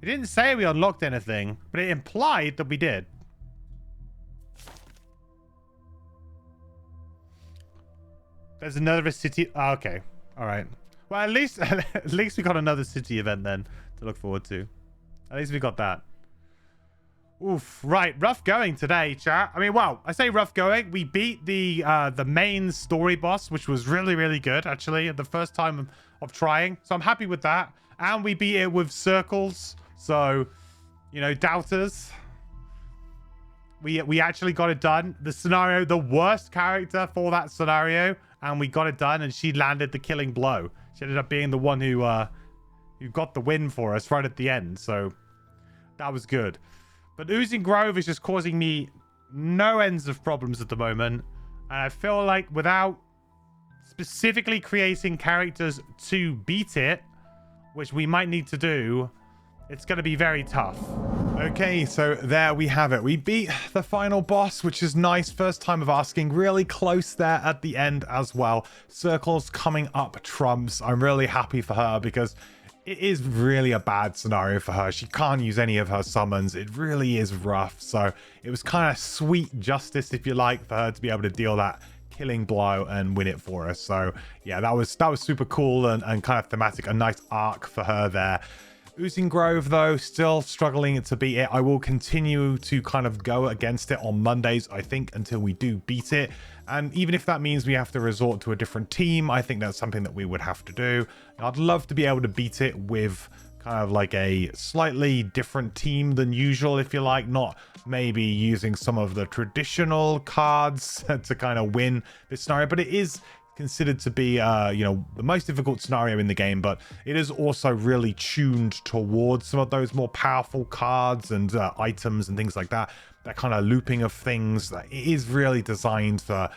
A: It didn't say we unlocked anything, but it implied that we did. There's another city. Oh, okay. All right. Well, at least we got another city event then to look forward to. At least we got that. Oof. Right. Rough going today, chat. I mean, well, I say rough going. We beat the main story boss, which was really, really good, actually, the first time of trying. So I'm happy with that. And we beat it with circles. So, you know, doubters. We actually got it done. The scenario, the worst character for that scenario, and we got it done, and she landed the killing blow. She ended up being the one who got the win for us right at the end. So that was good. But Oozing Grove is just causing me no ends of problems at the moment. And I feel like without specifically creating characters to beat it, which we might need to do, it's going to be very tough. Okay, so there we have it. We beat the final boss, which is nice. First time of asking. Really close there at the end as well. Circles coming up trumps. I'm really happy for her because it is really a bad scenario for her. She can't use any of her summons. It really is rough. So it was kind of sweet justice, if you like, for her to be able to deal that killing blow and win it for us. So yeah, that was super cool and kind of thematic. A nice arc for her there. Oozing Grove, though, still struggling to beat it. I will continue to kind of go against it on Mondays, I think, until we do beat it. And even if that means we have to resort to a different team, I think that's something that we would have to do. I'd love to be able to beat it with kind of like a slightly different team than usual, if you like. Not maybe using some of the traditional cards to kind of win this scenario, but it is considered to be you know, the most difficult scenario in the game, but it is also really tuned towards some of those more powerful cards and items and things like that. That kind of looping of things, it is really designed to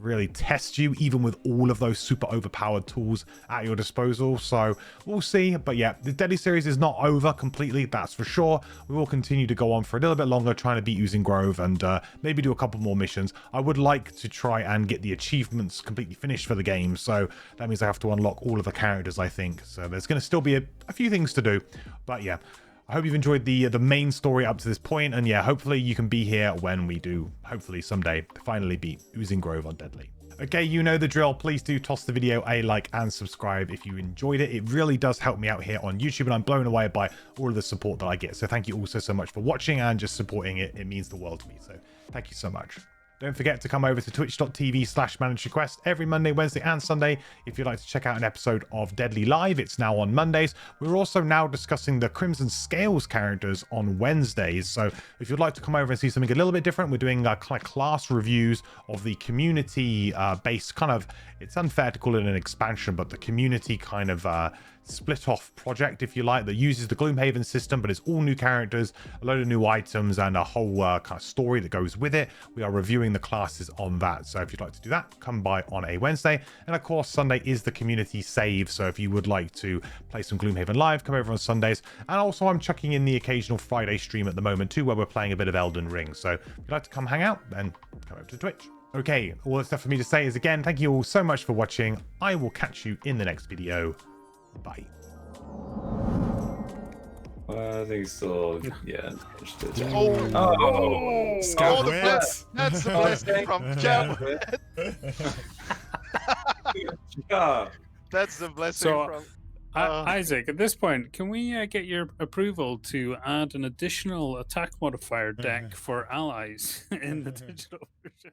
A: really test you, even with all of those super overpowered tools at your disposal. So we'll see. But yeah, the Deadly series is not over completely, that's for sure. We will continue to go on for a little bit longer, trying to beat Oozing Grove and maybe do a couple more missions. I would like to try and get the achievements completely finished for the game, so that means I have to unlock all of the characters, I think. So there's going to still be a few things to do, but yeah, I hope you've enjoyed the main story up to this point, and yeah, hopefully you can be here when we do, hopefully someday, finally beat Oozing Grove on Deadly. Okay, you know the drill. Please do toss the video a like and subscribe if you enjoyed it. It really does help me out here on YouTube, and I'm blown away by all of the support that I get. So thank you also so much for watching and just supporting it. It means the world to me. So thank you so much. Don't forget to come over to twitch.tv/ManageRequest every Monday, Wednesday, and Sunday if you'd like to check out an episode of Deadly Live. It's now on Mondays. We're also now discussing the Crimson Scales characters on Wednesdays. So if you'd like to come over and see something a little bit different, we're doing kind of class reviews of the community-based kind of, it's unfair to call it an expansion, but the community kind of split off project, if you like, that uses the Gloomhaven system, but it's all new characters, a load of new items, and a whole kind of story that goes with it. We are reviewing the classes on that, so if you'd like to do that, come by on a Wednesday. And of course, Sunday is the community save, so if you would like to play some Gloomhaven Live, come over on Sundays. And also I'm chucking in the occasional Friday stream at the moment too, where we're playing a bit of Elden Ring. So if you'd like to come hang out, then come over to Twitch. Okay, all that's left for me to say is, again, thank you all so much for watching. I will catch you in the next video. Bye.
F: I think still, yeah.
E: Oh,
F: Scout
E: that's the blessing from Jam.
F: Yeah.
E: That's the blessing from.
G: Isaac, at this point, can we get your approval to add an additional attack modifier deck for allies in the digital version?